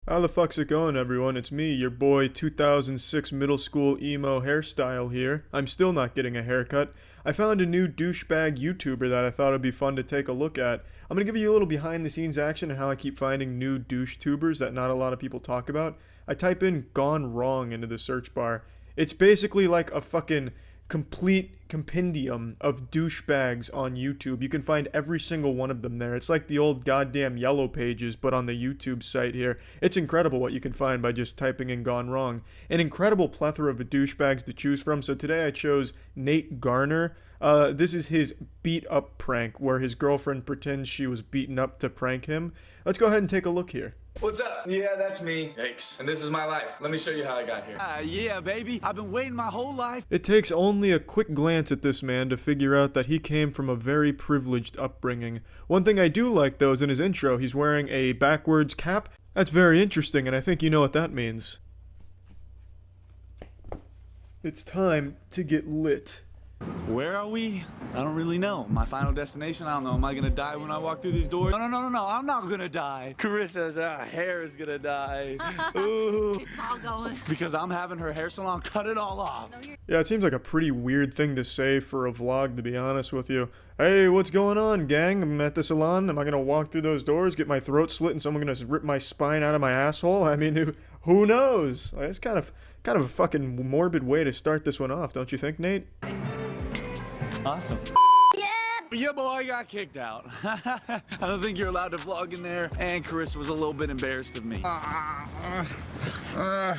How the fuck's it going, everyone? It's me, your boy 2006 middle school emo hairstyle here. I'm still not getting a haircut. I found a new douchebag YouTuber that I thought would be fun to take a look at. I'm gonna give you a little behind the scenes action and how I keep finding new douche tubers that not a lot of people talk about. I type in "gone wrong" into the search bar. It's basically like a fucking complete compendium of douchebags on YouTube. You can find every single one of them there. It's like the old goddamn Yellow Pages, but on the YouTube site here. It's incredible what you can find by just typing in "gone wrong." An incredible plethora of douchebags to choose from. So today I chose Nate Garner. This is his beat up prank where his girlfriend pretends she was beaten up to prank him. Let's go ahead and take a look here. What's up? Yeah, that's me. Yikes. And this is my life. Let me show you how I got here. Yeah, baby. I've been waiting my whole life. It takes only a quick glance at this man to figure out that he came from a very privileged upbringing. One thing I do like, though, is in his intro, he's wearing a backwards cap. That's very interesting, and I think you know what that means. It's time to get lit. Where are we? I don't really know. My final destination? I don't know. Am I gonna die when I walk through these doors? No. I'm not gonna die. Carissa's hair is gonna die. Ooh. It's all going. Because I'm having her hair salon cut it all off. Yeah, it seems like a pretty weird thing to say for a vlog, to be honest with you. Hey, what's going on, gang? I'm at the salon. Am I gonna walk through those doors, get my throat slit, and someone gonna rip my spine out of my asshole? I mean, who knows? It's kind of a fucking morbid way to start this one off, don't you think, Nate? Awesome. Yeah, boy, got kicked out. I don't think you're allowed to vlog in there. And Carissa was a little bit embarrassed of me. Hi,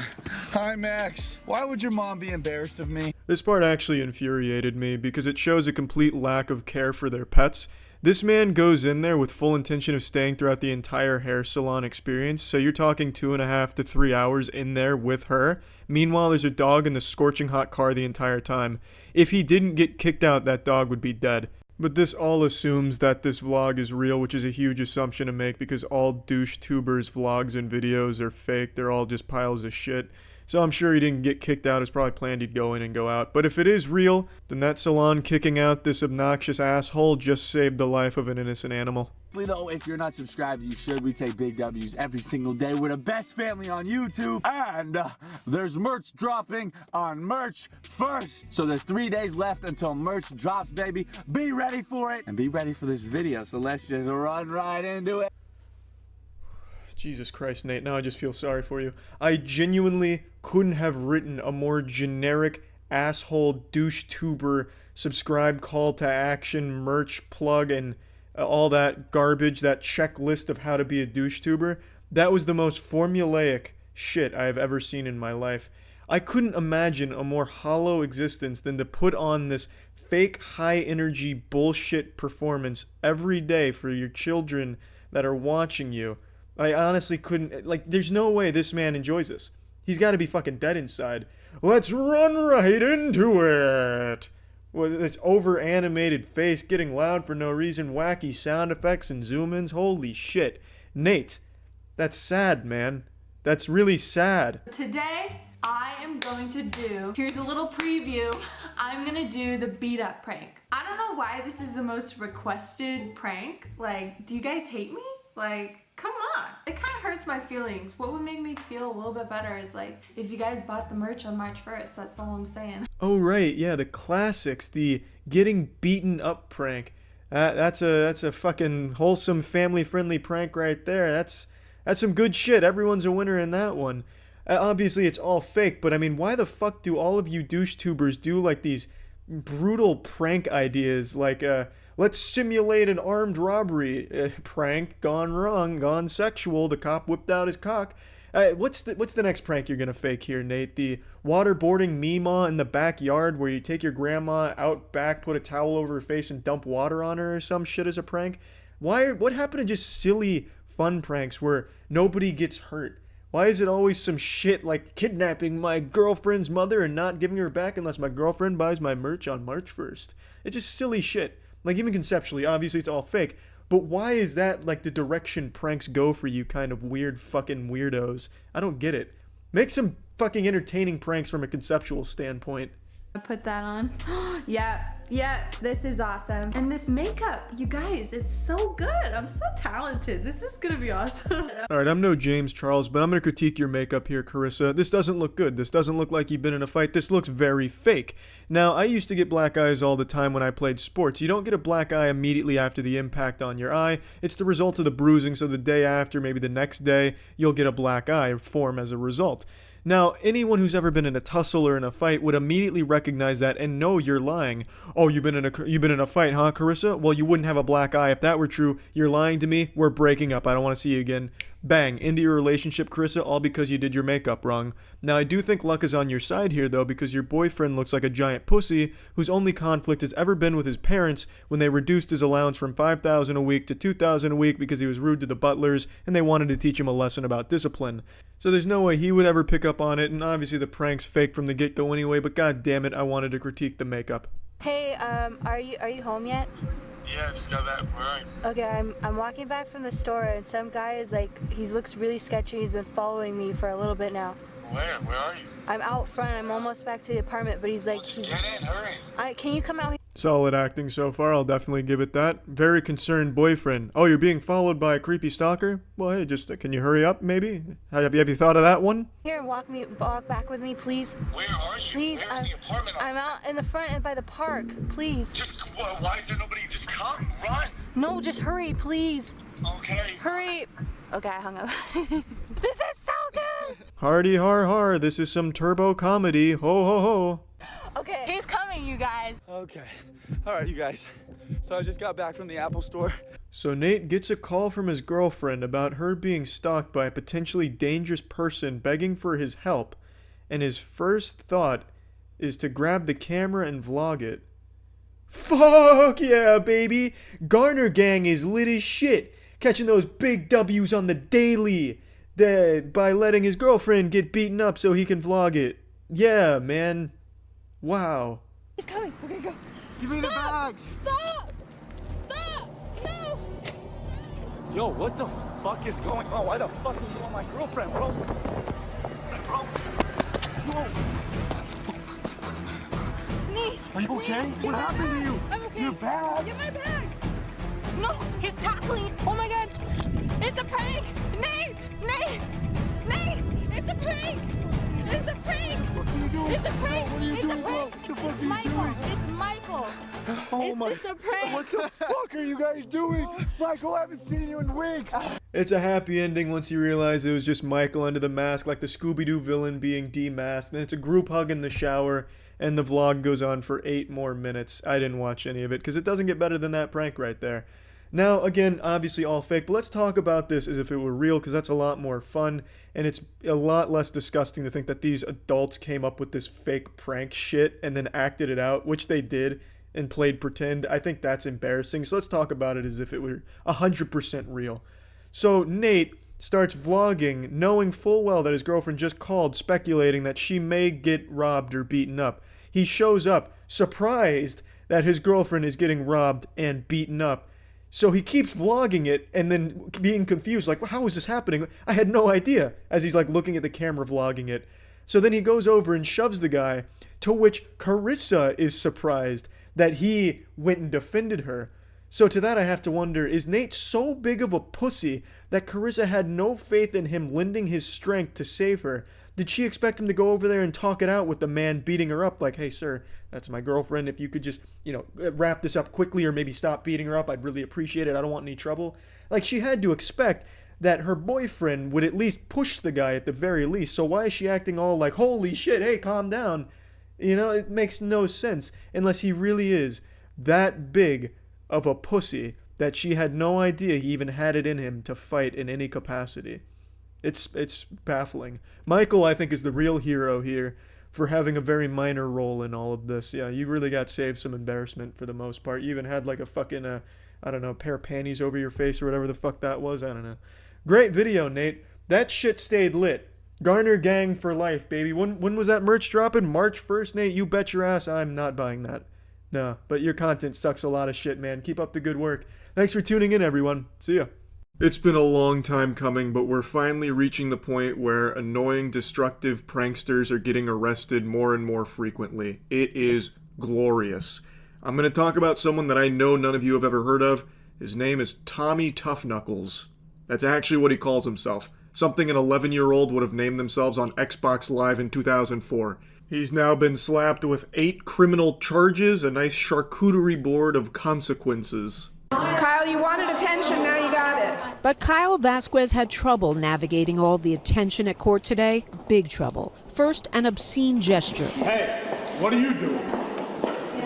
Max. Why would your mom be embarrassed of me? This part actually infuriated me because it shows a complete lack of care for their pets. This man goes in there with full intention of staying throughout the entire hair salon experience, so you're talking 2.5 to 3 hours in there with her. Meanwhile, there's a dog in the scorching hot car the entire time. If he didn't get kicked out, that dog would be dead. But this all assumes that this vlog is real, which is a huge assumption to make because all douche tubers' vlogs and videos are fake. They're all just piles of shit. So I'm sure he didn't get kicked out. It's probably planned he'd go in and go out. But if it is real, then that salon kicking out this obnoxious asshole just saved the life of an innocent animal. Though, if you're not subscribed, you should. We take big W's every single day. We're the best family on YouTube. And there's merch dropping on Merch First. So there's 3 days left until merch drops, baby. Be ready for it. And be ready for this video. So let's just run right into it. Jesus Christ, Nate, now I just feel sorry for you. I genuinely couldn't have written a more generic asshole douche tuber subscribe call to action merch plug and all that garbage, that checklist of how to be a douche tuber. That was the most formulaic shit I have ever seen in my life. I couldn't imagine a more hollow existence than to put on this fake high energy bullshit performance every day for your children that are watching you. I honestly couldn't, there's no way this man enjoys this. He's got to be fucking dead inside. Let's run right into it. With this over-animated face getting loud for no reason, wacky sound effects and zoom-ins. Holy shit. Nate, that's sad, man. That's really sad. Today, I am going to do, here's a little preview, I'm gonna do the beat up prank. I don't know why this is the most requested prank. Do you guys hate me? Come on. It kind of hurts my feelings. What would make me feel a little bit better is if you guys bought the merch on March 1st, that's all I'm saying. Oh right, yeah, the classics, the getting beaten up prank. That's a fucking wholesome family-friendly prank right there. That's some good shit. Everyone's a winner in that one. Obviously it's all fake, but I mean, why the fuck do all of you douche tubers do these brutal prank ideas let's simulate an armed robbery prank gone wrong, gone sexual, the cop whipped out his cock. What's the next prank you're gonna fake here, Nate? The waterboarding Meemaw in the backyard where you take your grandma out back, put a towel over her face and dump water on her or some shit as a prank? What happened to just silly fun pranks where nobody gets hurt? Why is it always some shit like kidnapping my girlfriend's mother and not giving her back unless my girlfriend buys my merch on March 1st? It's just silly shit. Even conceptually, obviously it's all fake, but why is that the direction pranks go for you kind of weird fucking weirdos? I don't get it. Make some fucking entertaining pranks from a conceptual standpoint. I put that on. Yeah, this is awesome. And this makeup, you guys, it's so good. I'm so talented. This is gonna be awesome. Alright, I'm no James Charles, but I'm gonna critique your makeup here, Carissa. This doesn't look good. This doesn't look like you've been in a fight. This looks very fake. Now, I used to get black eyes all the time when I played sports. You don't get a black eye immediately after the impact on your eye. It's the result of the bruising, so the day after, maybe the next day, you'll get a black eye form as a result. Now, anyone who's ever been in a tussle or in a fight would immediately recognize that and know you're lying. Oh, you've been in a fight, huh, Carissa? Well, you wouldn't have a black eye if that were true. You're lying to me. We're breaking up. I don't want to see you again. Bang, into your relationship, Carissa, all because you did your makeup wrong. Now, I do think luck is on your side here, though, because your boyfriend looks like a giant pussy whose only conflict has ever been with his parents when they reduced his allowance from $5,000 a week to $2,000 a week because he was rude to the butlers and they wanted to teach him a lesson about discipline. So there's no way he would ever pick up on it, and obviously the prank's fake from the get-go anyway, but god damn it, I wanted to critique the makeup. Hey, are you home yet? Yeah, I just got back. Where are you? Okay, I'm walking back from the store and some guy is like, he looks really sketchy. He's been following me for a little bit now. Where? Where are you? I'm out front. I'm almost back to the apartment, but he's like, Well, just get in, hurry. Can you come out here? Solid acting so far, I'll definitely give it that. Very concerned boyfriend. Oh, you're being followed by a creepy stalker? Well, hey, just, can you hurry up, maybe? Have you thought of that one? Here and walk back with me, please. Where are you? Please, Where in the apartment? I'm out in the front and by the park. Please. Just, why is there nobody? Just come, run. No, just hurry, please. Okay. Hurry. Okay, I hung up. This is so good. Hardy har har, this is some turbo comedy. Ho ho ho. Okay, he's coming, you guys. Okay. All right, you guys. So I just got back from the Apple store. So Nate gets a call from his girlfriend about her being stalked by a potentially dangerous person begging for his help, and his first thought is to grab the camera and vlog it. Fuck yeah, baby! Garner Gang is lit as shit, catching those big W's on the daily, by letting his girlfriend get beaten up so he can vlog it. Yeah, man. Wow. He's coming. Okay, go. Give me the bag. Stop! Stop! No! Yo, what the fuck is going on? Why the fuck are you on my girlfriend, bro? Bro. Nate! Are you okay? What happened to you? I'm okay. Your bag. Get my bag! No! He's tackling! Oh my god! It's a prank! Nate! Nate! Nate! It's a prank! It's a prank! What are you doing? It's a prank! What are you It's doing? a prank! What the fuck are you Michael! doing? It's Michael! Oh It's my. just a prank! What the fuck are you guys doing? Michael, I haven't seen you in weeks. It's a happy ending once you realize it was just Michael under the mask, like the Scooby-Doo villain being demasked. Then it's a group hug in the shower, and the vlog goes on for 8 more minutes. I didn't watch any of it, because it doesn't get better than that prank right there. Now, again, obviously all fake, but let's talk about this as if it were real, because that's a lot more fun, and it's a lot less disgusting to think that these adults came up with this fake prank shit and then acted it out, which they did, and played pretend. I think that's embarrassing, so let's talk about it as if it were 100% real. So Nate starts vlogging, knowing full well that his girlfriend just called, speculating that she may get robbed or beaten up. He shows up, surprised that his girlfriend is getting robbed and beaten up. So he keeps vlogging it and then being confused, like, well, how is this happening? I had no idea, as he's like looking at the camera vlogging it. So then he goes over and shoves the guy, to which Carissa is surprised that he went and defended her. So to that I have to wonder, is Nate so big of a pussy that Carissa had no faith in him lending his strength to save her? Did she expect him to go over there and talk it out with the man beating her up? Like, hey, sir, that's my girlfriend. If you could just, wrap this up quickly or maybe stop beating her up, I'd really appreciate it. I don't want any trouble. Like, she had to expect that her boyfriend would at least push the guy at the very least. So why is she acting all like, holy shit, hey, calm down? It makes no sense unless he really is that big of a pussy that she had no idea he even had it in him to fight in any capacity. It's baffling. Michael, I think, is the real hero here for having a very minor role in all of this. Yeah, you really got saved some embarrassment for the most part. You even had like a fucking, I don't know, pair of panties over your face or whatever the fuck that was. I don't know. Great video, Nate. That shit stayed lit. Garner Gang for life, baby. When was that merch dropping? March 1st, Nate? You bet your ass I'm not buying that. No, but your content sucks a lot of shit, man. Keep up the good work. Thanks for tuning in, everyone. See ya. It's been a long time coming, but we're finally reaching the point where annoying, destructive pranksters are getting arrested more and more frequently. It is glorious. I'm going to talk about someone that I know none of you have ever heard of. His name is Tommy Tough Knuckles. That's actually what he calls himself. Something an 11-year-old would have named themselves on Xbox Live in 2004. He's now been slapped with 8 criminal charges, a nice charcuterie board of consequences. Kyle, you wanted attention, now you got it. But Kyle Vasquez had trouble navigating all the attention at court today. Big trouble. First, an obscene gesture. Hey, what are you doing?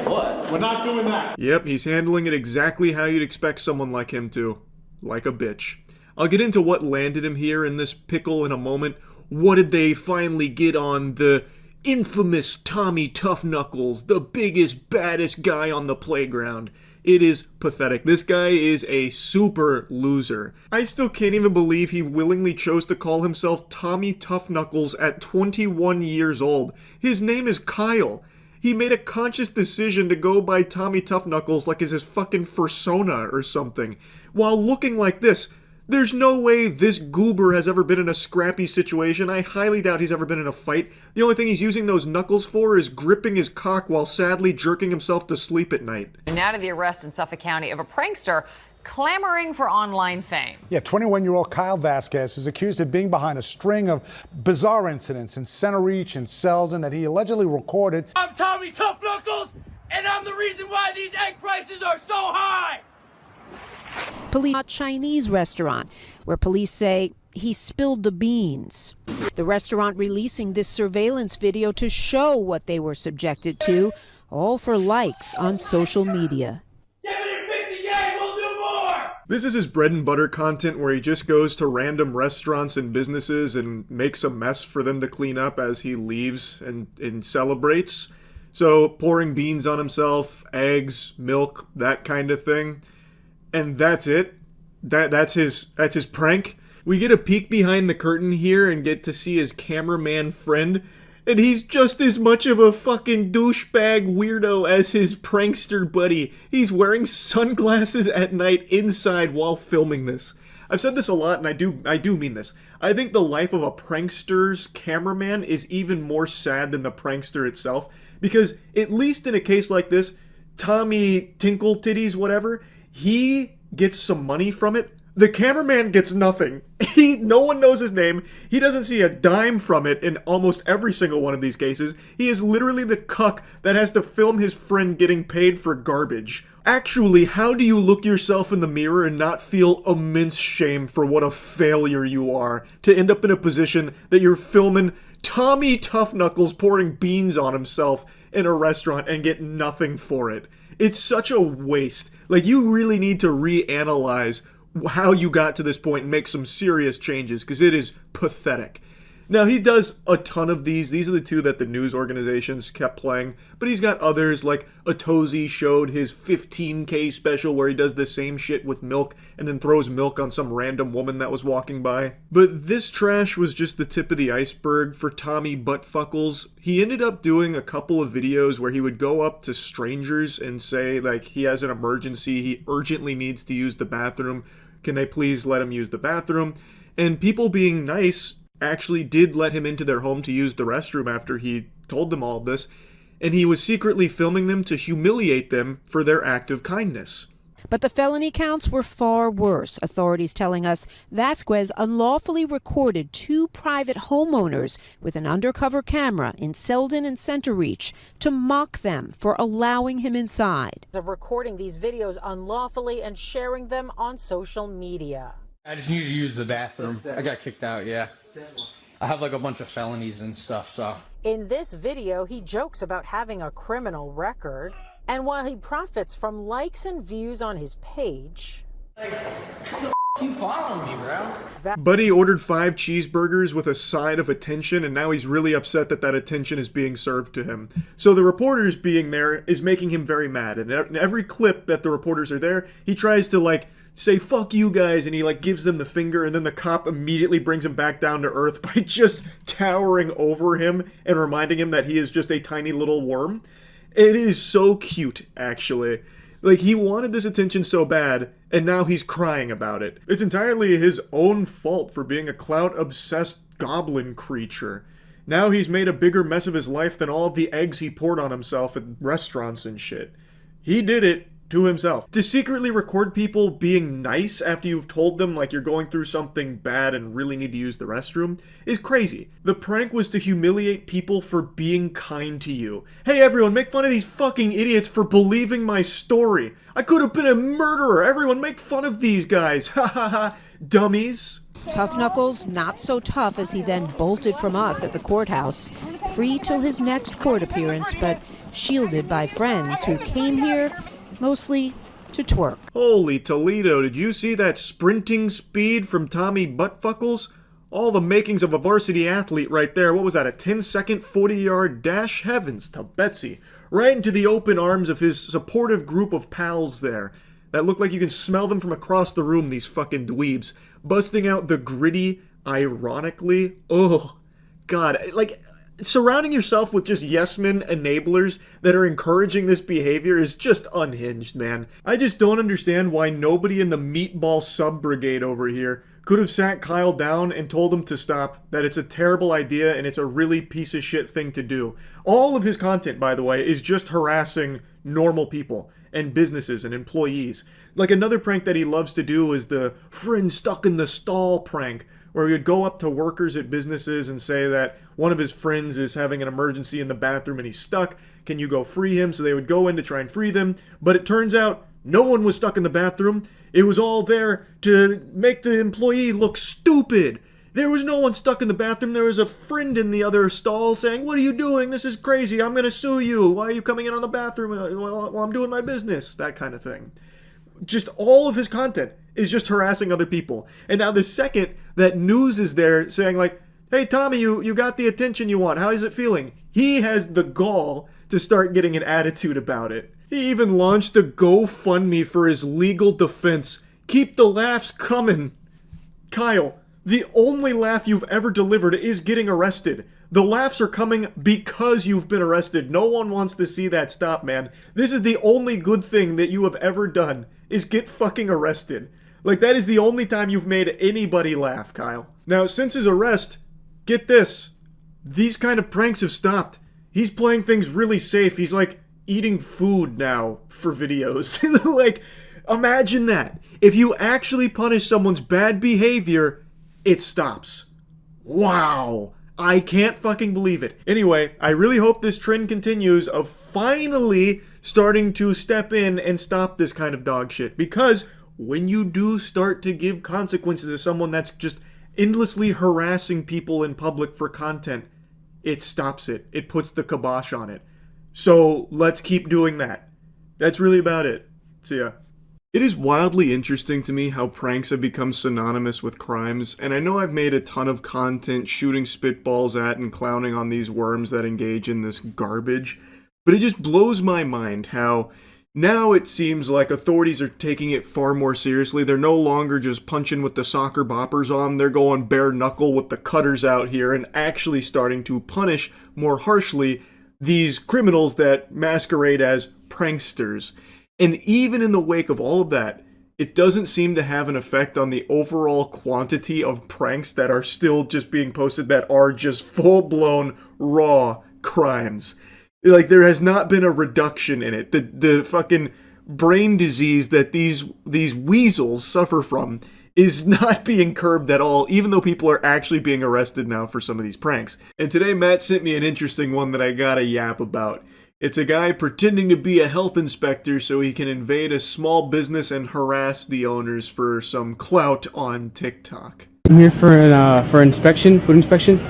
What? We're not doing that. Yep, he's handling it exactly how you'd expect someone like him to. Like a bitch. I'll get into what landed him here in this pickle in a moment. What did they finally get on the infamous Tommy Tough Knuckles, the biggest, baddest guy on the playground? It is pathetic. This guy is a super loser. I still can't even believe he willingly chose to call himself Tommy Tough Knuckles at 21 years old. His name is Kyle. He made a conscious decision to go by Tommy Tough Knuckles like it's his fucking fursona or something, while looking like this. There's no way this goober has ever been in a scrappy situation. I highly doubt he's ever been in a fight. The only thing he's using those knuckles for is gripping his cock while sadly jerking himself to sleep at night. Now to the arrest in Suffolk County of a prankster clamoring for online fame. Yeah, 21-year-old Kyle Vasquez is accused of being behind a string of bizarre incidents in Center Reach and Selden that he allegedly recorded. I'm Tommy Tough Knuckles, and I'm the reason why these egg prices are so high. Police at a Chinese restaurant where police say he spilled the beans. The restaurant releasing this surveillance video to show what they were subjected to, all for likes on social media. This is his bread and butter content where he just goes to random restaurants and businesses and makes a mess for them to clean up as he leaves and celebrates. So pouring beans on himself, eggs, milk, that kind of thing. And that's it. That's his prank. We get a peek behind the curtain here and get to see his cameraman friend, and he's just as much of a fucking douchebag weirdo as his prankster buddy. He's wearing sunglasses at night inside while filming this. I've said this a lot, and I do mean this. I think the life of a prankster's cameraman is even more sad than the prankster itself, because at least in a case like this, Tommy Tinkle Titties, whatever, he gets some money from it. The cameraman gets nothing. No one knows his name. He doesn't see a dime from it in almost every single one of these cases. He is literally the cuck that has to film his friend getting paid for garbage. Actually, how do you look yourself in the mirror and not feel immense shame for what a failure you are to end up in a position that you're filming Tommy Tough Knuckles pouring beans on himself in a restaurant and get nothing for it? It's such a waste. Like, you really need to reanalyze how you got to this point and make some serious changes, because it is pathetic. Now, he does a ton of these. These are the two that the news organizations kept playing, but he's got others, like Otozi showed his 15K special where he does the same shit with milk and then throws milk on some random woman that was walking by. But this trash was just the tip of the iceberg for Tommy Buttfuckles. He ended up doing a couple of videos where he would go up to strangers and say, like, he has an emergency, he urgently needs to use the bathroom, can they please let him use the bathroom? And people being nice actually did let him into their home to use the restroom after he told them all this, and he was secretly filming them to humiliate them for their act of kindness. But the felony counts were far worse, authorities telling us Vasquez unlawfully recorded 2 private homeowners with an undercover camera in Selden and Center Reach to mock them for allowing him inside. Of recording these videos unlawfully and sharing them on social media. I just need to use the bathroom. I got kicked out, yeah. I have like a bunch of felonies and stuff, so. In this video, he jokes about having a criminal record. And while he profits from likes and views on his page... You following me, bro? Buddy ordered 5 cheeseburgers with a side of attention, and now he's really upset that that attention is being served to him. So the reporters being there is making him very mad, and in every clip that the reporters are there, he tries to, like, say, fuck you guys, and he, like, gives them the finger, and then the cop immediately brings him back down to earth by just towering over him and reminding him that he is just a tiny little worm. It is so cute, actually. Like, he wanted this attention so bad, and now he's crying about it. It's entirely his own fault for being a clout-obsessed goblin creature. Now he's made a bigger mess of his life than all of the eggs he poured on himself at restaurants and shit. He did it to himself. To secretly record people being nice after you've told them like you're going through something bad and really need to use the restroom is crazy. The prank was to humiliate people for being kind to you. Hey everyone, make fun of these fucking idiots for believing my story. I could have been a murderer. Everyone make fun of these guys. Ha ha ha. Dummies. Tough Knuckles not so tough as he then bolted from us at the courthouse, free till his next court appearance, but shielded by friends who came here mostly to twerk. Holy Toledo, did you see that sprinting speed from Tommy Buttfuckles? All the makings of a varsity athlete right there. What was that, a 10-second 40-yard dash? Heavens to Betsy. Right into the open arms of his supportive group of pals there. That look like you can smell them from across the room, these fucking dweebs. Busting out the gritty, ironically. Oh, God. Like, surrounding yourself with just yes-men enablers that are encouraging this behavior is just unhinged, man. I just don't understand why nobody in the meatball sub-brigade over here could have sat Kyle down and told him to stop, that it's a terrible idea and it's a really piece of shit thing to do. All of his content, by the way, is just harassing normal people and businesses and employees. Like, another prank that he loves to do is the friend stuck in the stall prank, where he would go up to workers at businesses and say that one of his friends is having an emergency in the bathroom and he's stuck. Can you go free him? So they would go in to try and free them. But it turns out no one was stuck in the bathroom. It was all there to make the employee look stupid. There was no one stuck in the bathroom. There was a friend in the other stall saying, "What are you doing? This is crazy. I'm going to sue you. Why are you coming in on the bathroom while I'm doing my business?" That kind of thing. Just all of his content is just harassing other people. And now the second that news is there saying like, "Hey Tommy, you got the attention you want. How is it feeling?" He has the gall to start getting an attitude about it. He even launched a GoFundMe for his legal defense. Keep the laughs coming. Kyle, the only laugh you've ever delivered is getting arrested. The laughs are coming because you've been arrested. No one wants to see that stop, man. This is the only good thing that you have ever done, is get fucking arrested. Like, that is the only time you've made anybody laugh, Kyle. Now, since his arrest, get this. These kind of pranks have stopped. He's playing things really safe. He's, like, eating food now for videos. Like, imagine that. If you actually punish someone's bad behavior, it stops. Wow. I can't fucking believe it. Anyway, I really hope this trend continues of finally starting to step in and stop this kind of dog shit. Because when you do start to give consequences to someone that's just endlessly harassing people in public for content, it stops it. It puts the kibosh on it. So let's keep doing that. That's really about it. See ya. It is wildly interesting to me how pranks have become synonymous with crimes, and I know I've made a ton of content shooting spitballs at and clowning on these worms that engage in this garbage, but it just blows my mind how now it seems like authorities are taking it far more seriously. They're no longer just punching with the soccer boppers on, they're going bare knuckle with the cutters out here and actually starting to punish more harshly these criminals that masquerade as pranksters. And even in the wake of all of that, it doesn't seem to have an effect on the overall quantity of pranks that are still just being posted that are just full-blown raw crimes. Like, there has not been a reduction in it. The fucking brain disease that these weasels suffer from is not being curbed at all, even though people are actually being arrested now for some of these pranks. And today Matt sent me an interesting one that I gotta yap about. It's a guy pretending to be a health inspector so he can invade a small business and harass the owners for some clout on TikTok. I'm here for an inspection, food inspection.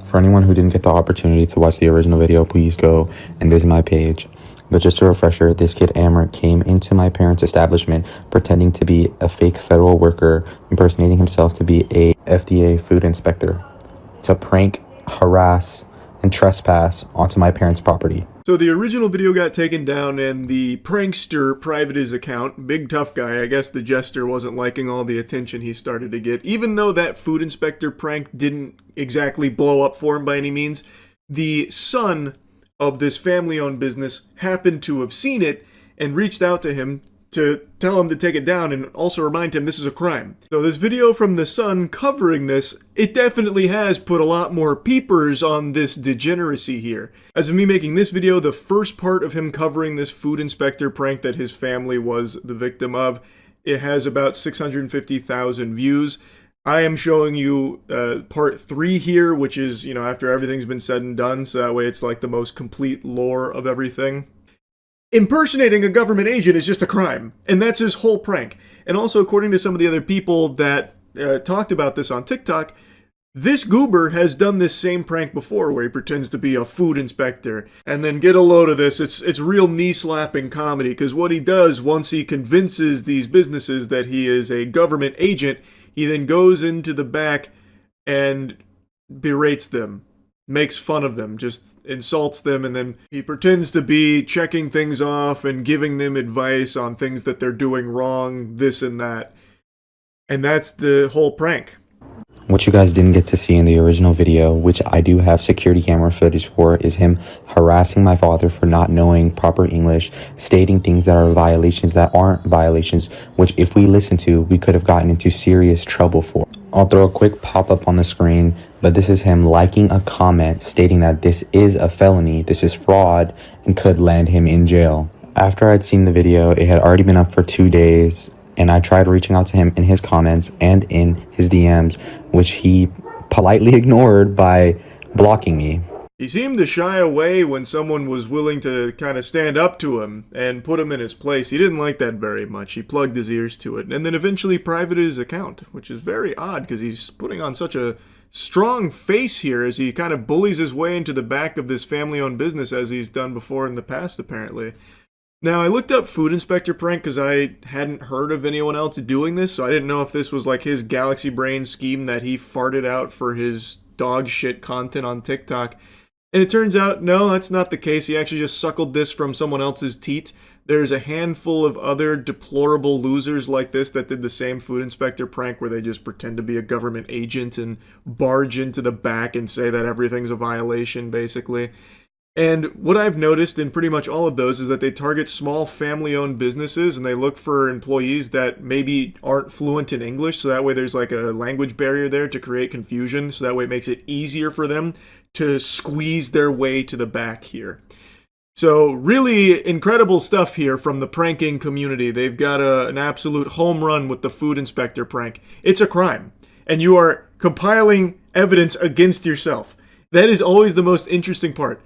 For anyone who didn't get the opportunity to watch the original video, please go and visit my page. But just a refresher, this kid Amber came into my parents' establishment pretending to be a fake federal worker, impersonating himself to be a FDA food inspector, to prank, harass, and trespass onto my parents' property. So the original video got taken down and the prankster privated his account. Big tough guy. I guess the jester wasn't liking all the attention he started to get. Even though that food inspector prank didn't exactly blow up for him by any means, the son of this family-owned business happened to have seen it and reached out to him to tell him to take it down and also remind him this is a crime. So this video from The Sun covering this, it definitely has put a lot more peepers on this degeneracy here. As of me making this video, the first part of him covering this food inspector prank that his family was the victim of, it has about 650,000 views. I am showing you part 3 here, which is, you know, after everything's been said and done, so that way it's like the most complete lore of everything. Impersonating a government agent is just a crime, and that's his whole prank. And also, according to some of the other people that talked about this on TikTok, this goober has done this same prank before, where he pretends to be a food inspector. And then get a load of this, it's real knee-slapping comedy, because what he does once he convinces these businesses that he is a government agent, he then goes into the back and berates them. Makes fun of them, just insults them, and then he pretends to be checking things off and giving them advice on things that they're doing wrong, this and that. And that's the whole prank. What you guys didn't get to see in the original video, which I do have security camera footage for, is him harassing my father for not knowing proper English, stating things that are violations that aren't violations, which if we listened to, we could have gotten into serious trouble for. I'll throw a quick pop-up on the screen, but this is him liking a comment stating that this is a felony, this is fraud, and could land him in jail. After I'd seen the video, it had already been up for 2 days, and I tried reaching out to him in his comments and in his DMs, which he politely ignored by blocking me. He seemed to shy away when someone was willing to kind of stand up to him and put him in his place. He didn't like that very much. He plugged his ears to it, and then eventually privated his account, which is very odd because he's putting on such a strong face here as he kind of bullies his way into the back of this family-owned business as he's done before in the past, apparently. Now, I looked up food inspector prank because I hadn't heard of anyone else doing this, so I didn't know if this was like his galaxy brain scheme that he farted out for his dog shit content on TikTok. And it turns out, no, that's not the case. He actually just suckled this from someone else's teat. There's a handful of other deplorable losers like this that did the same food inspector prank where they just pretend to be a government agent and barge into the back and say that everything's a violation, basically. And what I've noticed in pretty much all of those is that they target small family-owned businesses and they look for employees that maybe aren't fluent in English, so that way there's like a language barrier there to create confusion, so that way it makes it easier for them to squeeze their way to the back here. So really incredible stuff here from the pranking community. They've got an absolute home run with the food inspector prank. It's a crime, and you are compiling evidence against yourself. That is always the most interesting part.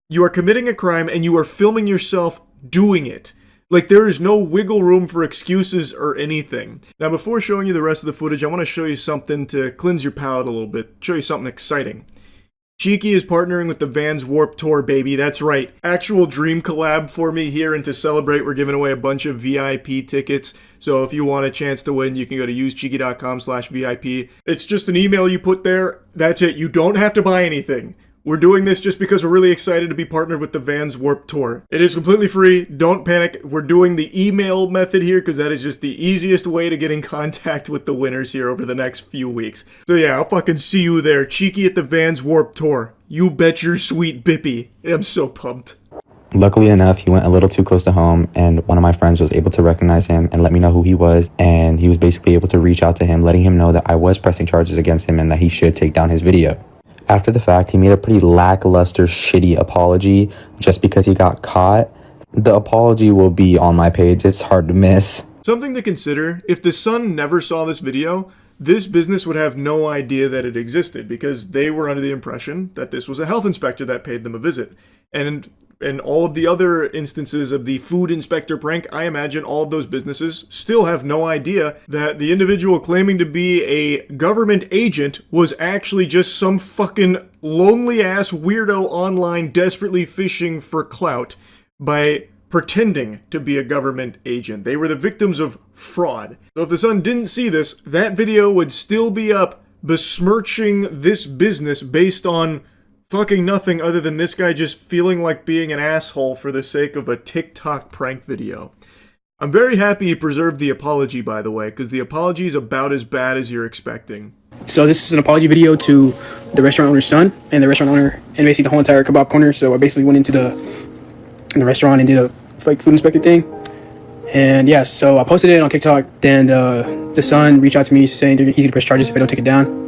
You are committing a crime and you are filming yourself doing it. Like, there is no wiggle room for excuses or anything. Now, before showing you the rest of the footage, I want to show you something to cleanse your palate a little bit. Show you something exciting. Cheeky is partnering with the Vans Warped Tour, baby. That's right. Actual dream collab for me here, and to celebrate, we're giving away a bunch of VIP tickets. So if you want a chance to win, you can go to usecheeky.com/VIP. It's just an email you put there. That's it. You don't have to buy anything. We're doing this just because we're really excited to be partnered with the Vans Warped Tour. It is completely free. Don't panic. We're doing the email method here because that is just the easiest way to get in contact with the winners here over the next few weeks. So yeah, I'll fucking see you there. Cheeky at the Vans Warped Tour. You bet your sweet bippy. I'm so pumped. Luckily enough, he went a little too close to home, and one of my friends was able to recognize him and let me know who he was, and he was basically able to reach out to him, letting him know that I was pressing charges against him and that he should take down his video. After the fact, he made a pretty lackluster, shitty apology just because he got caught. The apology will be on my page. It's hard to miss. Something to consider, if the Sun never saw this video, this business would have no idea that it existed because they were under the impression that this was a health inspector that paid them a visit. And in all of the other instances of the food inspector prank, I imagine all of those businesses still have no idea that the individual claiming to be a government agent was actually just some fucking lonely-ass weirdo online desperately fishing for clout by pretending to be a government agent. They were the victims of fraud. So if the Sun didn't see this, that video would still be up besmirching this business based on fucking nothing other than this guy just feeling like being an asshole for the sake of a TikTok prank video. I'm very happy he preserved the apology, by the way, because the apology is about as bad as you're expecting. So this is an apology video to the restaurant owner's son and the restaurant owner and basically the whole entire kebab corner. So I basically went into the restaurant and did a fake food inspector thing. And yeah, so I posted it on TikTok. Then the Sun reached out to me saying he's going to press charges if I don't take it down.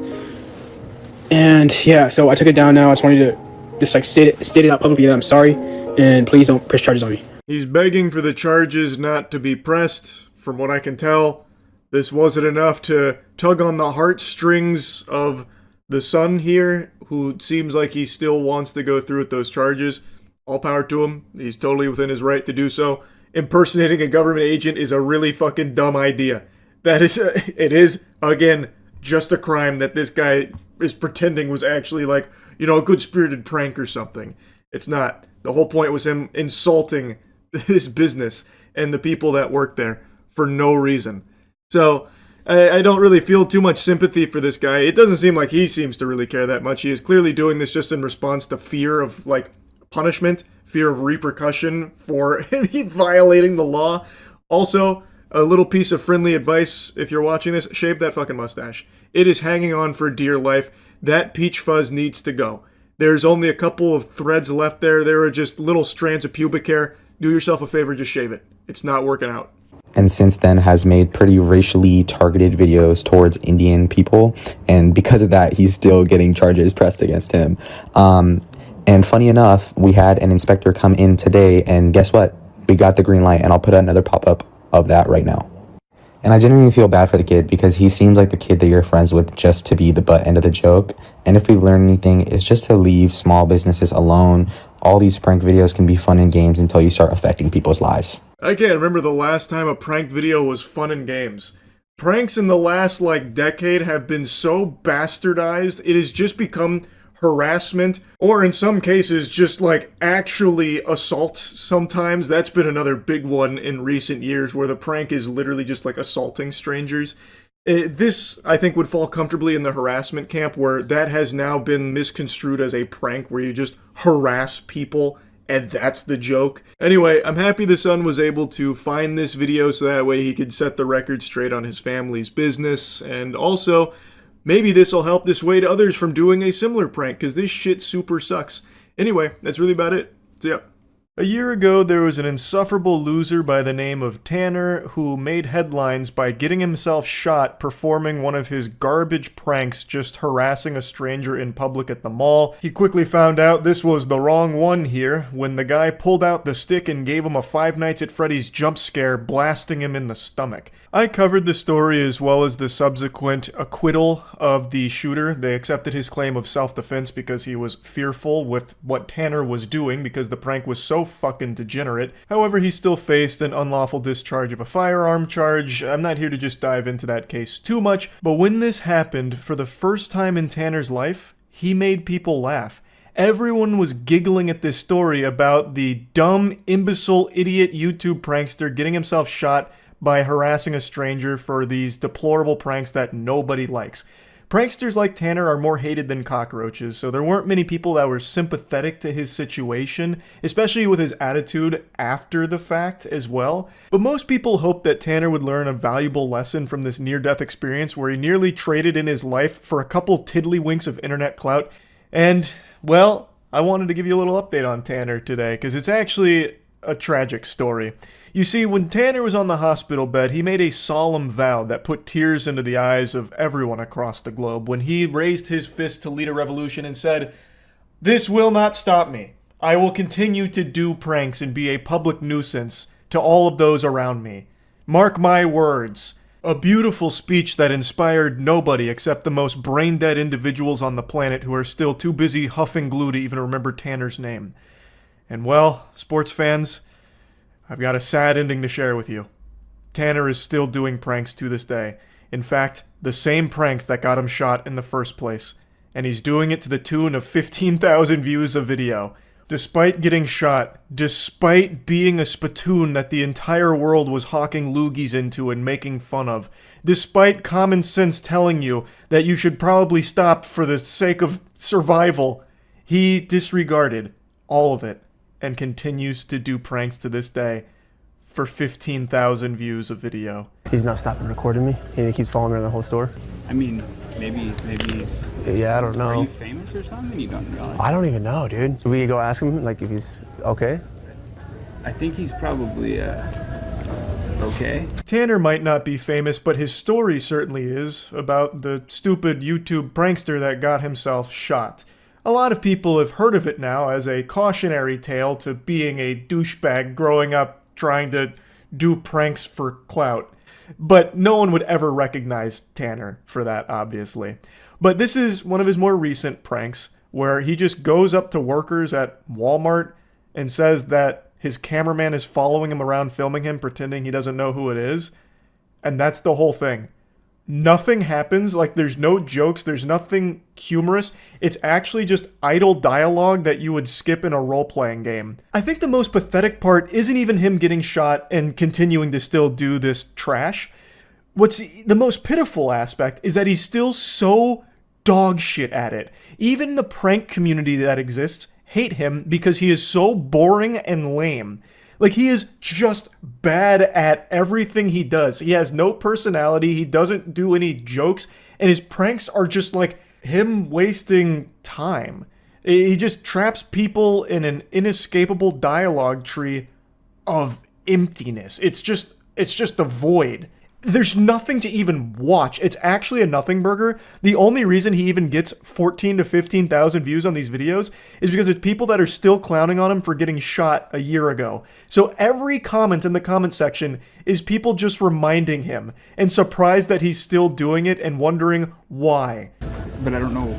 And yeah, so I took it down now. I just wanted to just like state it out publicly that I'm sorry, and please don't press charges on me. He's begging for the charges not to be pressed. From what I can tell, this wasn't enough to tug on the heartstrings of the Sun here, who seems like he still wants to go through with those charges. All power to him. He's totally within his right to do so. Impersonating a government agent is a really fucking dumb idea. It is, again, just a crime that this guy is pretending was actually like, you know, a good-spirited prank or something. It's not. The whole point was him insulting this business and the people that work there for no reason. So, I don't really feel too much sympathy for this guy. It doesn't seem like he seems to really care that much. He is clearly doing this just in response to fear of, like, punishment, fear of repercussion for violating the law. Also, a little piece of friendly advice, if you're watching this, shave that fucking mustache. It is hanging on for dear life. That peach fuzz needs to go. There's only a couple of threads left there. There are just little strands of pubic hair. Do yourself a favor, just shave it. It's not working out. And since then has made pretty racially targeted videos towards Indian people. And because of that, he's still getting charges pressed against him. And funny enough, we had an inspector come in today, and guess what? We got the green light, and I'll put another pop-up of that right now. And I genuinely feel bad for the kid, because he seems like the kid that you're friends with just to be the butt end of the joke. And if we learn anything, it's just to leave small businesses alone. All these prank videos can be fun and games until you start affecting people's lives. I can't remember the last time a prank video was fun and games. Pranks in the last, decade have been so bastardized, it has just become harassment, or in some cases, just, actually assault sometimes. That's been another big one in recent years, where the prank is literally just, assaulting strangers. This, I think, would fall comfortably in the harassment camp, where that has now been misconstrued as a prank, where you just harass people, and that's the joke. Anyway, I'm happy the Sun was able to find this video so that way he could set the record straight on his family's business, and also, maybe this will help dissuade others from doing a similar prank, because this shit super sucks. Anyway, that's really about it. So yeah. A year ago, there was an insufferable loser by the name of Tanner who made headlines by getting himself shot performing one of his garbage pranks, just harassing a stranger in public at the mall. He quickly found out this was the wrong one here when the guy pulled out the stick and gave him a Five Nights at Freddy's jump scare, blasting him in the stomach. I covered the story as well as the subsequent acquittal of the shooter. They accepted his claim of self-defense because he was fearful with what Tanner was doing because the prank was so fucking degenerate. However, he still faced an unlawful discharge of a firearm charge. I'm not here to just dive into that case too much, but when this happened, for the first time in Tanner's life, he made people laugh. Everyone was giggling at this story about the dumb, imbecile, idiot YouTube prankster getting himself shot by harassing a stranger for these deplorable pranks that nobody likes. Pranksters like Tanner are more hated than cockroaches, so there weren't many people that were sympathetic to his situation, especially with his attitude after the fact as well. But most people hoped that Tanner would learn a valuable lesson from this near-death experience where he nearly traded in his life for a couple tiddlywinks of internet clout. And, well, I wanted to give you a little update on Tanner today, because it's actually a tragic story. You see, when Tanner was on the hospital bed, he made a solemn vow that put tears into the eyes of everyone across the globe when he raised his fist to lead a revolution and said, "This will not stop me. I will continue to do pranks and be a public nuisance to all of those around me. Mark my words." A beautiful speech that inspired nobody except the most brain-dead individuals on the planet who are still too busy huffing glue to even remember Tanner's name. And well, sports fans, I've got a sad ending to share with you. Tanner is still doing pranks to this day. In fact, the same pranks that got him shot in the first place. And he's doing it to the tune of 15,000 views of video. Despite getting shot, despite being a spittoon that the entire world was hawking loogies into and making fun of, despite common sense telling you that you should probably stop for the sake of survival, he disregarded all of it and continues to do pranks to this day for 15,000 views of video. He's not stopping recording me. He keeps following me around the whole store. I mean, maybe he's... Yeah, I don't know. Are you famous or something? You don't realize? I don't even know, dude. Do we go ask him, if he's okay? I think he's probably, Okay. Tanner might not be famous, but his story certainly is, about the stupid YouTube prankster that got himself shot. A lot of people have heard of it now as a cautionary tale to being a douchebag growing up trying to do pranks for clout. But no one would ever recognize Tanner for that, obviously. But this is one of his more recent pranks, where he just goes up to workers at Walmart and says that his cameraman is following him around filming him, pretending he doesn't know who it is. And that's the whole thing. Nothing happens, like there's no jokes, there's nothing humorous. It's actually just idle dialogue that you would skip in a role-playing game. I think the most pathetic part isn't even him getting shot and continuing to still do this trash. What's the most pitiful aspect is that he's still so dog shit at it. Even the prank community that exists hate him because he is so boring and lame. Like, he is just bad at everything he does. He has no personality, he doesn't do any jokes, and his pranks are just like him wasting time. He just traps people in an inescapable dialogue tree of emptiness. It's just a void. There's nothing to even watch. It's actually a nothing burger. The only reason he even gets 14 to 15,000 views on these videos is because it's people that are still clowning on him for getting shot a year ago. So every comment in the comment section is people just reminding him and surprised that he's still doing it and wondering why. But I don't know.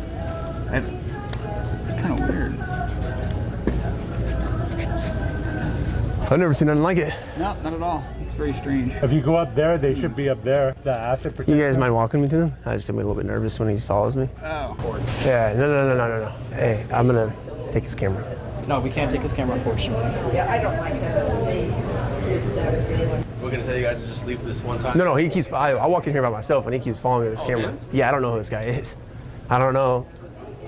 It's kind of weird. I've never seen nothing like it. No, not at all. It's very strange. If you go up there, they should be up there. The acid protector. You guys mind walking me to them? I just get me a little bit nervous when he follows me. Oh, of course. Yeah, no. Hey, I'm gonna take his camera. No, we can't take his camera, unfortunately. Yeah, I don't like that. We're gonna tell you guys to just leave this one time. No, he keeps. I walk in here by myself, and he keeps following me with his camera. Yeah, I don't know who this guy is. I don't know.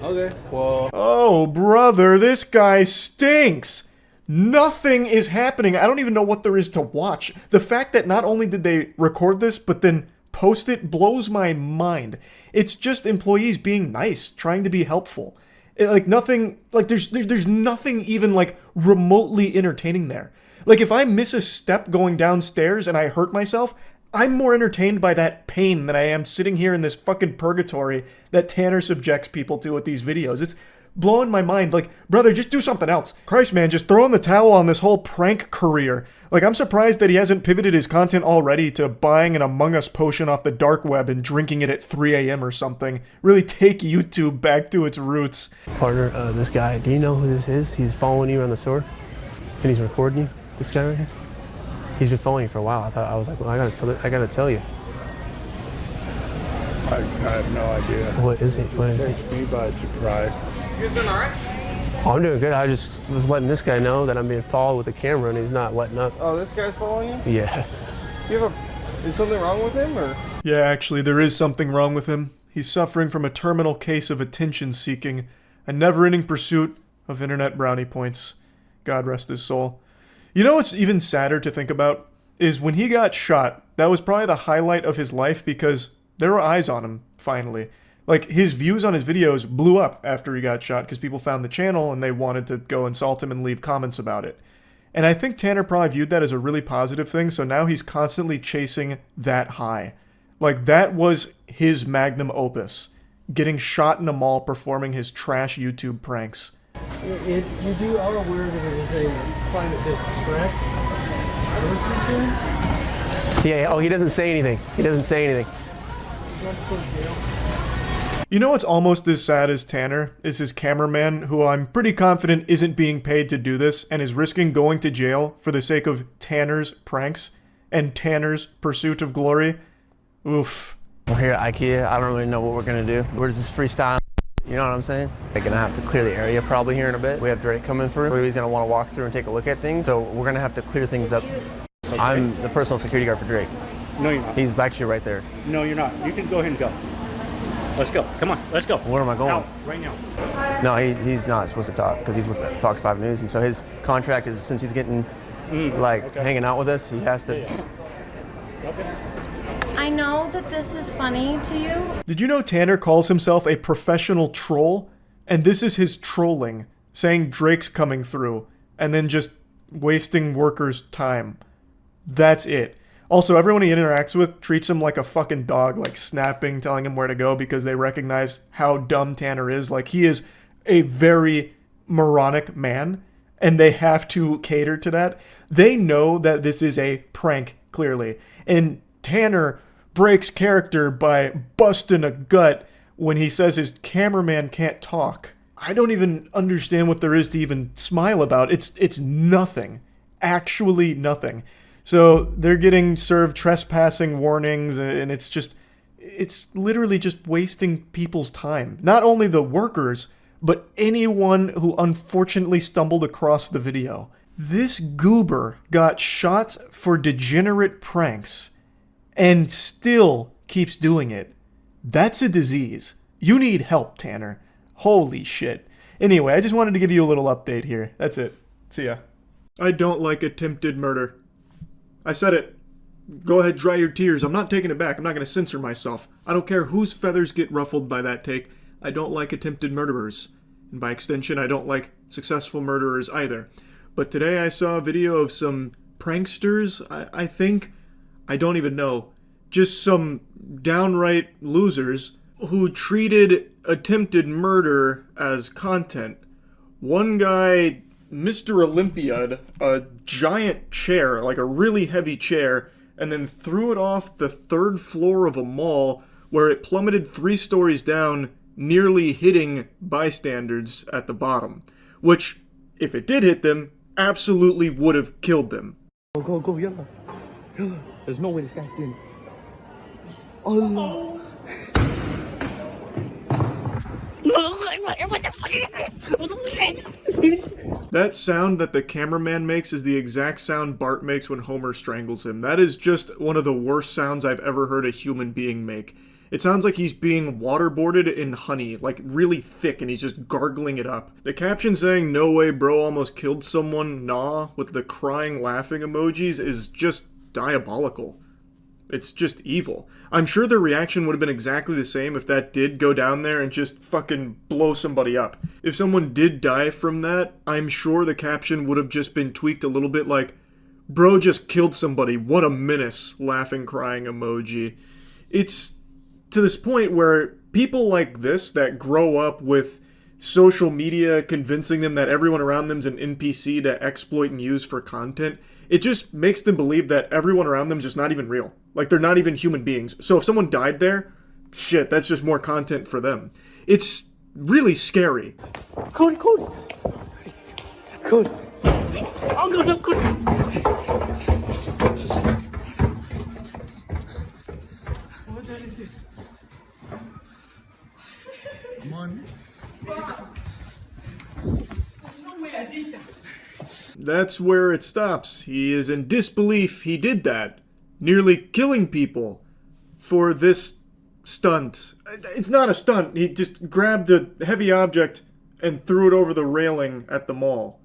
Okay, well. Oh, brother, this guy stinks. Nothing is happening. I don't even know what there is to watch. The fact that not only did they record this, but then post it blows my mind. It's just employees being nice, trying to be helpful. Like nothing, like there's nothing even like remotely entertaining there. Like if I miss a step going downstairs and I hurt myself, I'm more entertained by that pain than I am sitting here in this fucking purgatory that Tanner subjects people to with these videos. It's blowing my mind. Like, brother, just do something else. Christ, man, just throw in the towel on this whole prank career. Like, I'm surprised that he hasn't pivoted his content already to buying an Among Us potion off the dark web and drinking it at 3 a.m. or something. Really take YouTube back to its roots. Partner, this guy, do you know who this is? He's following you around the store, and he's recording you. This guy right here. He's been following you for a while. I was like, well, I gotta tell you. I have no idea. What is it? What is it? Takes me by surprise. You doing all right? Oh, I'm doing good. I just was letting this guy know that I'm being followed with a camera, and he's not letting up. Oh, this guy's following you? Yeah. Is something wrong with him, or? Yeah, actually, there is something wrong with him. He's suffering from a terminal case of attention-seeking, a never-ending pursuit of internet brownie points. God rest his soul. You know what's even sadder to think about? Is when he got shot, that was probably the highlight of his life because there were eyes on him, finally. Like, his views on his videos blew up after he got shot because people found the channel and they wanted to go insult him and leave comments about it. And I think Tanner probably viewed that as a really positive thing, so now he's constantly chasing that high. Like, that was his magnum opus. Getting shot in a mall performing his trash YouTube pranks. You are aware that it is a private business, correct? Listening to him? Yeah, oh, he doesn't say anything. He doesn't say anything. You know what's almost as sad as Tanner is his cameraman, who I'm pretty confident isn't being paid to do this and is risking going to jail for the sake of Tanner's pranks and Tanner's pursuit of glory. Oof. We're here at IKEA. I don't really know what we're gonna do. We're just freestyling. You know what I'm saying? They're gonna have to clear the area probably here in a bit. We have Drake coming through. He's gonna want to walk through and take a look at things. So we're gonna have to clear things up. Okay. I'm the personal security guard for Drake. No, you're not. He's actually right there. No, you're not. You can go ahead and go. Let's go. Come on, let's go. Where am I going? Out, right now. No, he's not supposed to talk because he's with Fox 5 News, and so his contract is, since he's getting hanging out with us, he has to. Yeah. Okay. I know that this is funny to you. Did you know Tanner calls himself a professional troll? And this is his trolling, saying Drake's coming through, and then just wasting workers' time. That's it. Also, everyone he interacts with treats him like a fucking dog, like snapping, telling him where to go because they recognize how dumb Tanner is. Like, he is a very moronic man, and they have to cater to that. They know that this is a prank, clearly. And Tanner breaks character by busting a gut when he says his cameraman can't talk. I don't even understand what there is to even smile about. It's nothing. Actually nothing. So they're getting served trespassing warnings, and it's literally just wasting people's time. Not only the workers, but anyone who unfortunately stumbled across the video. This goober got shot for degenerate pranks and still keeps doing it. That's a disease. You need help, Tanner. Holy shit. Anyway, I just wanted to give you a little update here. That's it. See ya. I don't like attempted murder. I said it. Go ahead, dry your tears. I'm not taking it back. I'm not going to censor myself. I don't care whose feathers get ruffled by that take. I don't like attempted murderers. And by extension, I don't like successful murderers either. But today I saw a video of some pranksters, I think. I don't even know. Just some downright losers who treated attempted murder as content. One guy, Mr. Olympiad, a giant chair, like a really heavy chair, and then threw it off the 3rd floor of a mall where it plummeted 3 stories down, nearly hitting bystanders at the bottom. Which, if it did hit them, absolutely would have killed them. Go, yalla. Yalla. There's no way this guy's doing it. Allah. That sound that the cameraman makes is the exact sound Bart makes when Homer strangles him. That is just one of the worst sounds I've ever heard a human being make. It sounds like he's being waterboarded in honey, like really thick, and he's just gargling it up. The caption saying, "No way bro almost killed someone, nah," with the crying laughing emojis is just diabolical. It's just evil. I'm sure the reaction would have been exactly the same if that did go down there and just fucking blow somebody up. If someone did die from that, I'm sure the caption would have just been tweaked a little bit like, "Bro just killed somebody, what a menace," laughing crying emoji. It's to this point where people like this that grow up with social media convincing them that everyone around them's an NPC to exploit and use for content, it just makes them believe that everyone around them's just not even real. Like, they're not even human beings. So if someone died there, shit, that's just more content for them. It's really scary. Cody. Oh, no, Cody. What the hell is this? Come on. No way I did that. That's where it stops. He is in disbelief he did that, nearly killing people for this stunt. It's not a stunt. He just grabbed a heavy object and threw it over the railing at the mall.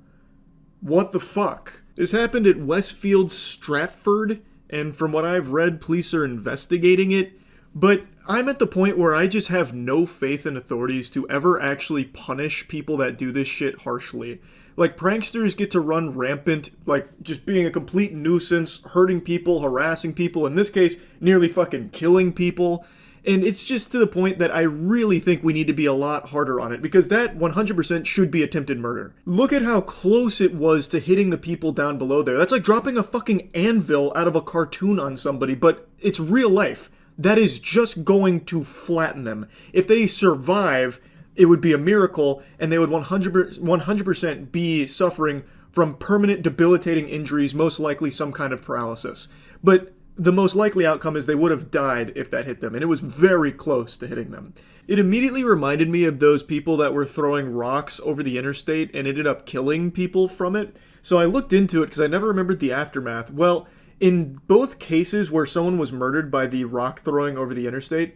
What the fuck? This happened at Westfield Stratford, and from what I've read, police are investigating it. But I'm at the point where I just have no faith in authorities to ever actually punish people that do this shit harshly. Like, pranksters get to run rampant, like, just being a complete nuisance, hurting people, harassing people, in this case, nearly fucking killing people. And it's just to the point that I really think we need to be a lot harder on it, because that 100% should be attempted murder. Look at how close it was to hitting the people down below there. That's like dropping a fucking anvil out of a cartoon on somebody, but it's real life. That is just going to flatten them. If they survive, it would be a miracle, and they would 100% be suffering from permanent debilitating injuries, most likely some kind of paralysis. But the most likely outcome is they would have died if that hit them, and it was very close to hitting them. It immediately reminded me of those people that were throwing rocks over the interstate and ended up killing people from it. So I looked into it because I never remembered the aftermath. Well, in both cases where someone was murdered by the rock throwing over the interstate,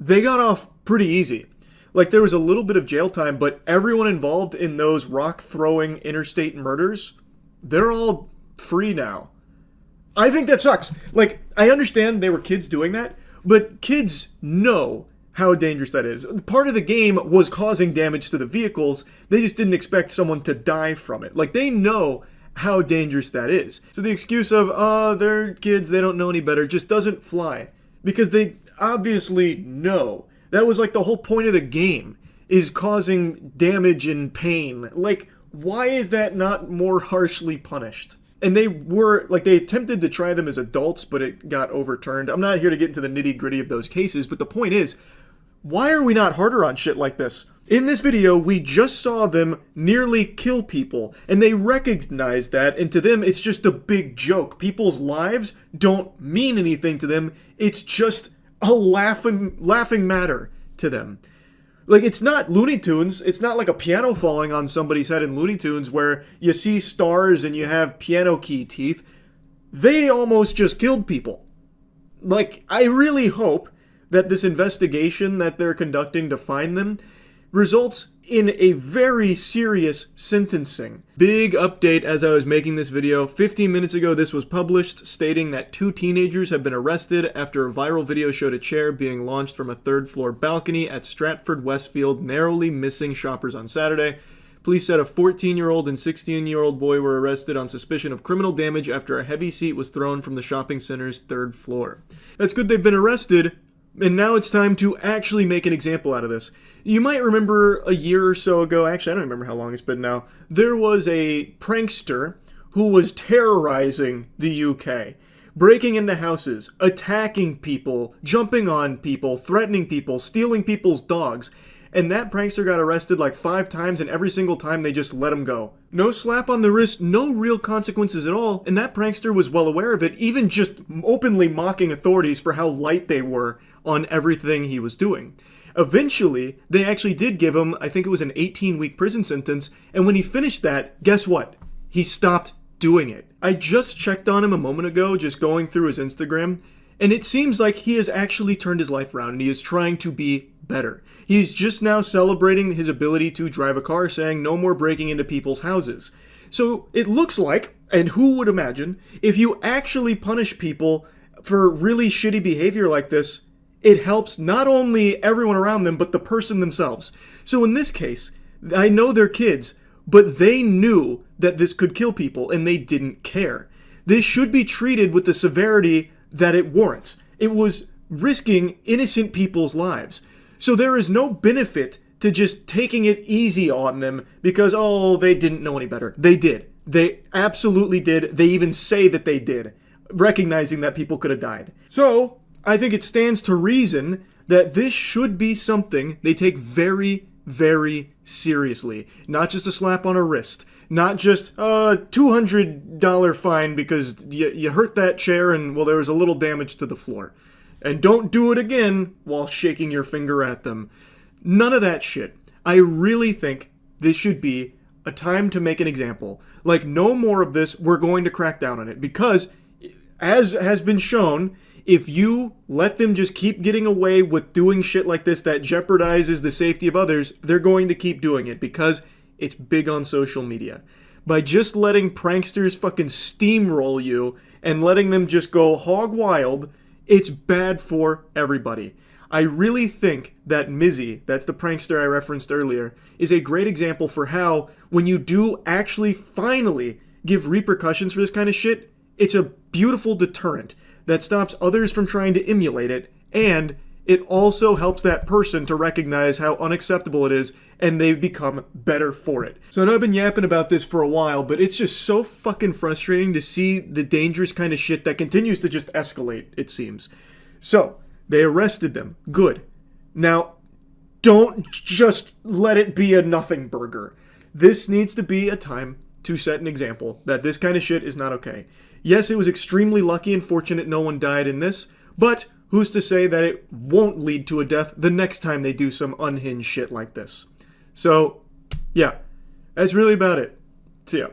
they got off pretty easy. Like, there was a little bit of jail time, but everyone involved in those rock-throwing interstate murders, they're all free now. I think that sucks. Like, I understand they were kids doing that, but kids know how dangerous that is. Part of the game was causing damage to the vehicles. They just didn't expect someone to die from it. Like, they know how dangerous that is. So the excuse of, oh, they're kids, they don't know any better, just doesn't fly. Because they obviously know. That was like the whole point of the game, is causing damage and pain. Like, why is that not more harshly punished? And they attempted to try them as adults, but it got overturned. I'm not here to get into the nitty-gritty of those cases, but the point is, why are we not harder on shit like this? In this video, we just saw them nearly kill people, and they recognize that, and to them, it's just a big joke. People's lives don't mean anything to them. It's just a laughing matter to them. Like, it's not Looney Tunes. It's not like a piano falling on somebody's head in Looney Tunes where you see stars and you have piano key teeth. They almost just killed people. Like, I really hope that this investigation that they're conducting to find them results in a very serious sentencing. Big update as I was making this video. 15 minutes ago, this was published, stating that 2 teenagers have been arrested after a viral video showed a chair being launched from a 3rd-floor balcony at Stratford Westfield, narrowly missing shoppers on Saturday. Police said a 14-year-old and 16-year-old boy were arrested on suspicion of criminal damage after a heavy seat was thrown from the shopping center's 3rd floor. That's good they've been arrested, and now it's time to actually make an example out of this. You might remember a year or so ago, actually I don't remember how long it's been now, there was a prankster who was terrorizing the UK, breaking into houses, attacking people, jumping on people, threatening people, stealing people's dogs, and that prankster got arrested like 5 times, and every single time they just let him go. No slap on the wrist, no real consequences at all, and that prankster was well aware of it, even just openly mocking authorities for how light they were on everything he was doing. Eventually, they actually did give him, I think it was an 18-week prison sentence, and when he finished that, guess what? He stopped doing it. I just checked on him a moment ago, just going through his Instagram, and it seems like he has actually turned his life around, and he is trying to be better. He's just now celebrating his ability to drive a car, saying no more breaking into people's houses. So it looks like, and who would imagine, if you actually punish people for really shitty behavior like this, it helps not only everyone around them, but the person themselves. So in this case, I know they're kids, but they knew that this could kill people, and they didn't care. This should be treated with the severity that it warrants. It was risking innocent people's lives. So there is no benefit to just taking it easy on them because, oh, they didn't know any better. They did. They absolutely did. They even say that they did, recognizing that people could have died. So I think it stands to reason that this should be something they take very, very seriously. Not just a slap on a wrist. Not just a $200 fine because you hurt that chair and, well, there was a little damage to the floor. And don't do it again while shaking your finger at them. None of that shit. I really think this should be a time to make an example. Like, no more of this, we're going to crack down on it. Because, as has been shown, if you let them just keep getting away with doing shit like this that jeopardizes the safety of others, they're going to keep doing it because it's big on social media. By just letting pranksters fucking steamroll you and letting them just go hog wild, it's bad for everybody. I really think that Mizzy, that's the prankster I referenced earlier, is a great example for how, when you do actually finally give repercussions for this kind of shit, it's a beautiful deterrent that stops others from trying to emulate it, and it also helps that person to recognize how unacceptable it is, and they become better for it. So I know I've been yapping about this for a while, but it's just so fucking frustrating to see the dangerous kind of shit that continues to just escalate, it seems. So, they arrested them. Good. Now, don't just let it be a nothing burger. This needs to be a time to set an example that this kind of shit is not okay. Yes, it was extremely lucky and fortunate no one died in this, but who's to say that it won't lead to a death the next time they do some unhinged shit like this? So, yeah, that's really about it. See ya.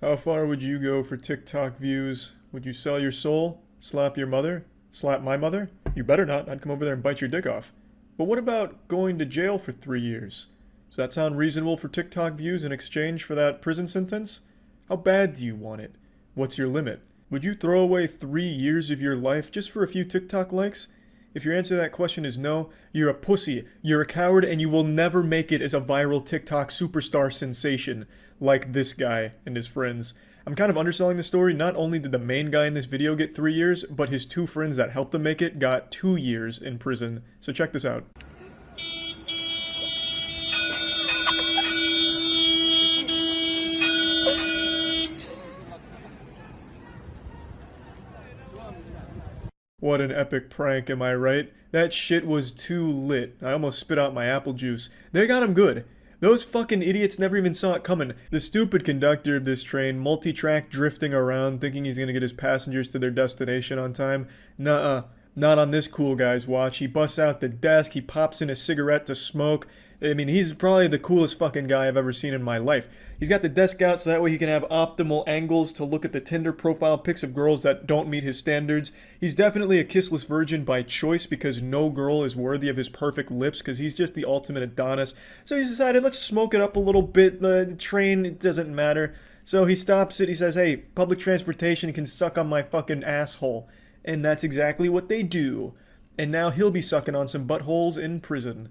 How far would you go for TikTok views? Would you sell your soul? Slap your mother? Slap my mother? You better not. I'd come over there and bite your dick off. But what about going to jail for 3 years? Does that sound reasonable for TikTok views in exchange for that prison sentence? How bad do you want it? What's your limit? Would you throw away 3 years of your life just for a few TikTok likes? If your answer to that question is no, you're a pussy, you're a coward, and you will never make it as a viral TikTok superstar sensation like this guy and his friends. I'm kind of underselling the story. Not only did the main guy in this video get 3 years, but his 2 friends that helped him make it got 2 years in prison. So check this out. What an epic prank, am I right? That shit was too lit. I almost spit out my apple juice. They got him good. Those fucking idiots never even saw it coming. The stupid conductor of this train, multi-track drifting around, thinking he's gonna get his passengers to their destination on time. Nuh-uh. Not on this cool guy's watch. He busts out the desk, he pops in a cigarette to smoke. I mean, he's probably the coolest fucking guy I've ever seen in my life. He's got the desk out so that way he can have optimal angles to look at the Tinder profile pics of girls that don't meet his standards. He's definitely a kissless virgin by choice because no girl is worthy of his perfect lips because he's just the ultimate Adonis. So he's decided, let's smoke it up a little bit. The train, it doesn't matter. So he stops it, he says, hey, public transportation can suck on my fucking asshole. And that's exactly what they do. And now he'll be sucking on some buttholes in prison.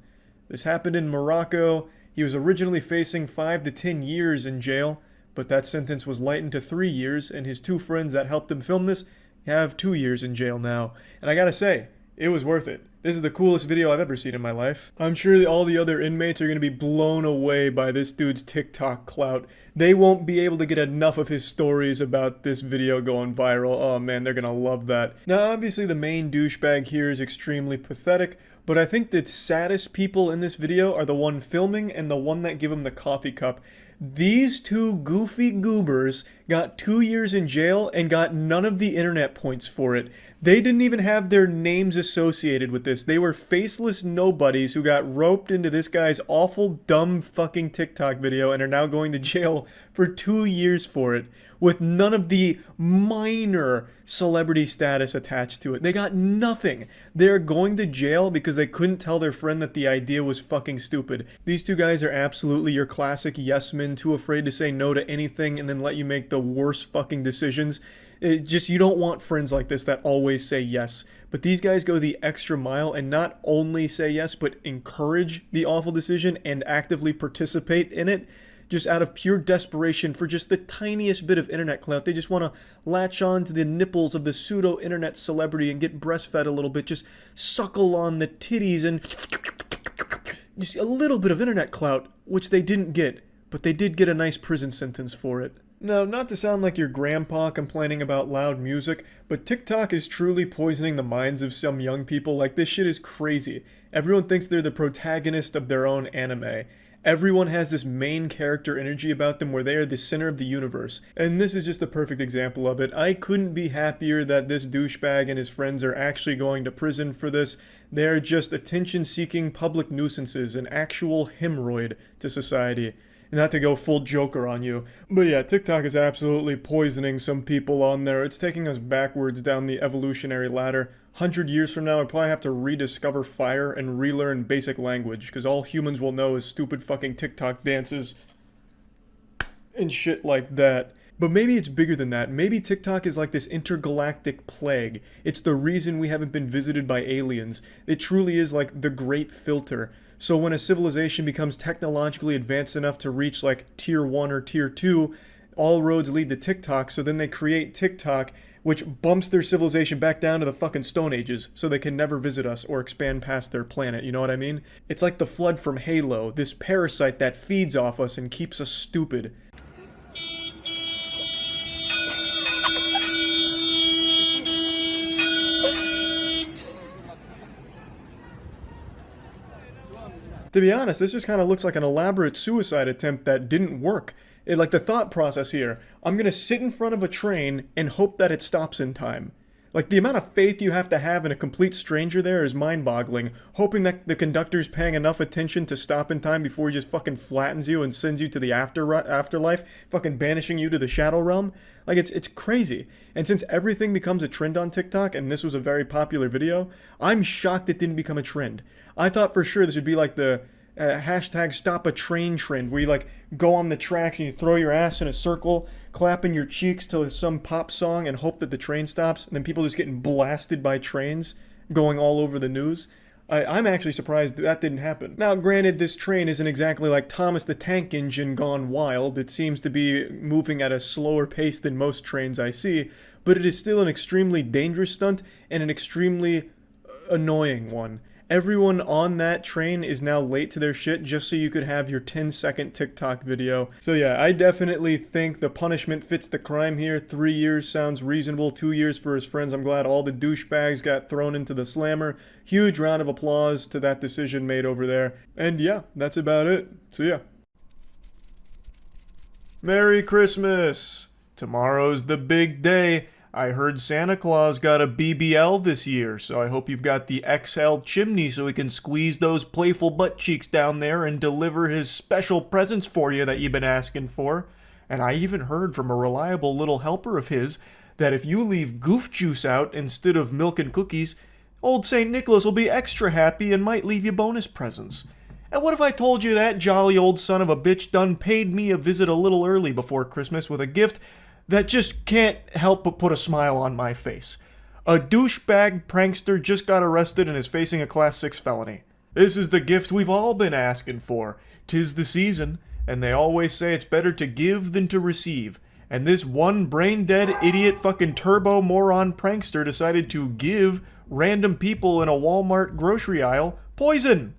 This happened in Morocco. He was originally facing 5 to 10 years in jail, but that sentence was lightened to 3 years, and his 2 friends that helped him film this have 2 years in jail now. And I gotta say, it was worth it. This is the coolest video I've ever seen in my life. I'm sure all the other inmates are gonna be blown away by this dude's TikTok clout. They won't be able to get enough of his stories about this video going viral. Oh man, they're gonna love that. Now obviously the main douchebag here is extremely pathetic, but I think the saddest people in this video are the one filming and the one that give him the coffee cup. These 2 goofy goobers got 2 years in jail and got none of the internet points for it. They didn't even have their names associated with this. They were faceless nobodies who got roped into this guy's awful, dumb fucking TikTok video and are now going to jail for 2 years for it, with none of the minor celebrity status attached to it. They got nothing. They're going to jail because they couldn't tell their friend that the idea was fucking stupid. These 2 guys are absolutely your classic yes men, too afraid to say no to anything and then let you make the worst fucking decisions. You don't want friends like this that always say yes. But these guys go the extra mile and not only say yes, but encourage the awful decision and actively participate in it. Just out of pure desperation for just the tiniest bit of internet clout. They just want to latch on to the nipples of the pseudo-internet celebrity and get breastfed a little bit. Just suckle on the titties and just a little bit of internet clout, which they didn't get. But they did get a nice prison sentence for it. Now, not to sound like your grandpa complaining about loud music, but TikTok is truly poisoning the minds of some young people. Like, this shit is crazy. Everyone thinks they're the protagonist of their own anime. Everyone has this main character energy about them where they are the center of the universe. And this is just a perfect example of it. I couldn't be happier that this douchebag and his friends are actually going to prison for this. They're just attention-seeking public nuisances, an actual hemorrhoid to society. Not to go full Joker on you. But yeah, TikTok is absolutely poisoning some people on there. It's taking us backwards down the evolutionary ladder. 100 years from now, I probably have to rediscover fire and relearn basic language, because all humans will know is stupid fucking TikTok dances and shit like that. But maybe it's bigger than that. Maybe TikTok is like this intergalactic plague. It's the reason we haven't been visited by aliens. It truly is like the great filter. So when a civilization becomes technologically advanced enough to reach like tier 1 or tier 2, all roads lead to TikTok, so then they create TikTok, which bumps their civilization back down to the fucking Stone Ages, so they can never visit us or expand past their planet, you know what I mean? It's like the Flood from Halo, this parasite that feeds off us and keeps us stupid. To be honest, this just kind of looks like an elaborate suicide attempt that didn't work. Like the thought process here, I'm gonna sit in front of a train and hope that it stops in time. Like the amount of faith you have to have in a complete stranger there is mind-boggling, hoping that the conductor's paying enough attention to stop in time before he just fucking flattens you and sends you to the afterlife, fucking banishing you to the shadow realm. Like it's crazy. And since everything becomes a trend on TikTok, and this was a very popular video, I'm shocked it didn't become a trend. I thought for sure this would be like the hashtag stop a train trend, where you like go on the tracks and you throw your ass in a circle, clapping your cheeks to some pop song and hope that the train stops, and then people just getting blasted by trains. going all over the news. I'm actually surprised that didn't happen. Now, granted, this train isn't exactly like Thomas the Tank Engine gone wild. It seems to be moving at a slower pace than most trains I see, but it is still an extremely dangerous stunt and an extremely annoying one. Everyone on that train is now late to their shit just so you could have your 10-second TikTok video. So yeah, I definitely think the punishment fits the crime here. 3 years sounds reasonable. 2 years for his friends. I'm glad all the douchebags got thrown into the slammer. Huge round of applause to that decision made over there. And yeah, that's about it. So yeah. Merry Christmas! Tomorrow's the big day. I heard Santa Claus got a BBL this year, so I hope you've got the XL chimney so he can squeeze those playful butt cheeks down there and deliver his special presents for you that you've been asking for. And I even heard from a reliable little helper of his that if you leave goof juice out instead of milk and cookies, old St. Nicholas will be extra happy and might leave you bonus presents. And what if I told you that jolly old son of a bitch done paid me a visit a little early before Christmas with a gift that just can't help but put a smile on my face? A douchebag prankster just got arrested and is facing a Class 6 felony. This is the gift we've all been asking for. 'Tis the season, and they always say it's better to give than to receive. And this one brain-dead idiot fucking turbo moron prankster decided to give random people in a Walmart grocery aisle poison.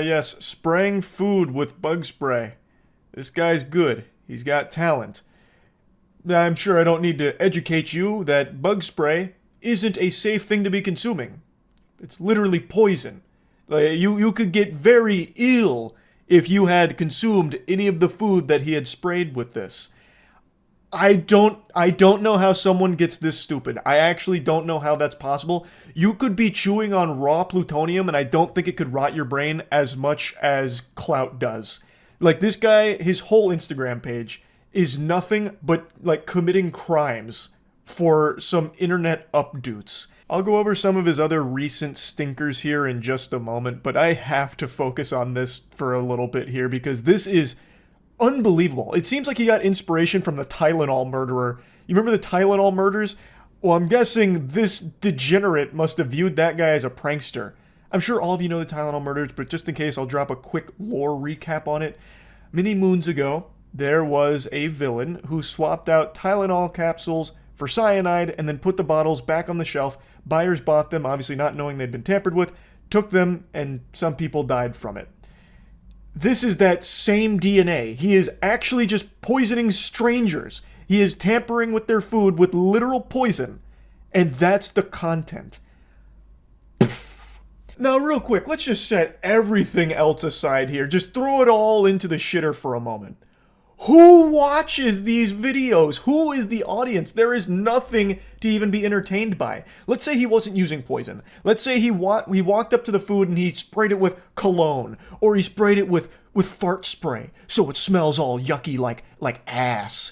Yes, spraying food with bug spray. This guy's good. He's got talent. I'm sure I don't need to educate you that bug spray isn't a safe thing to be consuming. It's literally poison. You could get very ill if you had consumed any of the food that he had sprayed with this. I don't know how someone gets this stupid. I actually don't know how that's possible. You could be chewing on raw plutonium and I don't think it could rot your brain as much as clout does. Like, this guy, his whole Instagram page is nothing but like committing crimes for some internet updoots. I'll go over some of his other recent stinkers here in just a moment, but I have to focus on this for a little bit here because this is unbelievable. It seems like he got inspiration from the Tylenol murderer. You remember the Tylenol murders? Well, I'm guessing this degenerate must have viewed that guy as a prankster. I'm sure all of you know the Tylenol murders, but just in case, I'll drop a quick lore recap on it. Many moons ago, there was a villain who swapped out Tylenol capsules for cyanide and then put the bottles back on the shelf. Buyers bought them, obviously not knowing they'd been tampered with, took them, and some people died from it. This is that same DNA. He is actually just poisoning strangers. He is tampering with their food with literal poison. And that's the content. Now, real quick, let's just set everything else aside here. Just throw it all into the shitter for a moment. Who watches these videos? Who is the audience? There is nothing to even be entertained by. Let's say he wasn't using poison. Let's say he walked up to the food and he sprayed it with cologne, or he sprayed it with fart spray, so it smells all yucky like ass.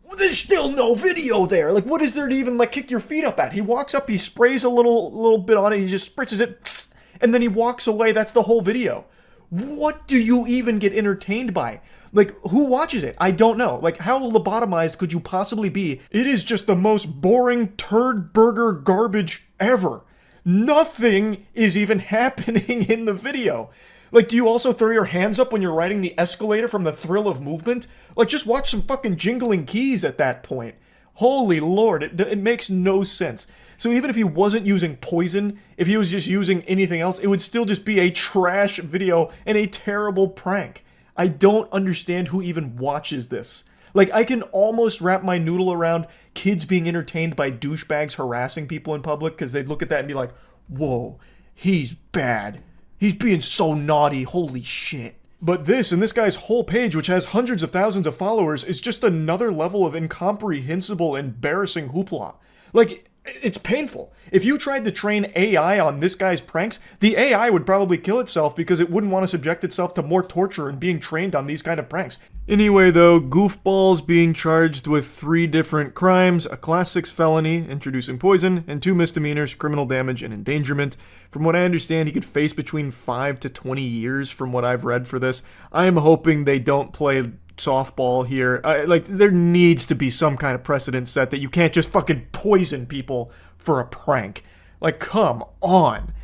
Well, there's still no video there. Like, what is there to even like kick your feet up at? He walks up, he sprays a little bit on it, he just spritzes it, and then he walks away. That's the whole video. What do you even get entertained by? Like, who watches it? I don't know. Like, how lobotomized could you possibly be? It is just the most boring turd burger garbage ever. Nothing is even happening in the video. Like, do you also throw your hands up when you're riding the escalator from the thrill of movement? Like, just watch some fucking jingling keys at that point. Holy Lord, it makes no sense. So even if he wasn't using poison, if he was just using anything else, it would still just be a trash video and a terrible prank. I don't understand who even watches this. Like, I can almost wrap my noodle around kids being entertained by douchebags harassing people in public because they'd look at that and be like, whoa, he's bad. He's being so naughty, holy shit. But this and this guy's whole page, which has hundreds of thousands of followers, is just another level of incomprehensible, embarrassing hoopla. Like, It's painful. If you tried to train AI on this guy's pranks, the AI would probably kill itself because it wouldn't want to subject itself to more torture and being trained on these kind of pranks. Anyway though, Goofball's being charged with 3 different crimes, a Class 6 felony, introducing poison, and 2 misdemeanors, criminal damage and endangerment. From what I understand, he could face between 5 to 20 years from what I've read for this. I am hoping they don't play softball here. Like, there needs to be some kind of precedent set that you can't just fucking poison people for a prank. Like, come on.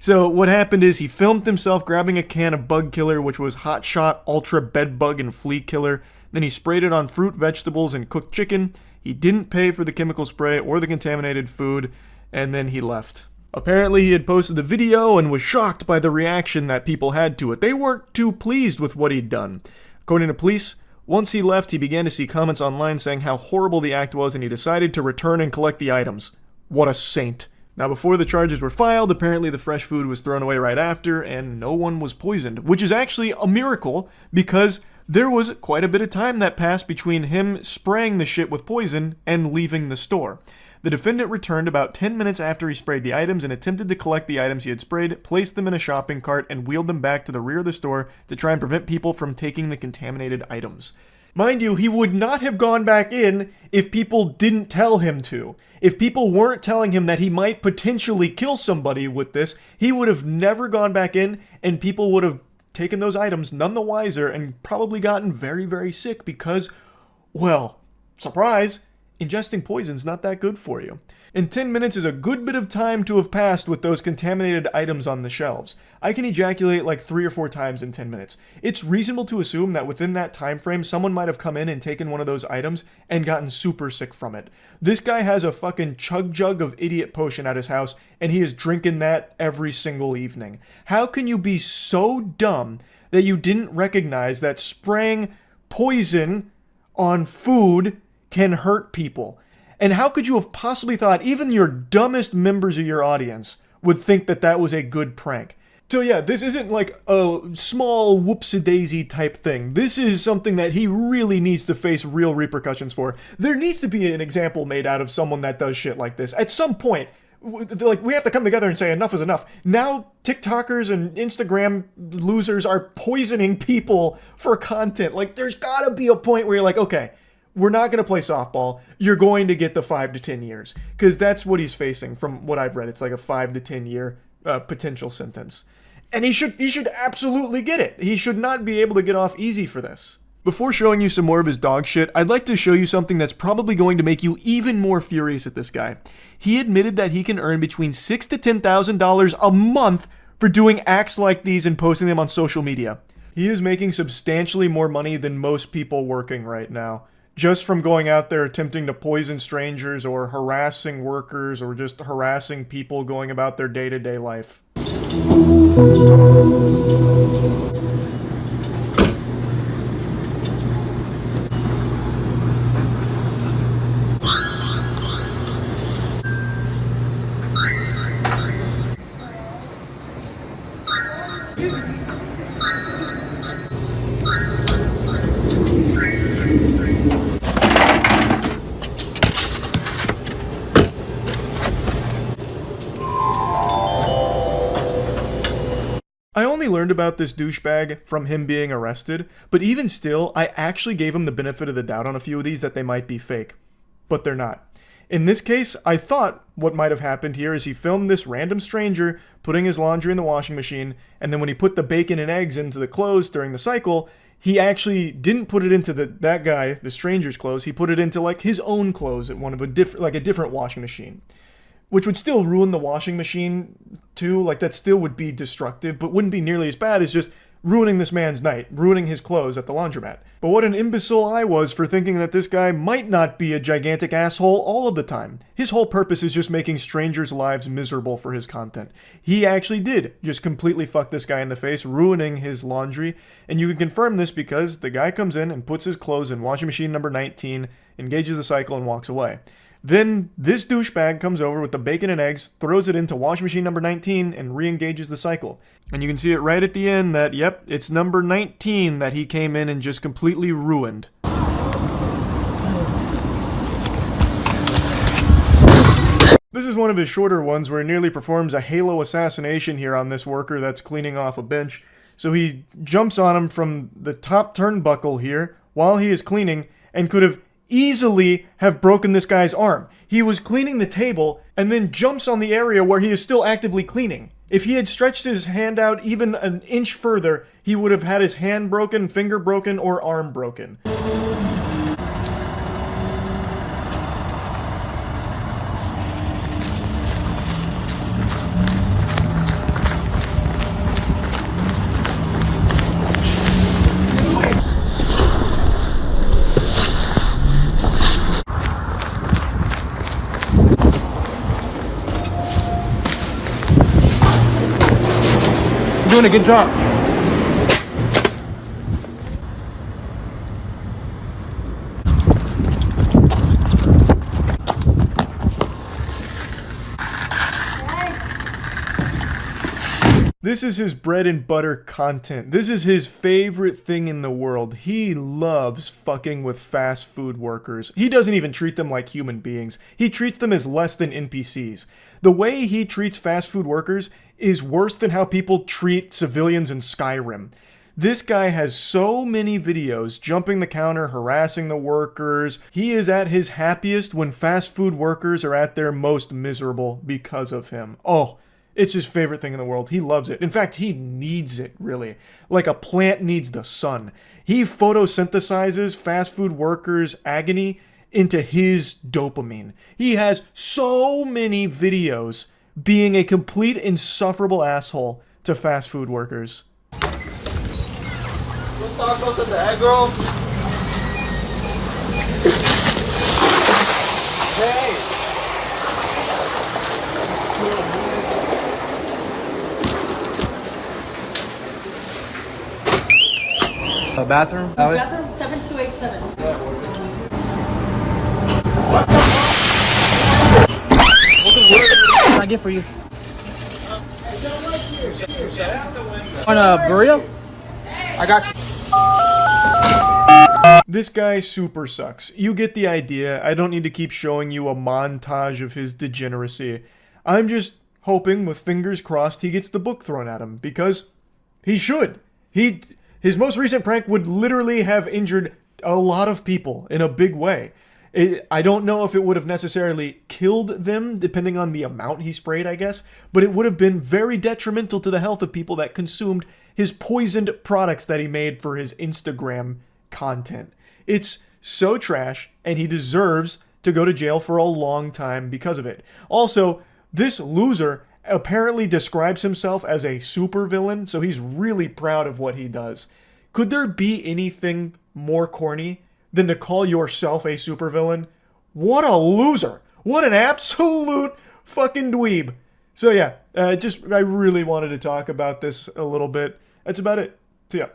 So what happened is he filmed himself grabbing a can of bug killer, which was Hot Shot Ultra Bed Bug and Flea Killer. Then he sprayed it on fruit, vegetables, and cooked chicken. He didn't pay for the chemical spray or the contaminated food, and then he left. Apparently he had posted the video and was shocked by the reaction that people had to it. They weren't too pleased with what he'd done. According to police, once he left, he began to see comments online saying how horrible the act was, and he decided to return and collect the items. What a saint. Now, before the charges were filed, apparently the fresh food was thrown away right after, and no one was poisoned, which is actually a miracle, because there was quite a bit of time that passed between him spraying the shit with poison and leaving the store. The defendant returned about 10 minutes after he sprayed the items and attempted to collect the items he had sprayed, placed them in a shopping cart, and wheeled them back to the rear of the store to try and prevent people from taking the contaminated items. Mind you, he would not have gone back in if people didn't tell him to. If people weren't telling him that he might potentially kill somebody with this, he would have never gone back in, and people would have taken those items none the wiser and probably gotten very, very sick because, well, surprise, ingesting poison's not that good for you. And 10 minutes is a good bit of time to have passed with those contaminated items on the shelves. I can ejaculate like 3 or 4 times in 10 minutes. It's reasonable to assume that within that time frame, someone might have come in and taken one of those items and gotten super sick from it. This guy has a fucking chug jug of idiot potion at his house, and he is drinking that every single evening. How can you be so dumb that you didn't recognize that spraying poison on food can hurt people? And how could you have possibly thought even your dumbest members of your audience would think that that was a good prank? So yeah, this isn't like a small whoopsie-daisy type thing. This is something that he really needs to face real repercussions for. There needs to be an example made out of someone that does shit like this. At some point, like, we have to come together and say enough is enough. Now TikTokers and Instagram losers are poisoning people for content. Like, there's gotta be a point where you're like, okay, we're not going to play softball. You're going to get the 5 to 10 years. Because that's what he's facing from what I've read. It's like a 5 to 10 year potential sentence. And he should absolutely get it. He should not be able to get off easy for this. Before showing you some more of his dog shit, I'd like to show you something that's probably going to make you even more furious at this guy. He admitted that he can earn between $6,000 to $10,000 a month for doing acts like these and posting them on social media. He is making substantially more money than most people working right now, just from going out there attempting to poison strangers or harassing workers or just harassing people going about their day-to-day life. I only learned about this douchebag from him being arrested, but even still, I actually gave him the benefit of the doubt on a few of these that they might be fake. But they're not. In this case, I thought what might have happened here is he filmed this random stranger putting his laundry in the washing machine, and then when he put the bacon and eggs into the clothes during the cycle, he actually didn't put it into that guy, the stranger's clothes, he put it into like his own clothes at one of a different washing machine. Which would still ruin the washing machine too, like that still would be destructive, but wouldn't be nearly as bad as just ruining this man's night, ruining his clothes at the laundromat. But what an imbecile I was for thinking that this guy might not be a gigantic asshole all of the time. His whole purpose is just making strangers' lives miserable for his content. He actually did just completely fuck this guy in the face, ruining his laundry, and you can confirm this because the guy comes in and puts his clothes in washing machine number 19, engages the cycle, and walks away. Then this douchebag comes over with the bacon and eggs, throws it into washing machine number 19, and re-engages the cycle. And you can see it right at the end that, yep, it's number 19 that he came in and just completely ruined. this is one of his shorter ones where he nearly performs a halo assassination here on this worker that's cleaning off a bench. So he jumps on him from the top turnbuckle here while he is cleaning and could have easily have broken this guy's arm. He was cleaning the table and then jumps on the area where he is still actively cleaning. If he had stretched his hand out even an inch further, he would have had his hand broken, finger broken, or arm broken. Doing a good job. This is his bread and butter content. This is his favorite thing in the world. He loves fucking with fast food workers. He doesn't even treat them like human beings. He treats them as less than NPCs. The way he treats fast food workers is worse than how people treat civilians in Skyrim. This guy has so many videos jumping the counter, harassing the workers. He is at his happiest when fast food workers are at their most miserable because of him. Oh, it's his favorite thing in the world. He loves it. In fact, he needs it, really. Like a plant needs the sun. He photosynthesizes fast food workers' agony into his dopamine. He has so many videos being a complete insufferable asshole to fast food workers. Tacos in the egg roll. Hey! A bathroom? Bathroom 7287. What can I get for you? On a burrito? I got you. This guy super sucks. You get the idea. I don't need to keep showing you a montage of his degeneracy. I'm just hoping, with fingers crossed, he gets the book thrown at him, because he should. His most recent prank would literally have injured a lot of people in a big way. I don't know if it would have necessarily killed them, depending on the amount he sprayed, I guess, but it would have been very detrimental to the health of people that consumed his poisoned products that he made for his Instagram content. It's so trash, and he deserves to go to jail for a long time because of it. Also, this loser apparently describes himself as a supervillain, so he's really proud of what he does. Could there be anything more corny than to call yourself a supervillain? What a loser! What an absolute fucking dweeb! So yeah, I really wanted to talk about this a little bit. That's about it. So yeah.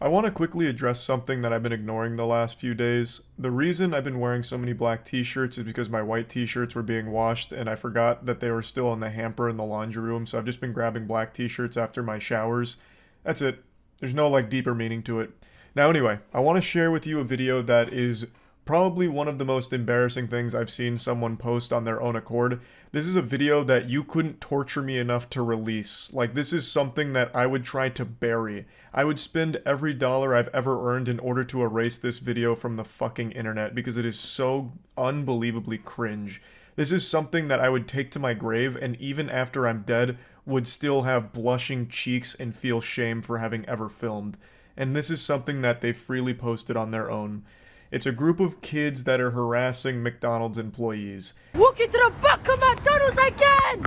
I want to quickly address something that I've been ignoring the last few days. The reason I've been wearing so many black t-shirts is because my white t-shirts were being washed and I forgot that they were still in the hamper in the laundry room, so I've just been grabbing black t-shirts after my showers. That's it. There's no deeper meaning to it. Now anyway, I want to share with you a video that is probably one of the most embarrassing things I've seen someone post on their own accord. This is a video that you couldn't torture me enough to release. This is something that I would try to bury. I would spend every dollar I've ever earned in order to erase this video from the fucking internet because it is so unbelievably cringe. This is something that I would take to my grave, and even after I'm dead, would still have blushing cheeks and feel shame for having ever filmed. And this is something that they freely posted on their own. It's a group of kids that are harassing McDonald's employees. Walk into the back of McDonald's again!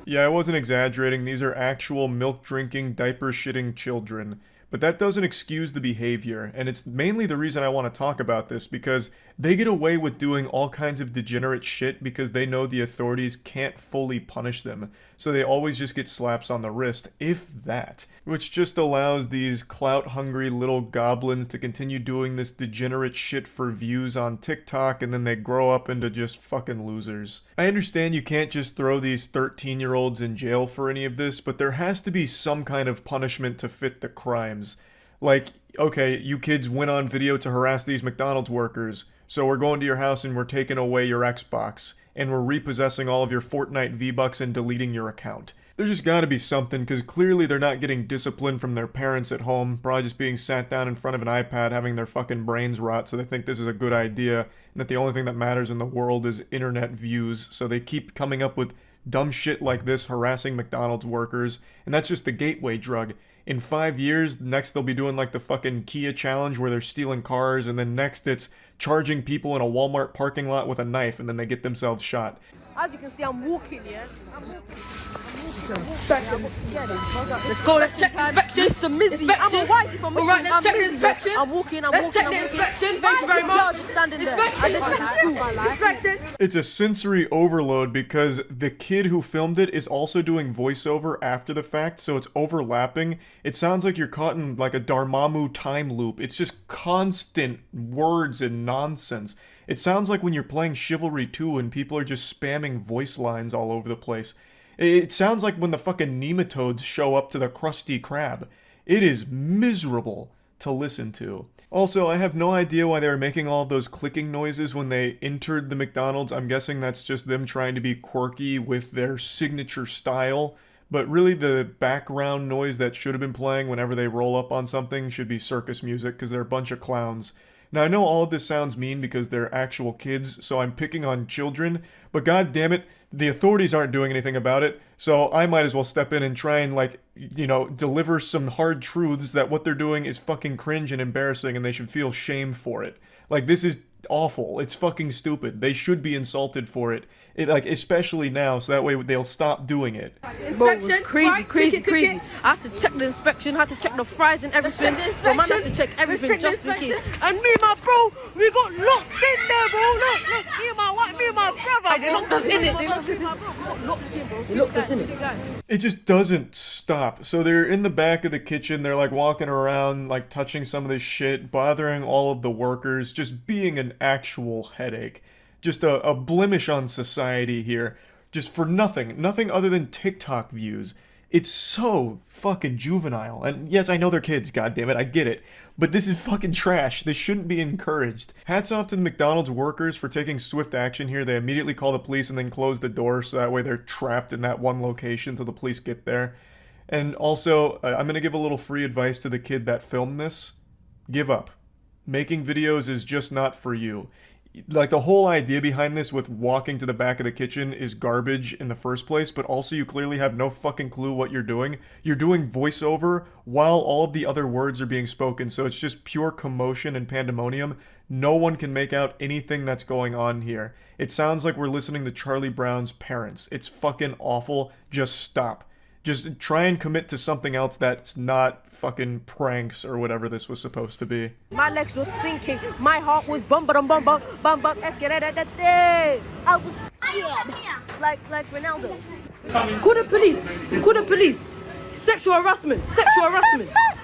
Yeah, I wasn't exaggerating. These are actual milk-drinking, diaper-shitting children. But that doesn't excuse the behavior, and it's mainly the reason I want to talk about this, because they get away with doing all kinds of degenerate shit because they know the authorities can't fully punish them, so they always just get slaps on the wrist, if that. Which just allows these clout-hungry little goblins to continue doing this degenerate shit for views on TikTok, and then they grow up into just fucking losers. I understand you can't just throw these 13-year-olds in jail for any of this, but there has to be some kind of punishment to fit the crimes. Like, okay, you kids went on video to harass these McDonald's workers, so we're going to your house and we're taking away your Xbox, and we're repossessing all of your Fortnite V-Bucks and deleting your account. There's just gotta be something, because clearly they're not getting discipline from their parents at home, probably just being sat down in front of an iPad having their fucking brains rot, so they think this is a good idea, and that the only thing that matters in the world is internet views, so they keep coming up with dumb shit like this, harassing McDonald's workers, and that's just the gateway drug. In 5 years, next they'll be doing like the fucking Kia challenge where they're stealing cars, and then next it's charging people in a Walmart parking lot with a knife, and then they get themselves shot. As you can see, I'm walking, yeah? Let's go, let's check the inspection. Mr. Mizzy, I'm a wife from Mizzy. Alright, let's check the inspection. I'm walking, let's check the inspection. Thank you very much. Inspection. It's a sensory overload because the kid who filmed it is also doing voiceover after the fact, so it's overlapping. It sounds like you're caught in like a Dormammu time loop. It's just constant words and nonsense. It sounds like when you're playing Chivalry 2 and people are just spamming voice lines all over the place. It sounds like when the fucking nematodes show up to the Krusty Krab. It is miserable to listen to. Also, I have no idea why they were making all of those clicking noises when they entered the McDonald's. I'm guessing that's just them trying to be quirky with their signature style. But really the background noise that should have been playing whenever they roll up on something should be circus music, because they're a bunch of clowns. Now, I know all of this sounds mean because they're actual kids, so I'm picking on children, but god damn it, the authorities aren't doing anything about it, so I might as well step in and try and, like, you know, deliver some hard truths that what they're doing is fucking cringe and embarrassing and they should feel shame for it. Like, this is awful. It's fucking stupid. They should be insulted for it. Like, especially now, so that way they'll stop doing it. Inspection, crazy. I have to check the inspection, I have to check the fries and everything. Well, man, I have to check everything just in case. And me and my bro, we got locked in there, bro. Look, me and my brother. They locked us in it. They locked us in it. It just doesn't stop. So they're in the back of the kitchen, they're like walking around, like touching some of this shit, bothering all of the workers, just being an actual headache. Just a blemish on society here. Just for nothing other than TikTok views. It's so fucking juvenile. And yes, I know they're kids, goddammit, I get it. But this is fucking trash. This shouldn't be encouraged. Hats off to the McDonald's workers for taking swift action here. They immediately call the police and then close the door so that way they're trapped in that one location until the police get there. And also, I'm gonna give a little free advice to the kid that filmed this. Give up. Making videos is just not for you. Like, the whole idea behind this with walking to the back of the kitchen is garbage in the first place, but also you clearly have no fucking clue what you're doing. You're doing voiceover while all of the other words are being spoken, so it's just pure commotion and pandemonium. No one can make out anything that's going on here. It sounds like we're listening to Charlie Brown's parents. It's fucking awful. Just stop. Just try and commit to something else that's not fucking pranks or whatever this was supposed to be. My legs were sinking. My heart was bum. I was scared. Like Ronaldo. Call the police. Sexual harassment.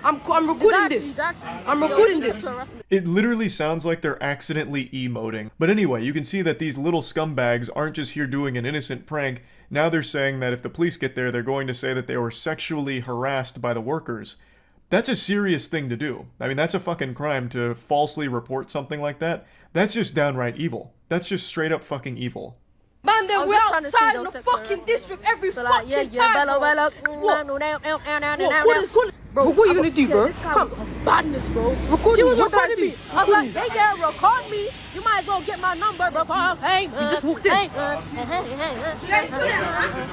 I'm recording this. It literally sounds like they're accidentally emoting. But anyway, you can see that these little scumbags aren't just here doing an innocent prank. Now they're saying that if the police get there, they're going to say that they were sexually harassed by the workers. That's a serious thing to do. I mean, that's a fucking crime to falsely report something like that. That's just downright evil. That's just straight up fucking evil. Man, then we're outside in the fucking district every fucking time, bro. Bro, what are you gonna do, bro? Come, badness, bro. Record me. What time me? I was like, hey, yeah, record me. You might as well get my number, bro. Hey, you just walked in.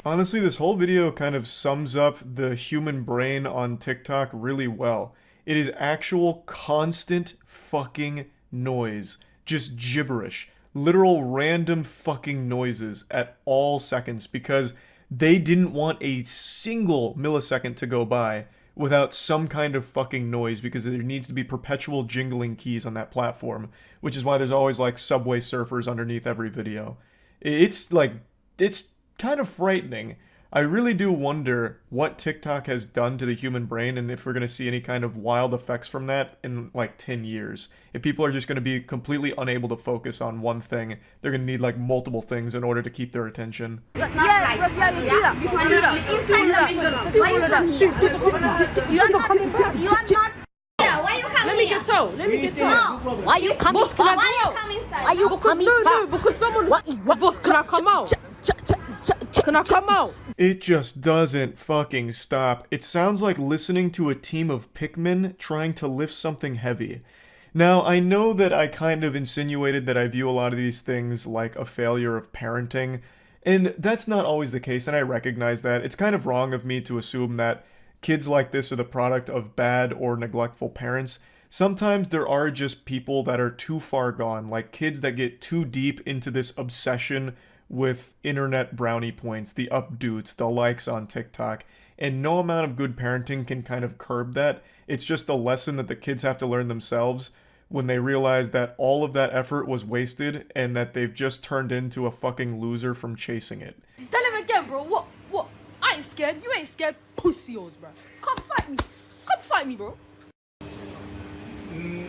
Honestly, this whole video kind of sums up the human brain on TikTok really well. It is actual constant fucking noise. Just gibberish. Literal random fucking noises at all seconds because they didn't want a single millisecond to go by without some kind of fucking noise because there needs to be perpetual jingling keys on that platform, which is why there's always like Subway Surfers underneath every video. It's kind of frightening. I really do wonder what TikTok has done to the human brain and if we're going to see any kind of wild effects from that in like 10 years. If people are just going to be completely unable to focus on one thing, they're going to need like multiple things in order to keep their attention. You are not out. Let me get out. Why you coming? Boss, can I go out? Why you coming? No, because someone. Boss, can I come out? Can I come out? It just doesn't fucking stop. It sounds like listening to a team of Pikmin trying to lift something heavy. Now, I know that I kind of insinuated that I view a lot of these things like a failure of parenting, and that's not always the case, and I recognize that. It's kind of wrong of me to assume that kids like this are the product of bad or neglectful parents. Sometimes there are just people that are too far gone, like kids that get too deep into this obsession with internet brownie points, the updates, the likes on TikTok, and no amount of good parenting can kind of curb that. It's just a lesson that the kids have to learn themselves when they realize that all of that effort was wasted and that they've just turned into a fucking loser from chasing it. Tell him again, bro. What? I ain't scared. You ain't scared. Pussy yours, bro. Come fight me, bro.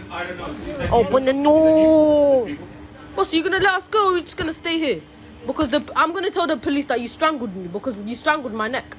I don't know. Open the door. Boss, you gonna let us go or you just gonna stay here? Because I'm gonna tell the police that you strangled me because you strangled my neck.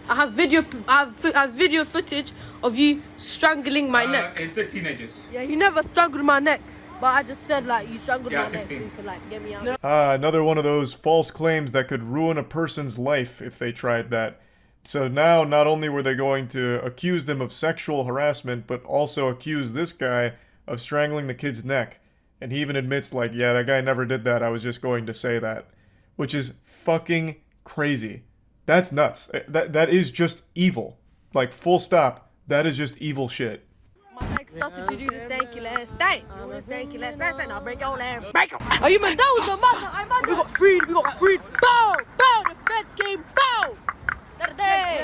I have video footage of you strangling my neck. It's the teenagers. Yeah, you never strangled my neck. But I just said like you strangled my 16. neck so you could like get me out. Another one of those false claims that could ruin a person's life if they tried that. So now, not only were they going to accuse them of sexual harassment, but also accuse this guy of strangling the kid's neck. And he even admits, like, yeah, that guy never did that, I was just going to say that. Which is fucking crazy. That's nuts. That is just evil. Like, full stop. That is just evil shit. My neck started to do the stanky last night. Stanky last night, and I'll break your leg. Break him! Oh, you meant that was a mother. We got freed. Bow! The feds came. Bow!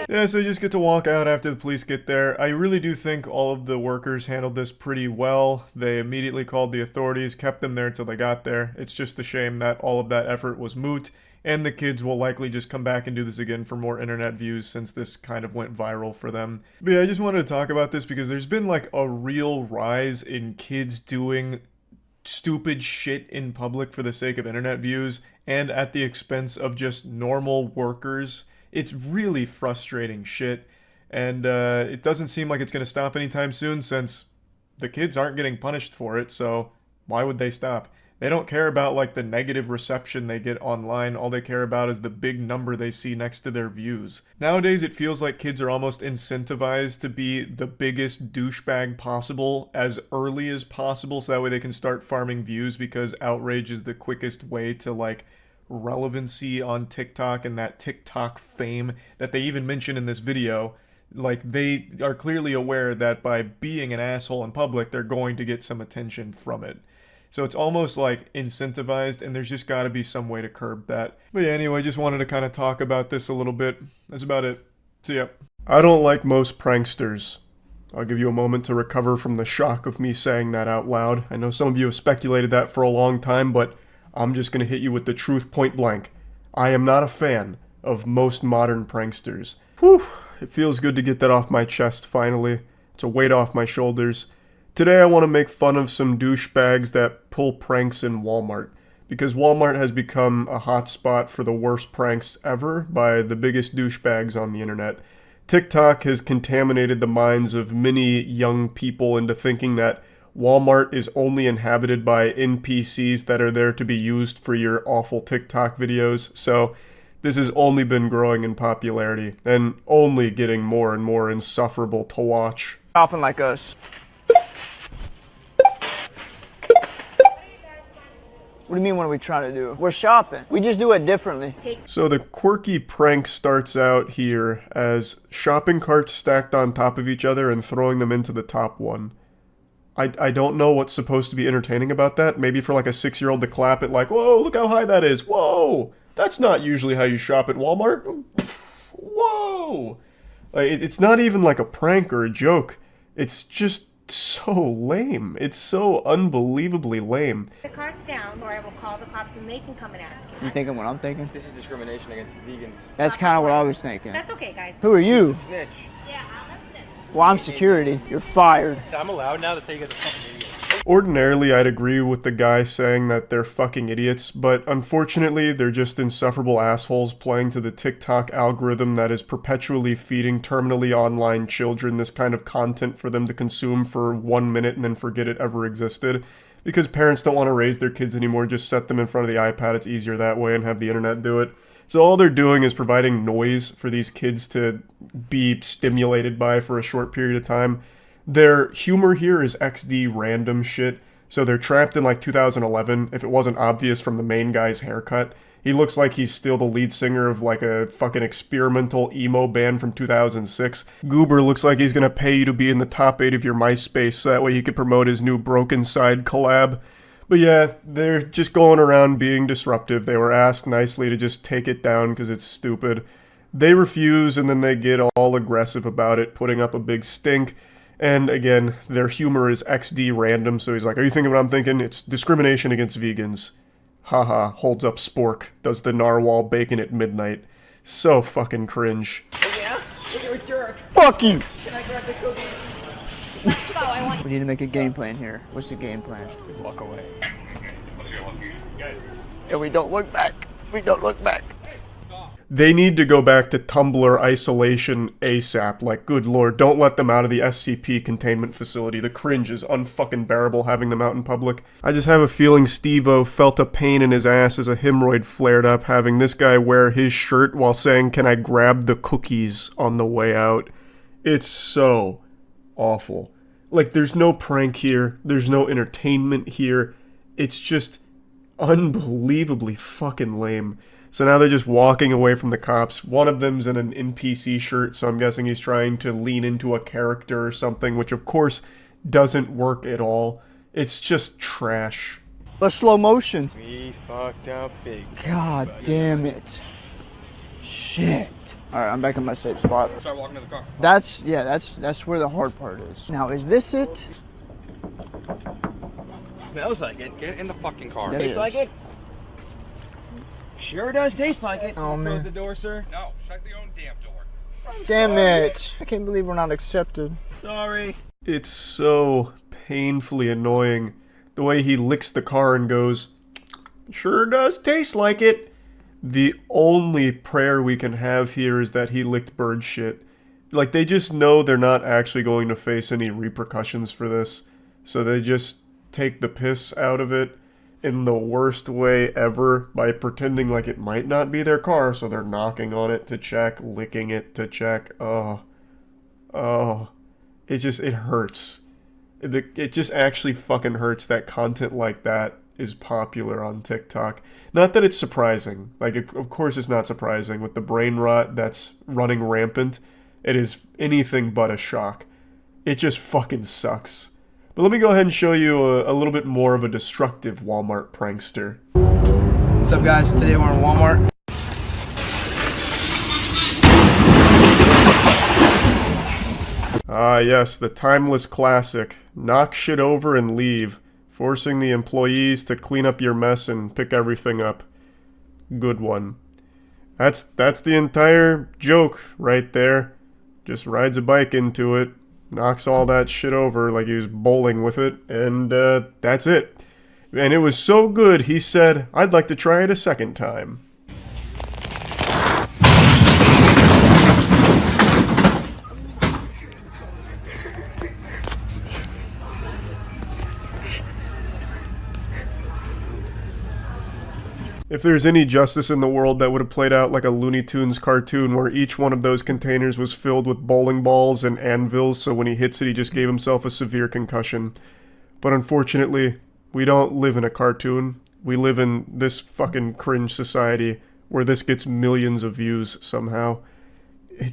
Yeah, so you just get to walk out after the police get there. I really do think all of the workers handled this pretty well. They immediately called the authorities, kept them there until they got there. It's just a shame that all of that effort was moot, and the kids will likely just come back and do this again for more internet views since this kind of went viral for them. But yeah, I just wanted to talk about this because there's been like a real rise in kids doing stupid shit in public for the sake of internet views and at the expense of just normal workers. It's really frustrating shit, and it doesn't seem like it's going to stop anytime soon since the kids aren't getting punished for it, so why would they stop? They don't care about like the negative reception they get online. All they care about is the big number they see next to their views. Nowadays it feels like kids are almost incentivized to be the biggest douchebag possible as early as possible so that way they can start farming views because outrage is the quickest way to like relevancy on TikTok and that TikTok fame that they even mention in this video. Like, they are clearly aware that by being an asshole in public, they're going to get some attention from it. So it's almost like incentivized, and there's just got to be some way to curb that. But yeah, anyway, just wanted to kind of talk about this a little bit. That's about it. See ya. I don't like most pranksters. I'll give you a moment to recover from the shock of me saying that out loud. I know some of you have speculated that for a long time, but I'm just going to hit you with the truth point blank. I am not a fan of most modern pranksters. Whew, it feels good to get that off my chest finally. It's a weight off my shoulders. Today I want to make fun of some douchebags that pull pranks in Walmart. Because Walmart has become a hotspot for the worst pranks ever by the biggest douchebags on the internet. TikTok has contaminated the minds of many young people into thinking that Walmart is only inhabited by NPCs that are there to be used for your awful TikTok videos, so this has only been growing in popularity, and only getting more and more insufferable to watch. Shopping like us. What do you mean, what are we trying to do? We're shopping. We just do it differently. So the quirky prank starts out here as shopping carts stacked on top of each other and throwing them into the top one. I don't know what's supposed to be entertaining about that. Maybe for like a 6-year-old to clap it like, whoa, look how high that is. Whoa, that's not usually how you shop at Walmart. Whoa. It's not even like a prank or a joke. It's just so lame. It's so unbelievably lame. The cart's down, or I will call the cops and they can come and ask you. You thinking what I'm thinking? This is discrimination against vegans. That's kind of what I was thinking. That's okay, guys. Who are you? Snitch. Yeah, I'm a snitch. Well, I'm security. You're fired. I'm allowed now to say you guys are fucking idiots. Ordinarily, I'd agree with the guy saying that they're fucking idiots, but unfortunately, they're just insufferable assholes playing to the TikTok algorithm that is perpetually feeding terminally online children this kind of content for them to consume for 1 minute and then forget it ever existed. Because parents don't want to raise their kids anymore, just set them in front of the iPad, it's easier that way, and have the internet do it. So all they're doing is providing noise for these kids to be stimulated by for a short period of time. Their humor here is XD random shit, so they're trapped in like 2011, if it wasn't obvious from the main guy's haircut. He looks like he's still the lead singer of like a fucking experimental emo band from 2006. Goober looks like he's gonna pay you to be in the top 8 of your MySpace so that way he could promote his new Broken Side collab. But yeah, they're just going around being disruptive. They were asked nicely to just take it down because it's stupid. They refuse and then they get all aggressive about it, putting up a big stink. And again, their humor is XD random, so he's like, are you thinking what I'm thinking? It's discrimination against vegans. Haha, holds up spork, does the narwhal bacon at midnight. So fucking cringe. Oh yeah? You're a jerk. Fuck you! Can I grab the cookies? Let's go, I want... We need to make a game plan here. What's the game plan? Walk away. And we don't look back. We don't look back. They need to go back to Tumblr isolation ASAP. Like, good lord, don't let them out of the SCP containment facility. The cringe is unfucking bearable having them out in public. I just have a feeling Steve-O felt a pain in his ass as a hemorrhoid flared up having this guy wear his shirt while saying, can I grab the cookies on the way out? It's so awful. Like, there's no prank here. There's no entertainment here. It's just unbelievably fucking lame. So now they're just walking away from the cops. One of them's in an NPC shirt, so I'm guessing he's trying to lean into a character or something, which of course doesn't work at all. It's just trash. Let's slow motion. We fucked up big. God damn it. Shit. Alright, I'm back in my safe spot. Start walking to the car. That's where the hard part is. Now, is this it? Smells like it. Get in the fucking car. It Tastes is. like it? Sure does taste like it. Oh, man. Close the door, sir. No, shut the own damn door. Damn it. I can't believe we're not accepted. Sorry. It's so painfully annoying. The way he licks the car and goes, sure does taste like it. The only prayer we can have here is that he licked bird shit. Like, they just know they're not actually going to face any repercussions for this. So they just take the piss out of it in the worst way ever by pretending like it might not be their car, so they're knocking on it to check, licking it to check. Oh. It hurts. It just actually fucking hurts that content like that is popular on TikTok. Not that it's surprising. Like, of course it's not surprising. With the brain rot that's running rampant, it is anything but a shock. It just fucking sucks. But let me go ahead and show you a little bit more of a destructive Walmart prankster. What's up, guys? Today we're in Walmart. Ah yes, the timeless classic. Knock shit over and leave, forcing the employees to clean up your mess and pick everything up. Good one. That's the entire joke right there. Just rides a bike into it, knocks all that shit over like he was bowling with it, and that's it. And it was so good, he said, I'd like to try it a second time. If there's any justice in the world, that would have played out like a Looney Tunes cartoon where each one of those containers was filled with bowling balls and anvils, so when he hits it, he just gave himself a severe concussion. But unfortunately, we don't live in a cartoon. We live in this fucking cringe society where this gets millions of views somehow. I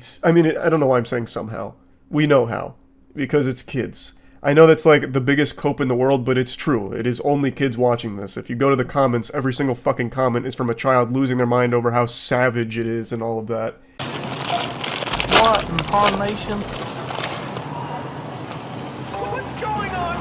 don't know why I'm saying somehow. We know how. Because it's kids. I know that's like the biggest cope in the world, but it's true. It is only kids watching this. If you go to the comments, every single fucking comment is from a child losing their mind over how savage it is and all of that. What in tarnation? What's going on?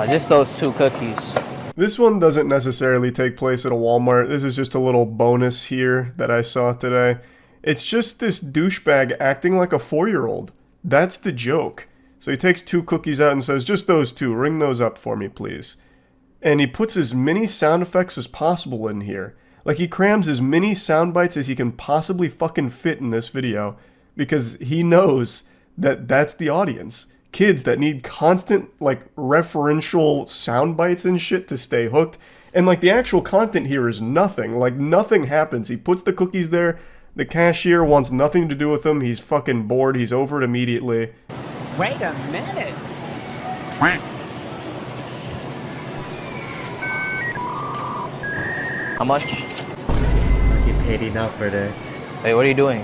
Just those 2 cookies. This one doesn't necessarily take place at a Walmart. This is just a little bonus here that I saw today. It's just this douchebag acting like a 4-year-old. That's the joke. So he takes 2 cookies out and says, just those 2, ring those up for me, please. And he puts as many sound effects as possible in here. Like, he crams as many sound bites as he can possibly fucking fit in this video, because he knows that that's the audience. Kids that need constant, like, referential sound bites and shit to stay hooked. And, like, the actual content here is nothing. Like, nothing happens. He puts the cookies there. The cashier wants nothing to do with them. He's fucking bored. He's over it immediately. Wait a minute. How much? I get paid enough for this. Wait, what are you doing?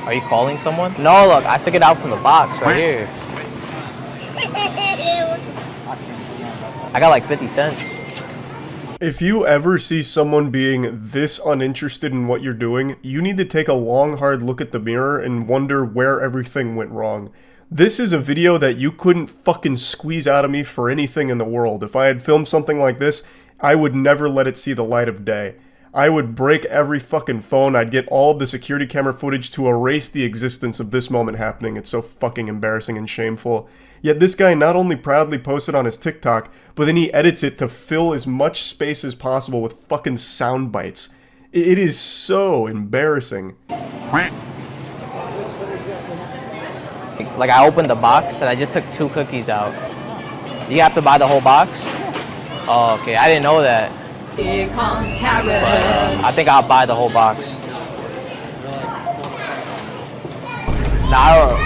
Are you calling someone? No, look, I took it out from the box right here. I got like 50 cents. If you ever see someone being this uninterested in what you're doing, you need to take a long, hard look at the mirror and wonder where everything went wrong. This is a video that you couldn't fucking squeeze out of me for anything in the world. If I had filmed something like this, I would never let it see the light of day. I would break every fucking phone. I'd get all of the security camera footage to erase the existence of this moment happening. It's so fucking embarrassing and shameful. Yet this guy not only proudly posts it on his TikTok, but then he edits it to fill as much space as possible with fucking sound bites. It is so embarrassing. Like, I opened the box and I just took 2 cookies out. You have to buy the whole box? Oh, okay, I didn't know that. Here comes Karen. I think I'll buy the whole box. Nah,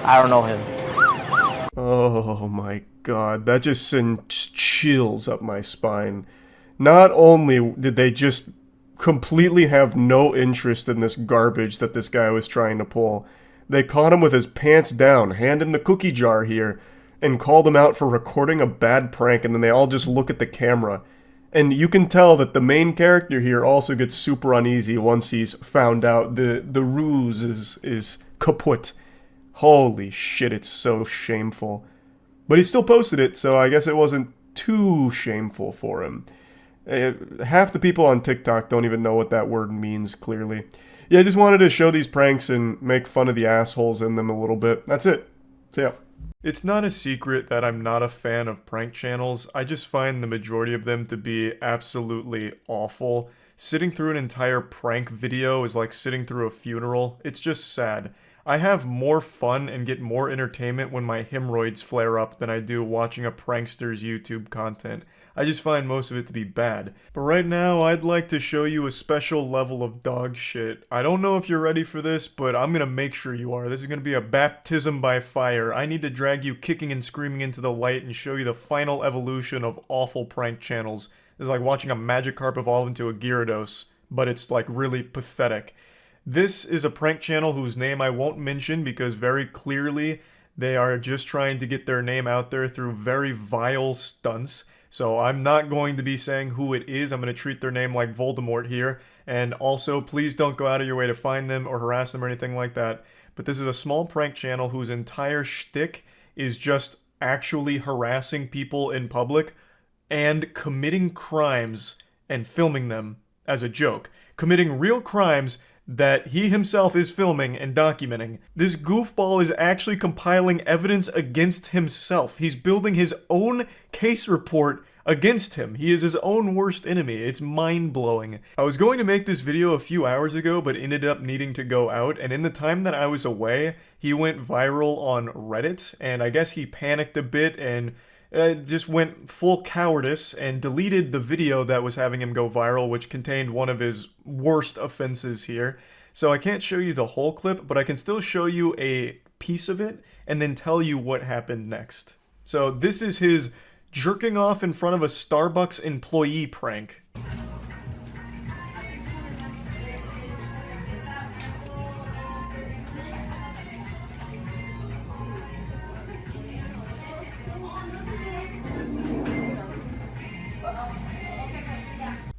I don't know him. Oh my god, that just sends chills up my spine. Not only did they just completely have no interest in this garbage that this guy was trying to pull, they caught him with his pants down, hand in the cookie jar here, and called him out for recording a bad prank, and then they all just look at the camera. And you can tell that the main character here also gets super uneasy once he's found out the ruse is kaput. Holy shit, it's so shameful. But he still posted it, so I guess it wasn't too shameful for him. Half the people on TikTok don't even know what that word means, clearly. Yeah, I just wanted to show these pranks and make fun of the assholes in them a little bit. That's it. So yeah. It's not a secret that I'm not a fan of prank channels. I just find the majority of them to be absolutely awful. Sitting through an entire prank video is like sitting through a funeral. It's just sad. I have more fun and get more entertainment when my hemorrhoids flare up than I do watching a prankster's YouTube content. I just find most of it to be bad. But right now, I'd like to show you a special level of dog shit. I don't know if you're ready for this, but I'm gonna make sure you are. This is gonna be a baptism by fire. I need to drag you kicking and screaming into the light and show you the final evolution of awful prank channels. This is like watching a Magikarp evolve into a Gyarados, but it's like really pathetic. This is a prank channel whose name I won't mention because very clearly they are just trying to get their name out there through very vile stunts. So I'm not going to be saying who it is. I'm going to treat their name like Voldemort here. And also, please don't go out of your way to find them or harass them or anything like that. But this is a small prank channel whose entire shtick is just actually harassing people in public and committing crimes and filming them as a joke. Committing real crimes that he himself is filming and documenting. This goofball is actually compiling evidence against himself. He's building his own case report against him. He is his own worst enemy. It's mind-blowing. I was going to make this video a few hours ago, but ended up needing to go out, and in the time that I was away, he went viral on Reddit, and I guess he panicked a bit and just went full cowardice and deleted the video that was having him go viral, which contained one of his worst offenses here. So I can't show you the whole clip, but I can still show you a piece of it and then tell you what happened next. So this is his jerking off in front of a Starbucks employee prank.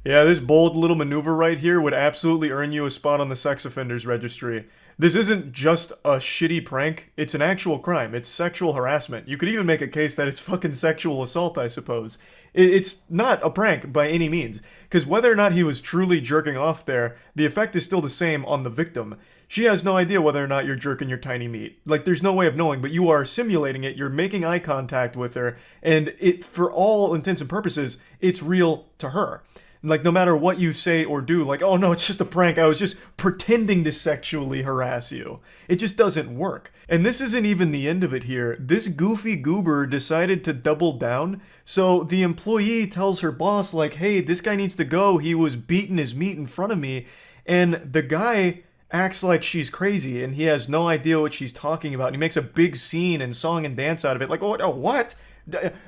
Yeah, this bold little maneuver right here would absolutely earn you a spot on the sex offenders registry. This isn't just a shitty prank, it's an actual crime. It's sexual harassment. You could even make a case that it's fucking sexual assault, I suppose. It's not a prank by any means, because whether or not he was truly jerking off there, the effect is still the same on the victim. She has no idea whether or not you're jerking your tiny meat. Like, there's no way of knowing, but you are simulating it, you're making eye contact with her, and it, for all intents and purposes, it's real to her. Like, no matter what you say or do, like, oh no, it's just a prank, I was just pretending to sexually harass you. It just doesn't work. And this isn't even the end of it here. This goofy goober decided to double down, so the employee tells her boss, like, hey, this guy needs to go, he was beating his meat in front of me, and the guy acts like she's crazy, and he has no idea what she's talking about, and he makes a big scene and song and dance out of it, like, oh, what?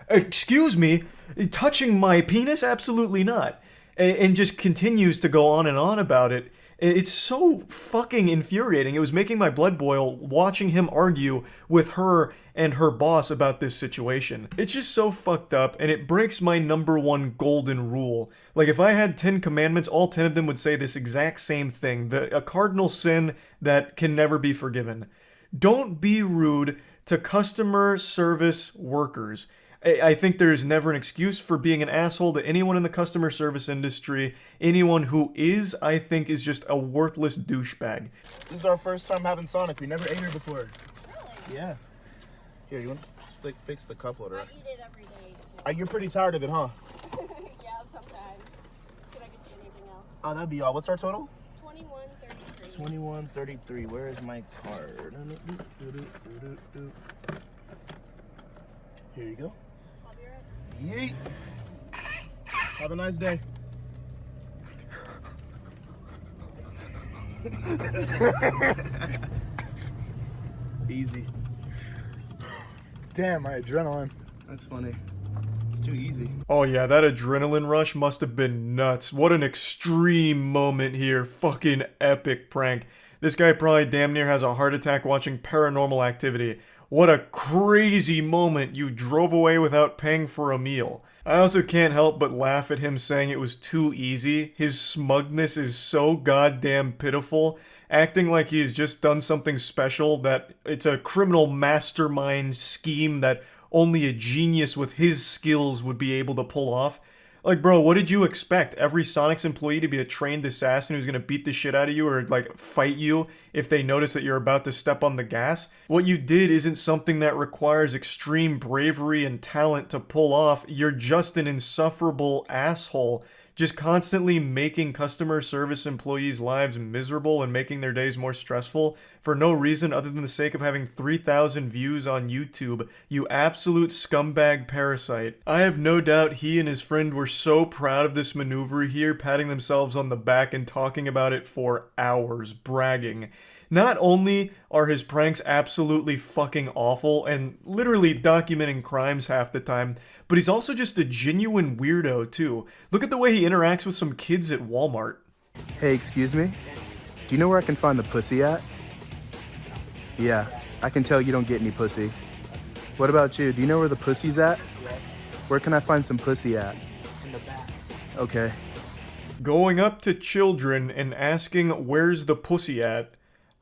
Excuse me? Touching my penis? Absolutely not. And just continues to go on and on about it. It's so fucking infuriating. It was making my blood boil watching him argue with her and her boss about this situation. It's just so fucked up, and it breaks my #1 golden rule. Like, if I had 10 commandments, all 10 of them would say this exact same thing. A cardinal sin that can never be forgiven. Don't be rude to customer service workers. I think there's never an excuse for being an asshole to anyone in the customer service industry. Anyone who is, I think, is just a worthless douchebag. This is our first time having Sonic. We never ate here before. Really? Yeah. Here, you want to fix the cup holder? I eat it every day. So. You're pretty tired of it, huh? Yeah, sometimes. Should I get you anything else? Oh, that'd be all. What's our total? 21.33. 21.33. Where is my card? Here you go. I'll be right. Yeet. Have a nice day. Easy. Damn, my adrenaline. That's funny. It's too easy. Oh yeah, that adrenaline rush must have been nuts. What an extreme moment here. Fucking epic prank. This guy probably damn near has a heart attack watching Paranormal Activity. What a crazy moment. You drove away without paying for a meal. I also can't help but laugh at him saying it was too easy. His smugness is so goddamn pitiful. Acting like he has just done something special, that it's a criminal mastermind scheme that only a genius with his skills would be able to pull off. Like, bro, what did you expect? Every Sonic's employee to be a trained assassin who's gonna beat the shit out of you or, like, fight you if they notice that you're about to step on the gas? What you did isn't something that requires extreme bravery and talent to pull off. You're just an insufferable asshole, just constantly making customer service employees' lives miserable and making their days more stressful for no reason other than the sake of having 3,000 views on YouTube, you absolute scumbag parasite. I have no doubt he and his friend were so proud of this maneuver here, patting themselves on the back and talking about it for hours, bragging. Not only are his pranks absolutely fucking awful and literally documenting crimes half the time, but he's also just a genuine weirdo too. Look at the way he interacts with some kids at Walmart. Hey, excuse me? Do you know where I can find the pussy at? Yeah, I can tell you don't get any pussy. What about you? Do you know where the pussy's at? Yes. Where can I find some pussy at? In the back. Okay. Going up to children and asking where's the pussy at?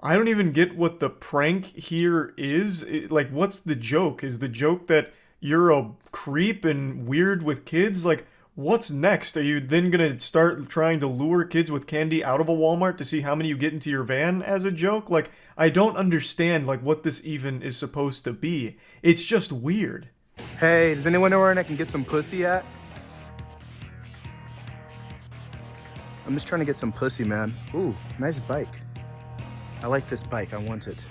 I don't even get what the prank here is. Like, what's the joke? Is the joke that you're a creep and weird with kids? Like, what's next? Are you then gonna start trying to lure kids with candy out of a Walmart to see how many you get into your van as a joke? Like, I don't understand, like, what this even is supposed to be. It's just weird. Hey, does anyone know where I can get some pussy at? I'm just trying to get some pussy, man. Ooh, nice bike. I like this bike, I want it.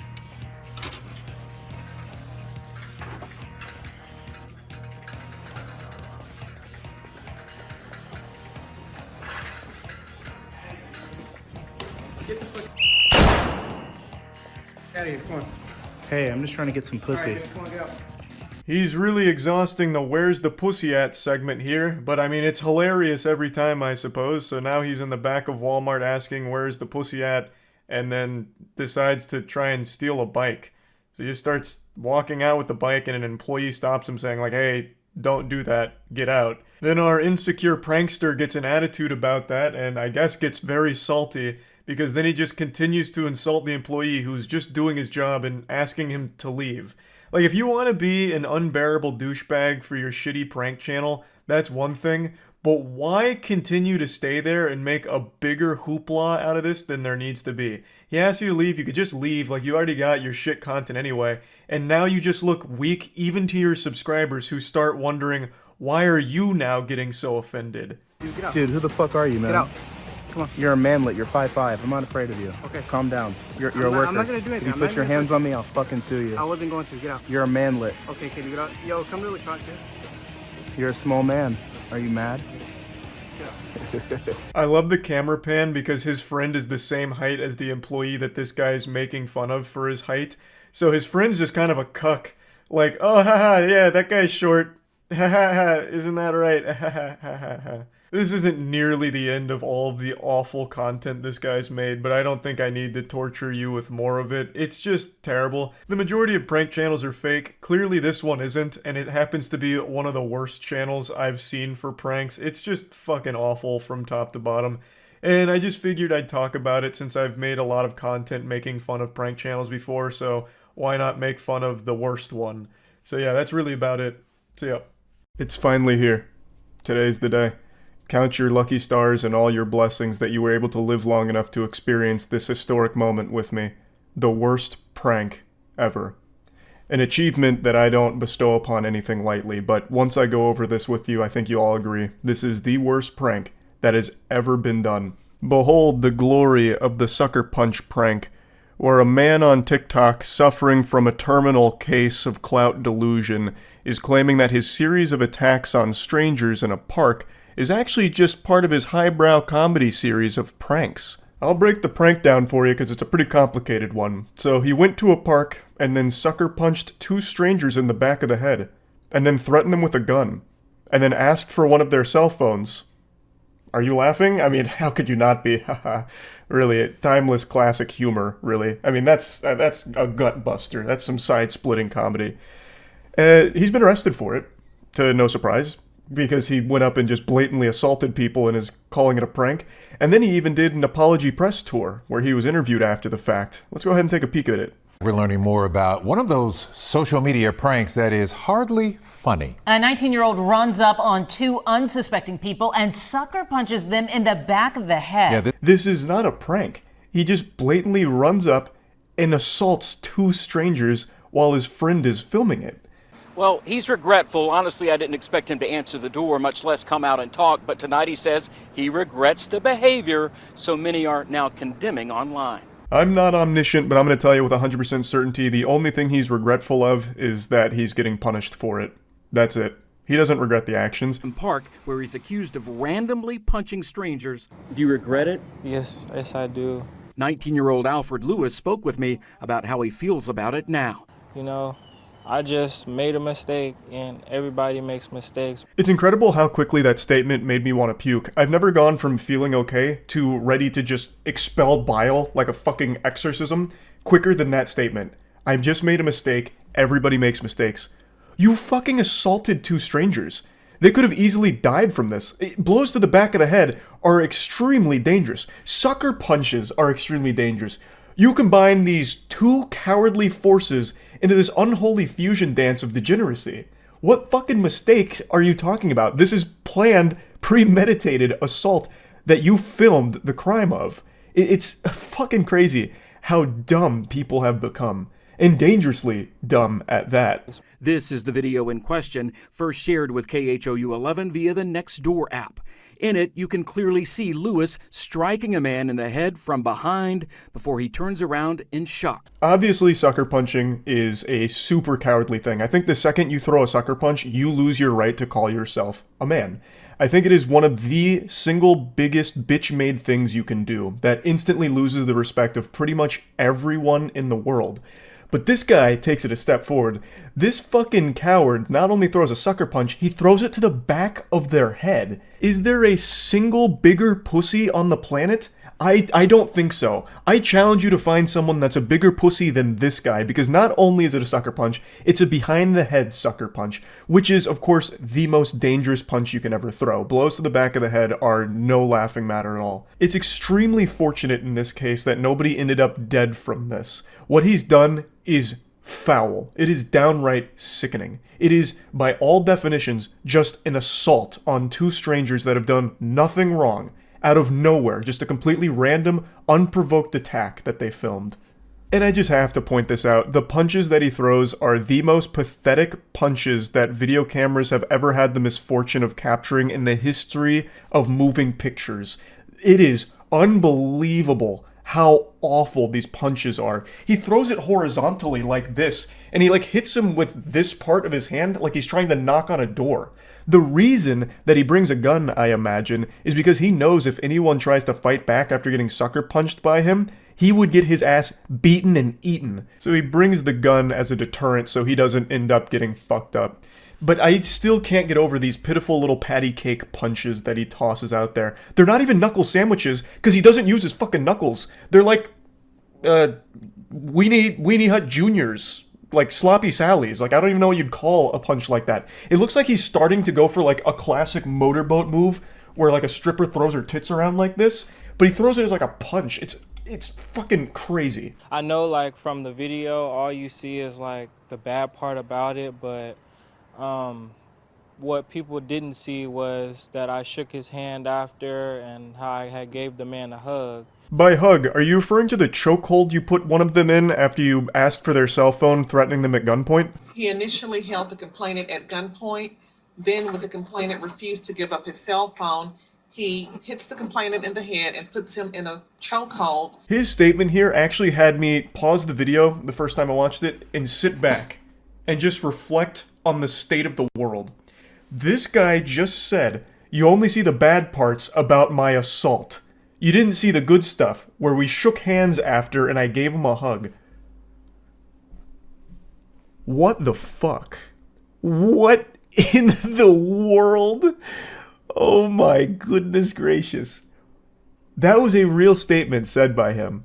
Out of here, come on. Hey, I'm just trying to get some pussy. All right, come on, get out. He's really exhausting the where's the pussy at segment here, but I mean, it's hilarious every time, I suppose. So now he's in the back of Walmart asking where's the pussy at, and then decides to try and steal a bike. So he just starts walking out with the bike, and an employee stops him saying like, hey, don't do that, get out. Then our insecure prankster gets an attitude about that and I guess gets very salty because then he just continues to insult the employee who's just doing his job and asking him to leave. Like, if you want to be an unbearable douchebag for your shitty prank channel, that's one thing, but why continue to stay there and make a bigger hoopla out of this than there needs to be? He asked you to leave, you could just leave, like you already got your shit content anyway, and now you just look weak even to your subscribers who start wondering, why are you now getting so offended? Dude, who the fuck are you, man? Get out. Come on. You're a manlet. You're 5'5". I'm not afraid of you. Okay. Calm down. You're a worker. I'm not gonna do anything. If you put your hands on me, I'll fucking sue you. I wasn't going to. Get out. You're a manlet. Okay, can you get out? Yo, come to the car, kid. You're a small man. Are you mad? I love the camera pan because his friend is the same height as the employee that this guy's making fun of for his height. So his friend's just kind of a cuck. Like, oh, haha, yeah, that guy's short. Ha ha ha, isn't that right? Ha ha ha ha ha. This isn't nearly the end of all of the awful content this guy's made, but I don't think I need to torture you with more of it. It's just terrible. The majority of prank channels are fake. Clearly this one isn't, and it happens to be one of the worst channels I've seen for pranks. It's just fucking awful from top to bottom. And I just figured I'd talk about it since I've made a lot of content making fun of prank channels before, so why not make fun of the worst one? So yeah, that's really about it. So yeah. It's finally here. Today's the day. Count your lucky stars and all your blessings that you were able to live long enough to experience this historic moment with me. The worst prank ever. An achievement that I don't bestow upon anything lightly, but once I go over this with you, I think you all agree. This is the worst prank that has ever been done. Behold the glory of the sucker punch prank, where a man on TikTok suffering from a terminal case of clout delusion is claiming that his series of attacks on strangers in a park is actually just part of his highbrow comedy series of pranks. I'll break the prank down for you because it's a pretty complicated one. So he went to a park and then sucker punched 2 strangers in the back of the head, and then threatened them with a gun, and then asked for one of their cell phones. Are you laughing? I mean, how could you not be? Haha. Really, timeless classic humor, really. I mean, that's a gut buster. That's some side-splitting comedy. He's been arrested for it, to no surprise, because he went up and just blatantly assaulted people and is calling it a prank. And then he even did an apology press tour, where he was interviewed after the fact. Let's go ahead and take a peek at it. We're learning more about one of those social media pranks that is hardly funny. A 19-year-old runs up on 2 unsuspecting people and sucker punches them in the back of the head. Yeah, this is not a prank. He just blatantly runs up and assaults 2 strangers while his friend is filming it. Well, he's regretful. Honestly, I didn't expect him to answer the door, much less come out and talk. But tonight he says he regrets the behavior so many are now condemning online. I'm not omniscient, but I'm going to tell you with 100% certainty, the only thing he's regretful of is that he's getting punished for it. That's it. He doesn't regret the actions. Park, where he's accused of randomly punching strangers. Do you regret it? Yes, I do. 19-year-old Alfred Lewis spoke with me about how he feels about it now. You know, I just made a mistake, and everybody makes mistakes. It's incredible how quickly that statement made me want to puke. I've never gone from feeling okay to ready to just expel bile like a fucking exorcism quicker than that statement. I've just made a mistake. Everybody makes mistakes. You fucking assaulted 2 strangers. They could have easily died from this. Blows to the back of the head are extremely dangerous. Sucker punches are extremely dangerous. You combine these 2 cowardly forces into this unholy fusion dance of degeneracy. What fucking mistakes are you talking about? This is planned, premeditated assault that you filmed the crime of. It's fucking crazy how dumb people have become. And dangerously dumb at that. This is the video in question, first shared with KHOU 11 via the Nextdoor app. In it, you can clearly see Lewis striking a man in the head from behind before he turns around in shock. Obviously, sucker punching is a super cowardly thing. I think the second you throw a sucker punch, you lose your right to call yourself a man. I think it is one of the single biggest bitch-made things you can do that instantly loses the respect of pretty much everyone in the world. But this guy takes it a step forward. This fucking coward not only throws a sucker punch, he throws it to the back of their head. Is there a single bigger pussy on the planet? I don't think so. I challenge you to find someone that's a bigger pussy than this guy, because not only is it a sucker punch, it's a behind-the-head sucker punch, which is, of course, the most dangerous punch you can ever throw. Blows to the back of the head are no laughing matter at all. It's extremely fortunate in this case that nobody ended up dead from this. What he's done is foul. It is downright sickening. It is, by all definitions, just an assault on two strangers that have done nothing wrong. Out of nowhere, just a completely random, unprovoked attack that they filmed. And I just have to point this out, the punches that he throws are the most pathetic punches that video cameras have ever had the misfortune of capturing in the history of moving pictures. It is unbelievable how awful these punches are. He throws it horizontally like this, and he like hits him with this part of his hand like he's trying to knock on a door. The reason that he brings a gun, I imagine, is because he knows if anyone tries to fight back after getting sucker punched by him, he would get his ass beaten and eaten. So he brings the gun as a deterrent so he doesn't end up getting fucked up. But I still can't get over these pitiful little patty cake punches that he tosses out there. They're not even knuckle sandwiches, because he doesn't use his fucking knuckles. They're like, Weenie Hut Juniors. Like Sloppy Sally's. Like, I don't even know what you'd call a punch like that. It looks like he's starting to go for like a classic motorboat move where like a stripper throws her tits around like this, but he throws it as like a punch. It's fucking crazy. I know, like, from the video, all you see is like the bad part about it, but what people didn't see was that I shook his hand after and how I had gave the man a hug. By hug, are you referring to the chokehold you put one of them in after you asked for their cell phone, threatening them at gunpoint? He initially held the complainant at gunpoint. Then, when the complainant refused to give up his cell phone, he hits the complainant in the head and puts him in a chokehold. His statement here actually had me pause the video the first time I watched it and sit back and just reflect on the state of the world. This guy just said, "You only see the bad parts about my assault. You didn't see the good stuff, where we shook hands after and I gave him a hug." What the fuck? What in the world? Oh my goodness gracious. That was a real statement said by him.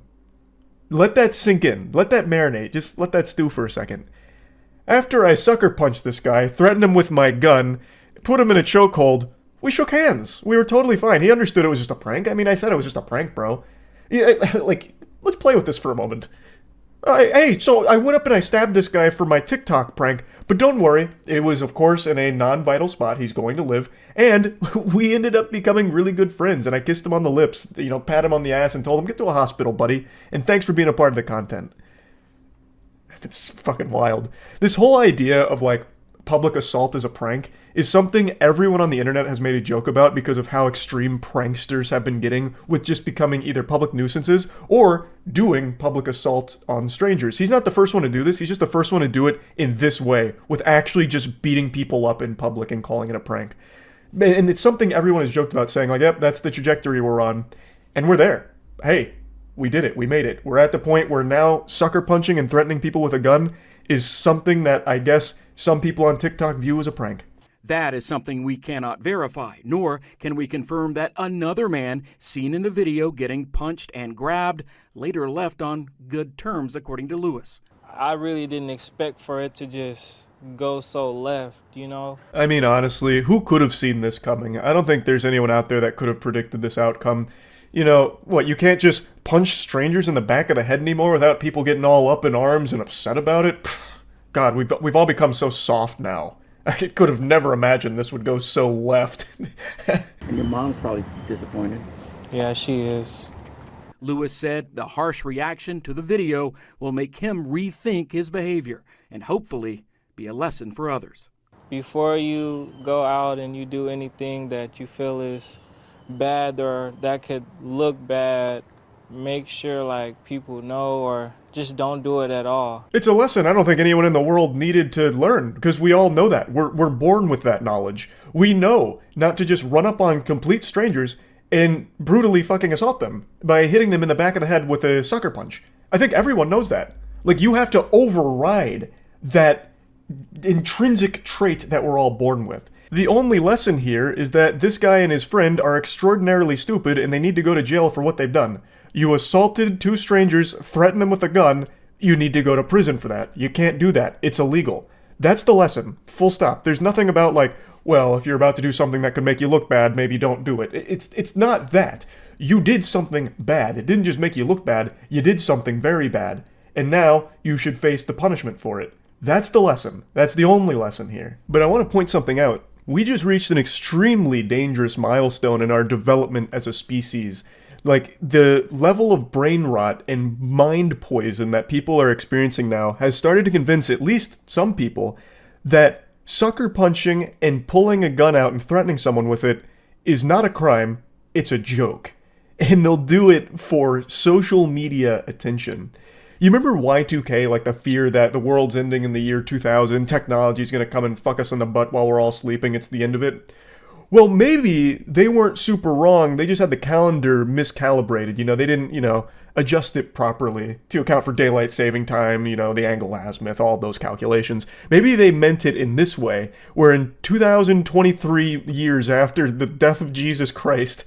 Let that sink in. Let that marinate. Just let that stew for a second. After I sucker punched this guy, threatened him with my gun, put him in a chokehold, we shook hands. We were totally fine. He understood it was just a prank. I mean, I said it was just a prank, bro. Yeah, like, let's play with this for a moment. Hey, so I went up and I stabbed this guy for my TikTok prank, but don't worry. It was, of course, in a non-vital spot. He's going to live. And we ended up becoming really good friends, and I kissed him on the lips, you know, pat him on the ass and told him, "Get to a hospital, buddy, and thanks for being a part of the content." It's fucking wild. This whole idea of, like, public assault as a prank is something everyone on the internet has made a joke about because of how extreme pranksters have been getting with just becoming either public nuisances or doing public assault on strangers. He's not the first one to do this, he's just the first one to do it in this way, with actually just beating people up in public and calling it a prank. And it's something everyone has joked about, saying like, yep, that's the trajectory we're on, and we're there. Hey, we did it, we made it. We're at the point where now sucker punching and threatening people with a gun is something that I guess some people on TikTok view as a prank. That is something we cannot verify, nor can we confirm that another man seen in the video getting punched and grabbed later left on good terms, according to Lewis. I really didn't expect for it to just go so left, you know? I mean, honestly, who could have seen this coming? I don't think there's anyone out there that could have predicted this outcome. You know, what, you can't just punch strangers in the back of the head anymore without people getting all up in arms and upset about it? God, we've all become so soft now. I could have never imagined this would go so left. And your mom's probably disappointed. Yeah, she is. Lewis said the harsh reaction to the video will make him rethink his behavior and hopefully be a lesson for others. Before you go out and you do anything that you feel is bad or that could look bad, make sure like people know, or just don't do it at all. It's a lesson I don't think anyone in the world needed to learn, because we all know that. We're born with that knowledge. We know not to just run up on complete strangers and brutally fucking assault them by hitting them in the back of the head with a sucker punch. I think everyone knows that. Like, you have to override that intrinsic trait that we're all born with. The only lesson here is that this guy and his friend are extraordinarily stupid and they need to go to jail for what they've done. You assaulted two strangers, threatened them with a gun, you need to go to prison for that. You can't do that. It's illegal. That's the lesson. Full stop. There's nothing about like, well, if you're about to do something that could make you look bad, maybe don't do it. It's not that. You did something bad. It didn't just make you look bad, you did something very bad. And now you should face the punishment for it. That's the lesson. That's the only lesson here. But I want to point something out. We just reached an extremely dangerous milestone in our development as a species. Like, the level of brain rot and mind poison that people are experiencing now has started to convince at least some people that sucker punching and pulling a gun out and threatening someone with it is not a crime, it's a joke. And they'll do it for social media attention. You remember Y2K, like the fear that the world's ending in the year 2000, technology's gonna come and fuck us in the butt while we're all sleeping, it's the end of it? Well, maybe they weren't super wrong, they just had the calendar miscalibrated, they didn't, adjust it properly to account for daylight saving time, the angle azimuth, all those calculations. Maybe they meant it in this way, where in 2023 years after the death of Jesus Christ,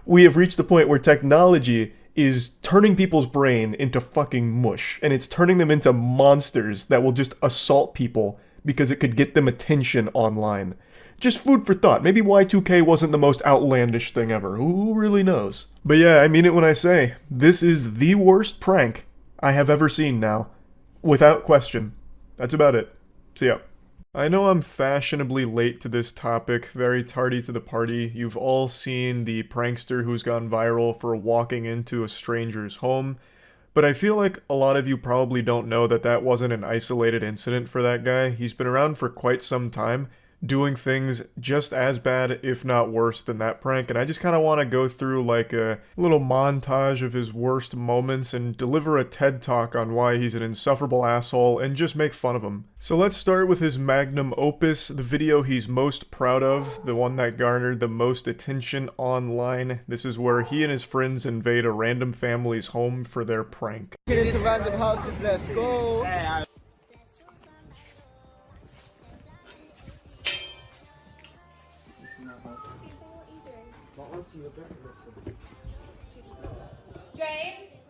we have reached the point where technology is turning people's brain into fucking mush, and it's turning them into monsters that will just assault people because it could get them attention online. Just food for thought. Maybe Y2K wasn't the most outlandish thing ever. Who really knows? But yeah, I mean it when I say, this is the worst prank I have ever seen now. Without question. That's about it. See ya. I know I'm fashionably late to this topic, very tardy to the party. You've all seen the prankster who's gone viral for walking into a stranger's home, but I feel like a lot of you probably don't know that that wasn't an isolated incident for that guy. He's been around for quite some time, doing things just as bad, if not worse, than that prank, and I just kind of want to go through like a little montage of his worst moments and deliver a TED Talk on why he's an insufferable asshole and just make fun of him. So let's start with his magnum opus, the video he's most proud of, the one that garnered the most attention online. This is where he and his friends invade a random family's home for their prank. Get into random houses, let's go! James?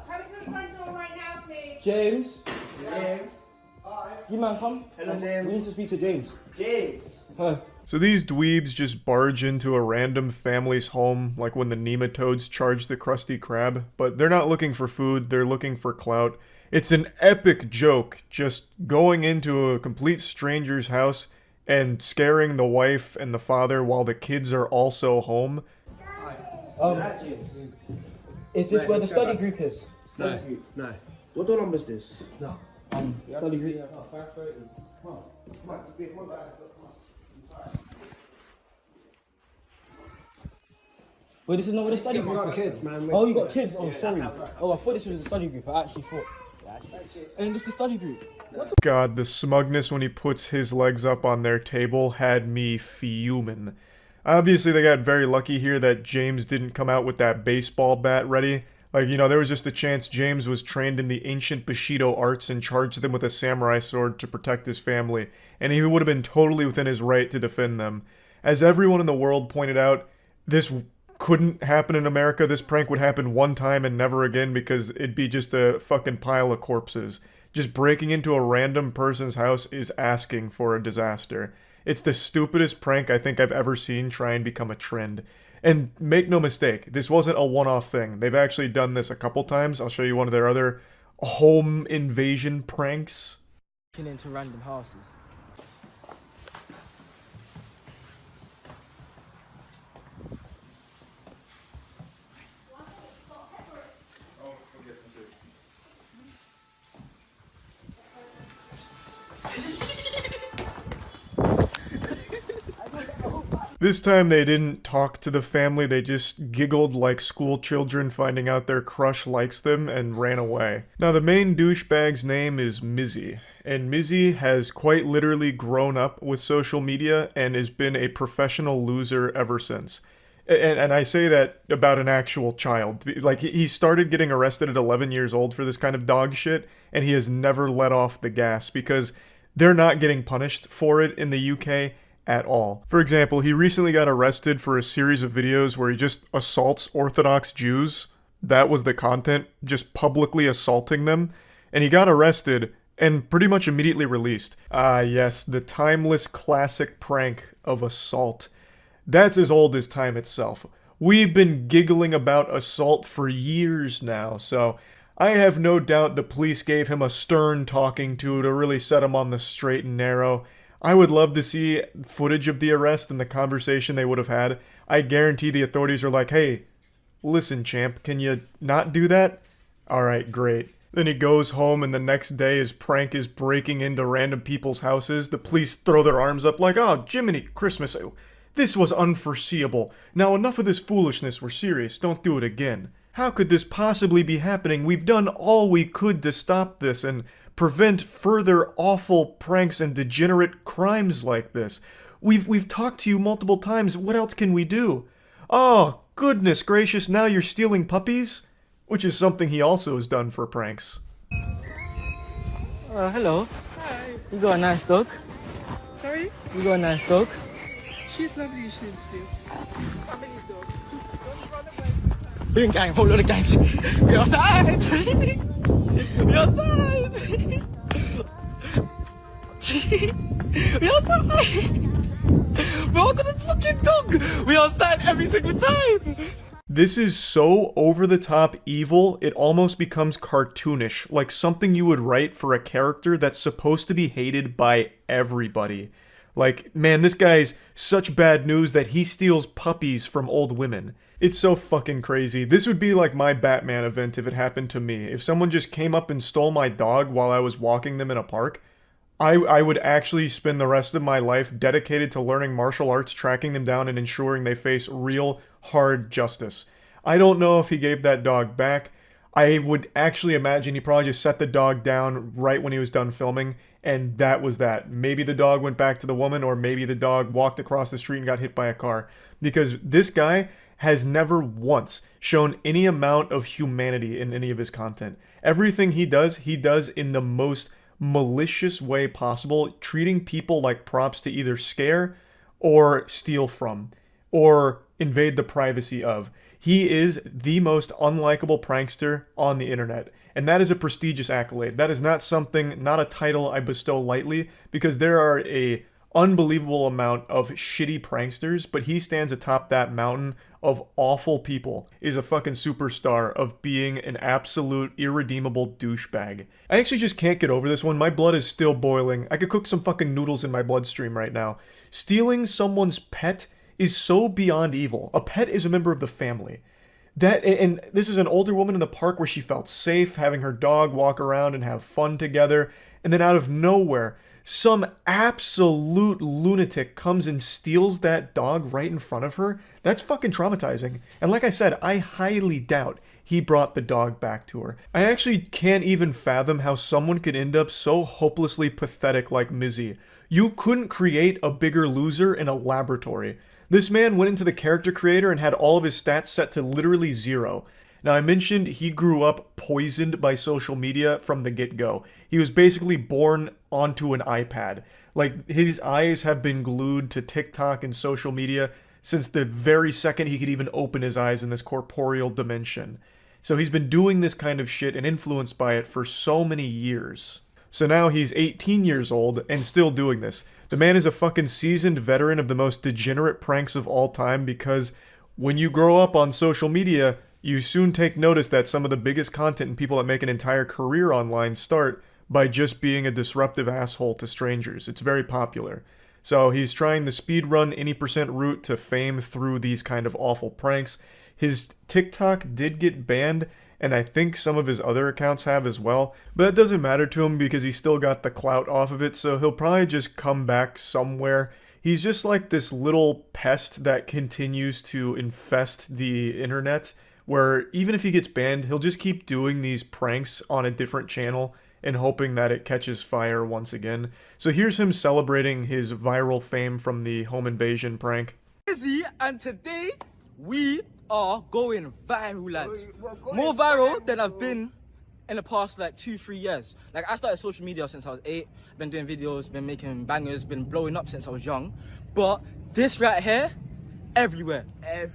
Come to the front door right now, please. James? James? Hi. You man, come. Hello, James. We need to speak to James. James? Hi. So these dweebs just barge into a random family's home, like when the nematodes charge the Krusty Krab, but they're not looking for food, they're looking for clout. It's an epic joke, just going into a complete stranger's house and scaring the wife and the father while the kids are also home. James. Is this where the study group is? No. No. What door number is this? No. Study group. Wait, this is not where the study group is? got kids, man. Oh, you got kids? Oh, sorry. Oh, I thought this was the study group. I actually thought. And this is the study group. God, the smugness when he puts his legs up on their table had me fuming. Obviously, they got very lucky here that James didn't come out with that baseball bat ready. Like, there was just a chance James was trained in the ancient Bushido arts and charged them with a samurai sword to protect his family, and he would have been totally within his right to defend them. As everyone in the world pointed out, this couldn't happen in America. This prank would happen one time and never again because it'd be just a fucking pile of corpses. Just breaking into a random person's house is asking for a disaster. It's the stupidest prank I think I've ever seen try and become a trend. And make no mistake, this wasn't a one-off thing. They've actually done this a couple times. I'll show you one of their other home invasion pranks. Into random houses. This time they didn't talk to the family, they just giggled like school children finding out their crush likes them and ran away. Now the main douchebag's name is Mizzy, and Mizzy has quite literally grown up with social media and has been a professional loser ever since. And I say that about an actual child. Like, he started getting arrested at 11 years old for this kind of dog shit, and he has never let off the gas because they're not getting punished for it in the UK at all. For example, he recently got arrested for a series of videos where he just assaults Orthodox Jews. That was the content, just publicly assaulting them. And he got arrested and pretty much immediately released. Ah, yes, the timeless classic prank of assault. That's as old as time itself. We've been giggling about assault for years now, so I have no doubt the police gave him a stern talking to really set him on the straight and narrow. I would love to see footage of the arrest and the conversation they would have had. I guarantee the authorities are like, hey, listen, champ, can you not do that? Alright, great. Then he goes home and the next day his prank is breaking into random people's houses. The police throw their arms up like, oh, Jiminy Christmas, this was unforeseeable. Now enough of this foolishness, we're serious, don't do it again. How could this possibly be happening? We've done all we could to stop this and prevent further awful pranks and degenerate crimes like this. We've talked to you multiple times, what else can we do? Oh, goodness gracious, now you're stealing puppies? Which is something he also has done for pranks. Hello. Hi. You got a nice dog? Sorry? You got a nice dog? She's lovely, she's family dog. Big gang, whole lot of gangs. We outside! We outside! We outside! We're all gonna fucking dog! We outside every single time! This is so over-the-top evil, it almost becomes cartoonish, like something you would write for a character that's supposed to be hated by everybody. Like, man, this guy's such bad news that he steals puppies from old women. It's so fucking crazy. This would be like my Batman event if it happened to me. If someone just came up and stole my dog while I was walking them in a park, I would actually spend the rest of my life dedicated to learning martial arts, tracking them down, and ensuring they face real, hard justice. I don't know if he gave that dog back. I would actually imagine he probably just set the dog down right when he was done filming, and that was that. Maybe the dog went back to the woman, or maybe the dog walked across the street and got hit by a car. Because this guy has never once shown any amount of humanity in any of his content. Everything he does in the most malicious way possible, treating people like props to either scare or steal from, or invade the privacy of. He is the most unlikable prankster on the internet, and that is a prestigious accolade. That is not something, not a title I bestow lightly, because there are a unbelievable amount of shitty pranksters, but he stands atop that mountain of awful people, is a fucking superstar of being an absolute irredeemable douchebag. I actually just can't get over this one. My blood is still boiling. I could cook some fucking noodles in my bloodstream right now. Stealing someone's pet is so beyond evil. A pet is a member of the family. And this is an older woman in the park where she felt safe having her dog walk around and have fun together, and then out of nowhere, some absolute lunatic comes and steals that dog right in front of her. That's fucking traumatizing. And like I said, I highly doubt he brought the dog back to her. I actually can't even fathom how someone could end up so hopelessly pathetic like Mizzy. You couldn't create a bigger loser in a laboratory. This man went into the character creator and had all of his stats set to literally 0. Now, I mentioned he grew up poisoned by social media from the get-go. He was basically born onto an iPad. Like, his eyes have been glued to TikTok and social media since the very second he could even open his eyes in this corporeal dimension. So he's been doing this kind of shit and influenced by it for so many years. So now he's 18 years old and still doing this. The man is a fucking seasoned veteran of the most degenerate pranks of all time, because when you grow up on social media, you soon take notice that some of the biggest content and people that make an entire career online start by just being a disruptive asshole to strangers. It's very popular. So he's trying the speedrun any percent route to fame through these kind of awful pranks. His TikTok did get banned, and I think some of his other accounts have as well, but that doesn't matter to him because he still got the clout off of it, so he'll probably just come back somewhere. He's just like this little pest that continues to infest the internet, where even if he gets banned, he'll just keep doing these pranks on a different channel and hoping that it catches fire once again. So here's him celebrating his viral fame from the home invasion prank. And today, we are going viral, lads. More viral than I've been in the past like 2-3 years. Like I started social media since I was 8, been doing videos, been making bangers, been blowing up since I was young. But this right here, everywhere.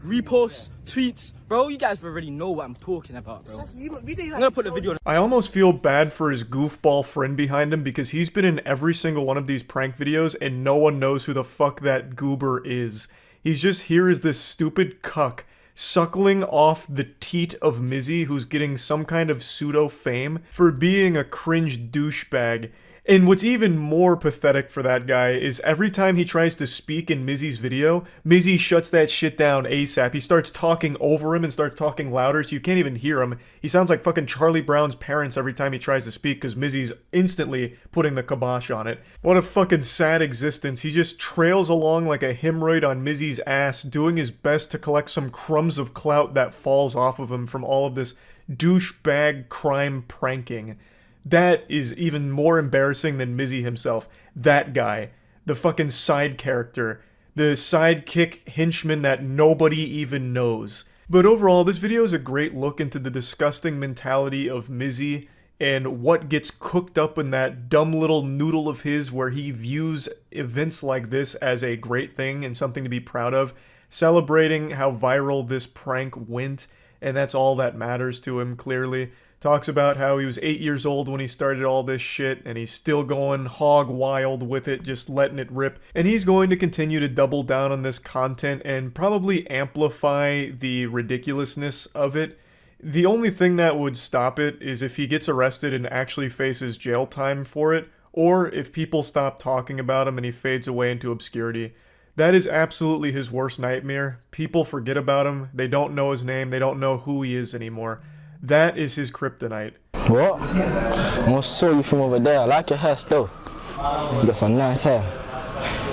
Reposts, tweets, bro, you guys already know what I'm talking about, bro. I'm gonna put the video on. I almost feel bad for his goofball friend behind him because he's been in every single one of these prank videos and no one knows who the fuck that goober is. He's just here as this stupid cuck suckling off the teat of Mizzy, who's getting some kind of pseudo fame for being a cringe douchebag. And what's even more pathetic for that guy is every time he tries to speak in Mizzy's video, Mizzy shuts that shit down ASAP. He starts talking over him and starts talking louder so you can't even hear him. He sounds like fucking Charlie Brown's parents every time he tries to speak because Mizzy's instantly putting the kibosh on it. What a fucking sad existence. He just trails along like a hemorrhoid on Mizzy's ass, doing his best to collect some crumbs of clout that falls off of him from all of this douchebag crime pranking. That is even more embarrassing than Mizzy himself. That guy. The fucking side character. The sidekick henchman that nobody even knows. But overall, this video is a great look into the disgusting mentality of Mizzy and what gets cooked up in that dumb little noodle of his where he views events like this as a great thing and something to be proud of, celebrating how viral this prank went, and that's all that matters to him, clearly. Talks about how he was 8 years old when he started all this shit, and he's still going hog wild with it, just letting it rip. And he's going to continue to double down on this content and probably amplify the ridiculousness of it. The only thing that would stop it is if he gets arrested and actually faces jail time for it, or if people stop talking about him and he fades away into obscurity. That is absolutely his worst nightmare. People forget about him, they don't know his name, they don't know who he is anymore. That is his kryptonite. What? I'm gonna show you from over there. I like your hair still. You got some nice hair.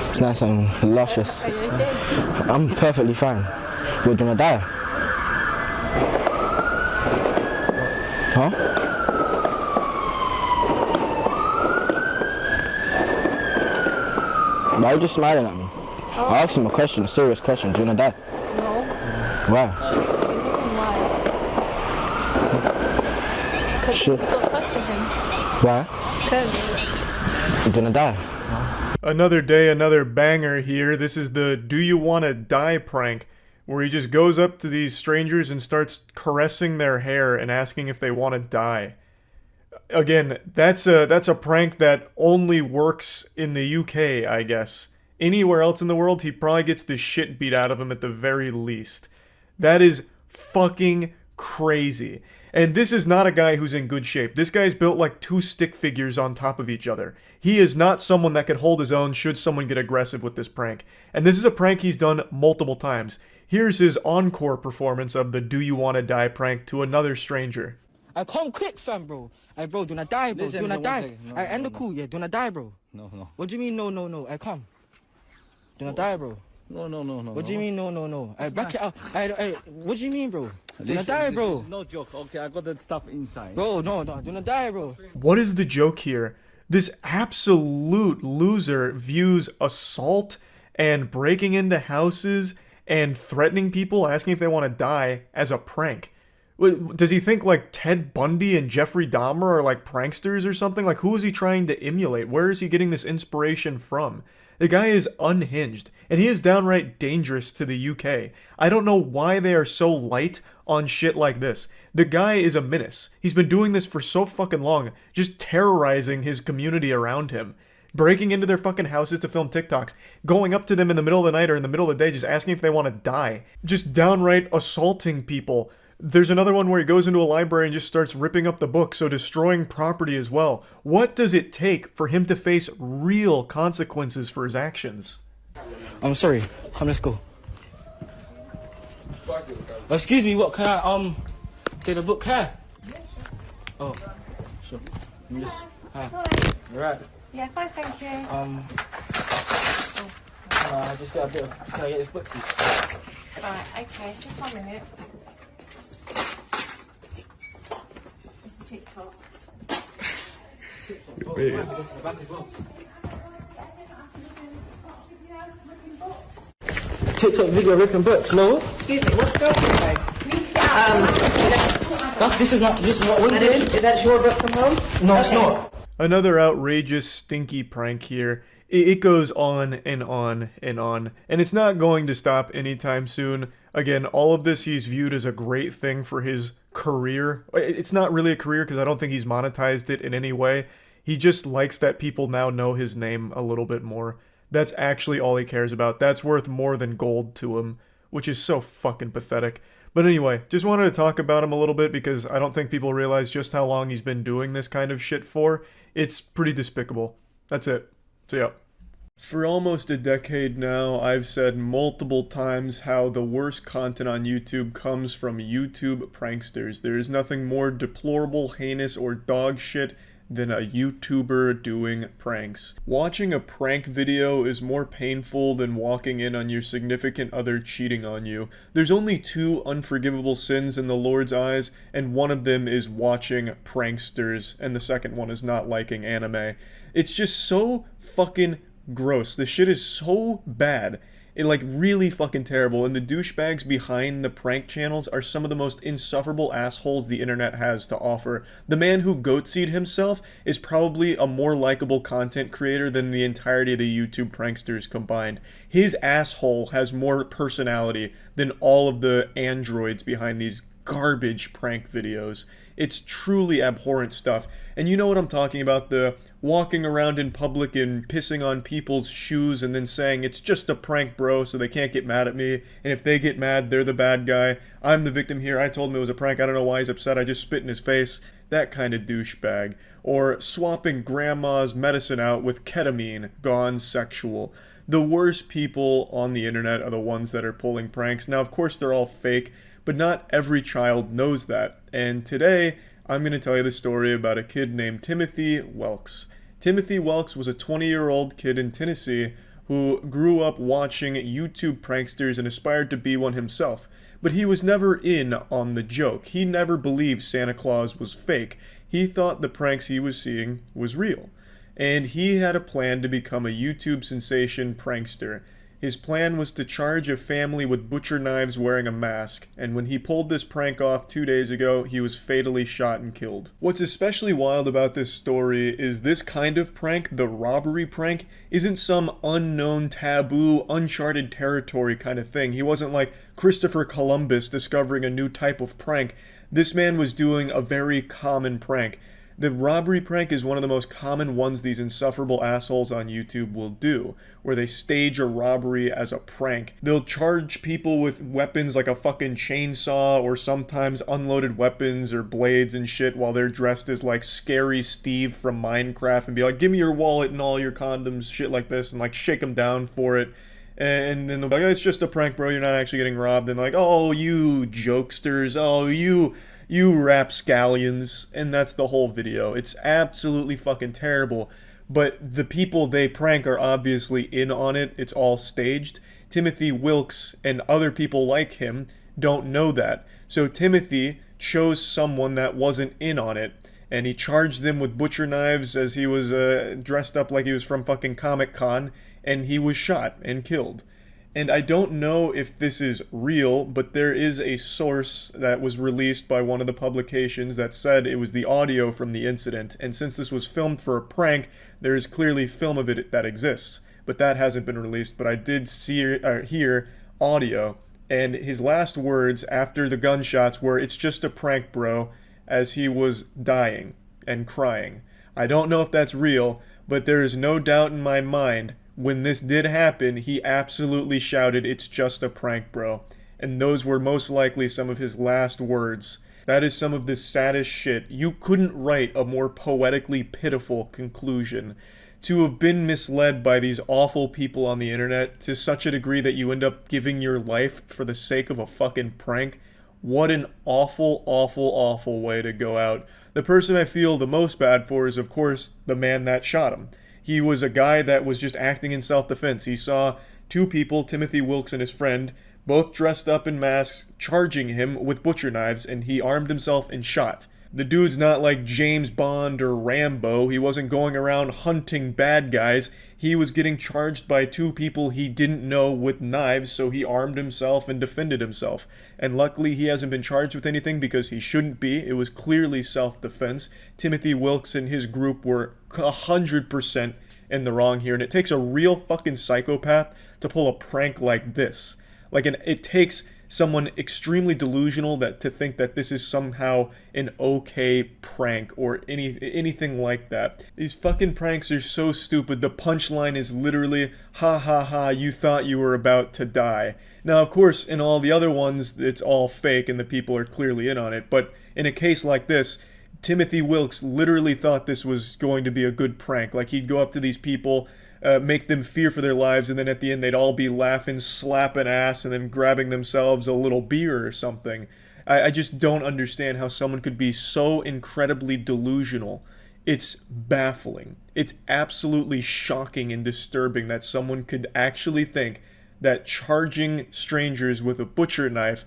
It's nice and luscious. I'm perfectly fine. You're gonna die. Huh? Why are you just smiling at me? I asked him a question, a serious question. Do you wanna die? No. Why? Because stop touching him. Why? Because you're gonna die. Another day, another banger here. This is the Do You Wanna Die prank, where he just goes up to these strangers and starts caressing their hair and asking if they want to die. Again, that's a prank that only works in the UK, I guess. Anywhere else in the world, he probably gets the shit beat out of him at the very least. That is fucking crazy. And this is not a guy who's in good shape. This guy's built like two stick figures on top of each other. He is not someone that could hold his own should someone get aggressive with this prank. And this is a prank he's done multiple times. Here's his encore performance of the Do You Wanna Die prank to another stranger. I come quick, fam, bro. Hey, bro, do not die, bro. Do not die. I end the call, yeah. Do not die, bro. No. What do you mean, no? I come. Do not die, bro. No. What do you mean, no? I back it up. What do you mean, bro? Do not die, bro. This is no joke. Okay, I got the stuff inside. Bro, no. Do not die, bro. What is the joke here? This absolute loser views assault and breaking into houses and threatening people, asking if they want to die, as a prank. Does he think like Ted Bundy and Jeffrey Dahmer are like pranksters or something? Like, who is he trying to emulate? Where is he getting this inspiration from? The guy is unhinged, and he is downright dangerous to the UK. I don't know why they are so light on shit like this. The guy is a menace. He's been doing this for so fucking long, just terrorizing his community around him. Breaking into their fucking houses to film TikToks, going up to them in the middle of the night or in the middle of the day just asking if they want to die. Just downright assaulting people. There's another one where he goes into a library and just starts ripping up the books, so destroying property as well. What does it take for him to face real consequences for his actions? I'm sorry. Come, let's go. Excuse me, what, can I, get a book here? Oh, sure. Hi. You right? Yeah, fine, thank you. I just got a bit of, can I get this book, please? Alright, okay, just 1 minute. It's a TikTok. TikTok video ripping books, no? Excuse me, what's your girlfriend? You need to get This is not what we did. That's your book from home? No, it's not. Another outrageous, stinky prank here. It goes on and on and on, and it's not going to stop anytime soon. Again, all of this he's viewed as a great thing for his career. It's not really a career because I don't think he's monetized it in any way. He just likes that people now know his name a little bit more. That's actually all he cares about. That's worth more than gold to him, which is so fucking pathetic. But anyway, just wanted to talk about him a little bit because I don't think people realize just how long he's been doing this kind of shit for. It's pretty despicable. That's it. So yeah. For almost a decade now, I've said multiple times how the worst content on YouTube comes from YouTube pranksters. There is nothing more deplorable, heinous, or dog shit than a YouTuber doing pranks. Watching a prank video is more painful than walking in on your significant other cheating on you. There's only two unforgivable sins in the Lord's eyes, and one of them is watching pranksters, and the second one is not liking anime. It's just so fucking gross. This shit is so bad. It like really fucking terrible, and the douchebags behind the prank channels are some of the most insufferable assholes the internet has to offer. The man who goatseed himself is probably a more likable content creator than the entirety of the YouTube pranksters combined. His asshole has more personality than all of the androids behind these garbage prank videos. It's truly abhorrent stuff. And you know what I'm talking about, the walking around in public and pissing on people's shoes and then saying, it's just a prank, bro, so they can't get mad at me. And if they get mad, they're the bad guy. I'm the victim here. I told him it was a prank. I don't know why he's upset. I just spit in his face. That kind of douchebag. Or swapping grandma's medicine out with ketamine, gone sexual. The worst people on the internet are the ones that are pulling pranks. Now, of course, they're all fake, but not every child knows that. And today, I'm going to tell you the story about a kid named Timothy Welks. Timothy Welks was a 20-year-old kid in Tennessee who grew up watching YouTube pranksters and aspired to be one himself. But he was never in on the joke. He never believed Santa Claus was fake. He thought the pranks he was seeing was real. And he had a plan to become a YouTube sensation prankster. His plan was to charge a family with butcher knives wearing a mask, and when he pulled this prank off 2 days ago, he was fatally shot and killed. What's especially wild about this story is this kind of prank, the robbery prank, isn't some unknown, taboo, uncharted territory kind of thing. He wasn't like Christopher Columbus discovering a new type of prank. This man was doing a very common prank. The robbery prank is one of the most common ones these insufferable assholes on YouTube will do, where they stage a robbery as a prank. They'll charge people with weapons like a fucking chainsaw or sometimes unloaded weapons or blades and shit while they're dressed as like Scary Steve from Minecraft and be like, give me your wallet and all your condoms, shit like this, and like shake them down for it. And then they'll be like, oh, it's just a prank, bro, you're not actually getting robbed. And like, oh, you jokesters, oh, you rapscallions, and that's the whole video. It's absolutely fucking terrible, but the people they prank are obviously in on it. It's all staged. Timothy Wilkes and other people like him don't know that. So Timothy chose someone that wasn't in on it, and he charged them with butcher knives as he was dressed up like he was from fucking Comic-Con, and he was shot and killed. And I don't know if this is real, but there is a source that was released by one of the publications that said it was the audio from the incident. And since this was filmed for a prank, there is clearly film of it that exists. But that hasn't been released. But I did hear audio. And his last words after the gunshots were, it's just a prank, bro, as he was dying and crying. I don't know if that's real, but there is no doubt in my mind when this did happen, he absolutely shouted, it's just a prank, bro. And those were most likely some of his last words. That is some of the saddest shit. You couldn't write a more poetically pitiful conclusion. To have been misled by these awful people on the internet to such a degree that you end up giving your life for the sake of a fucking prank. What an awful, awful, awful way to go out. The person I feel the most bad for is, of course, the man that shot him. He was a guy that was just acting in self-defense. He saw two people, Timothy Wilkes and his friend, both dressed up in masks, charging him with butcher knives, and he armed himself and shot. The dude's not like James Bond or Rambo. He wasn't going around hunting bad guys. He was getting charged by two people he didn't know with knives, so he armed himself and defended himself. And luckily he hasn't been charged with anything because he shouldn't be. It was clearly self-defense. Timothy Wilkes and his group were 100% in the wrong here, and it takes a real fucking psychopath to pull a prank like this. It takes someone extremely delusional to think that this is somehow an okay prank or anything like that. These fucking pranks are so stupid. The punchline is literally, ha ha ha, you thought you were about to die. Now, of course, in all the other ones, it's all fake and the people are clearly in on it, but in a case like this, Timothy Wilkes literally thought this was going to be a good prank. Like, he'd go up to these people, make them fear for their lives, and then at the end they'd all be laughing, slapping ass, and then grabbing themselves a little beer or something. I just don't understand how someone could be so incredibly delusional. It's baffling. It's absolutely shocking and disturbing that someone could actually think that charging strangers with a butcher knife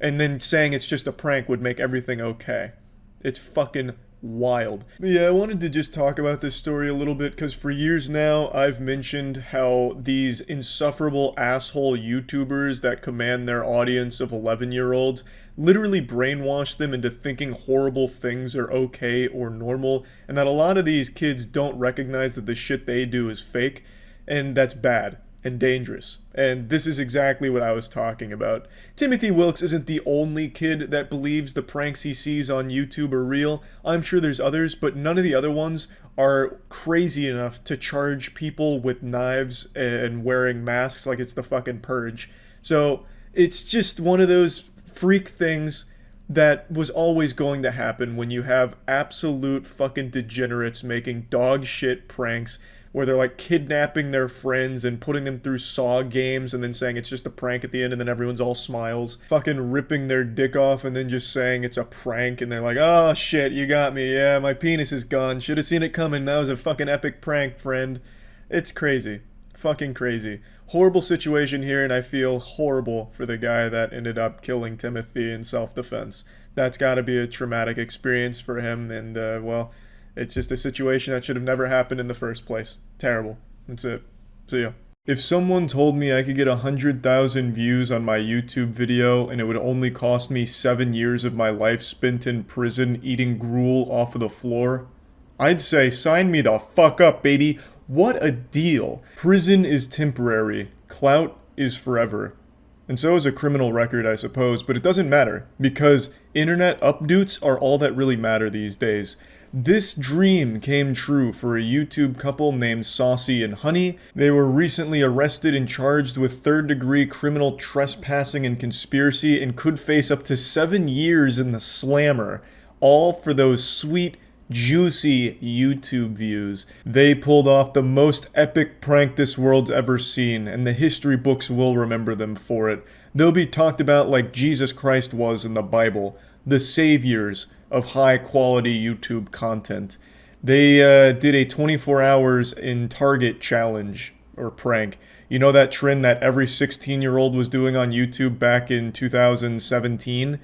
and then saying it's just a prank would make everything okay. It's fucking wild. But yeah, I wanted to just talk about this story a little bit because for years now I've mentioned how these insufferable asshole YouTubers that command their audience of 11-year-olds literally brainwash them into thinking horrible things are okay or normal, and that a lot of these kids don't recognize that the shit they do is fake, and that's bad and dangerous. And this is exactly what I was talking about. Timothy Wilkes isn't the only kid that believes the pranks he sees on YouTube are real. I'm sure there's others, but none of the other ones are crazy enough to charge people with knives and wearing masks like it's the fucking purge. So it's just one of those freak things that was always going to happen when you have absolute fucking degenerates making dog shit pranks where they're like kidnapping their friends and putting them through Saw games and then saying it's just a prank at the end and then everyone's all smiles. Fucking ripping their dick off and then just saying it's a prank and they're like, oh shit, you got me. Yeah, my penis is gone. Should have seen it coming. That was a fucking epic prank, friend. It's crazy. Fucking crazy. Horrible situation here, and I feel horrible for the guy that ended up killing Timothy in self-defense. That's gotta be a traumatic experience for him, and well, it's just a situation that should have never happened in the first place. Terrible. That's it. See ya. If someone told me I could get 100,000 views on my YouTube video and it would only cost me 7 years of my life spent in prison eating gruel off of the floor, I'd say sign me the fuck up, baby. What a deal. Prison is temporary. Clout is forever. And so is a criminal record, I suppose, but it doesn't matter, because internet updates are all that really matter these days. This dream came true for a YouTube couple named Saucy and Honey. They were recently arrested and charged with third-degree criminal trespassing and conspiracy and could face up to 7 years in the slammer, all for those sweet, juicy YouTube views. They pulled off the most epic prank this world's ever seen, and the history books will remember them for it. They'll be talked about like Jesus Christ was in the Bible, the saviors of high-quality YouTube content. They did a 24 hours in Target challenge, or prank. You know that trend that every 16-year-old was doing on YouTube back in 2017?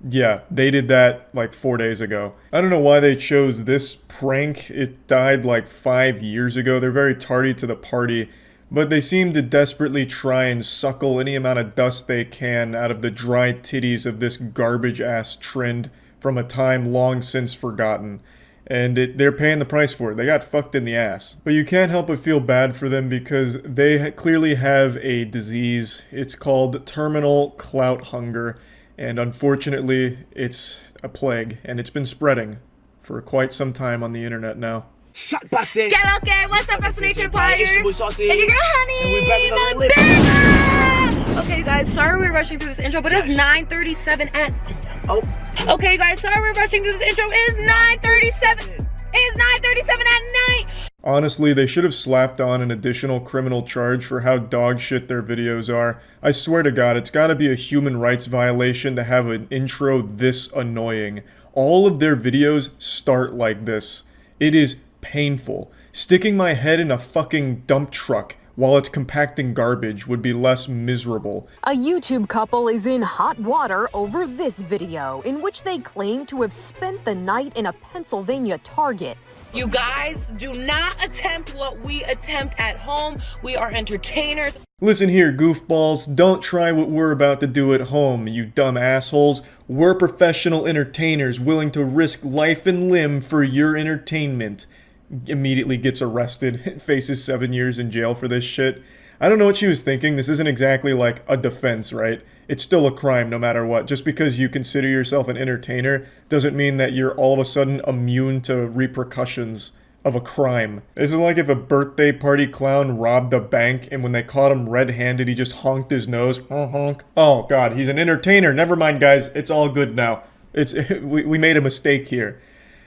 Yeah, they did that like 4 days ago. I don't know why they chose this prank. It died like 5 years ago. They're very tardy to the party, but they seem to desperately try and suckle any amount of dust they can out of the dry titties of this garbage-ass trend from a time long since forgotten. And they're paying the price for it. They got fucked in the ass. But you can't help but feel bad for them because they clearly have a disease. It's called terminal clout hunger. And unfortunately, it's a plague, and it's been spreading for quite some time on the internet now. Get okay, what's up, Fascination Empire? And your girl Honey, Okay, you guys, sorry we're rushing through this intro, but it's 9:37 at... Oh. Okay, guys, sorry we're rushing through this intro. It's 9:37. It's 9:37 at night. Honestly, they should have slapped on an additional criminal charge for how dog shit their videos are. I swear to God, it's gotta be a human rights violation to have an intro this annoying. All of their videos start like this. It is painful. Sticking my head in a fucking dump truck while it's compacting garbage would be less miserable. A YouTube couple is in hot water over this video, in which they claim to have spent the night in a Pennsylvania Target. You guys, do not attempt what we attempt at home. We are entertainers. Listen here, goofballs, don't try what we're about to do at home, you dumb assholes. We're professional entertainers willing to risk life and limb for your entertainment. Immediately gets arrested, faces 7 years in jail for this shit. I don't know what she was thinking. This isn't exactly like a defense, right? It's still a crime no matter what. Just because you consider yourself an entertainer doesn't mean that you're all of a sudden immune to repercussions of a crime. This is like if a birthday party clown robbed a bank and when they caught him red-handed, he just honked his nose. Honk. Oh god, he's an entertainer. Never mind, guys. It's all good now. We made a mistake here.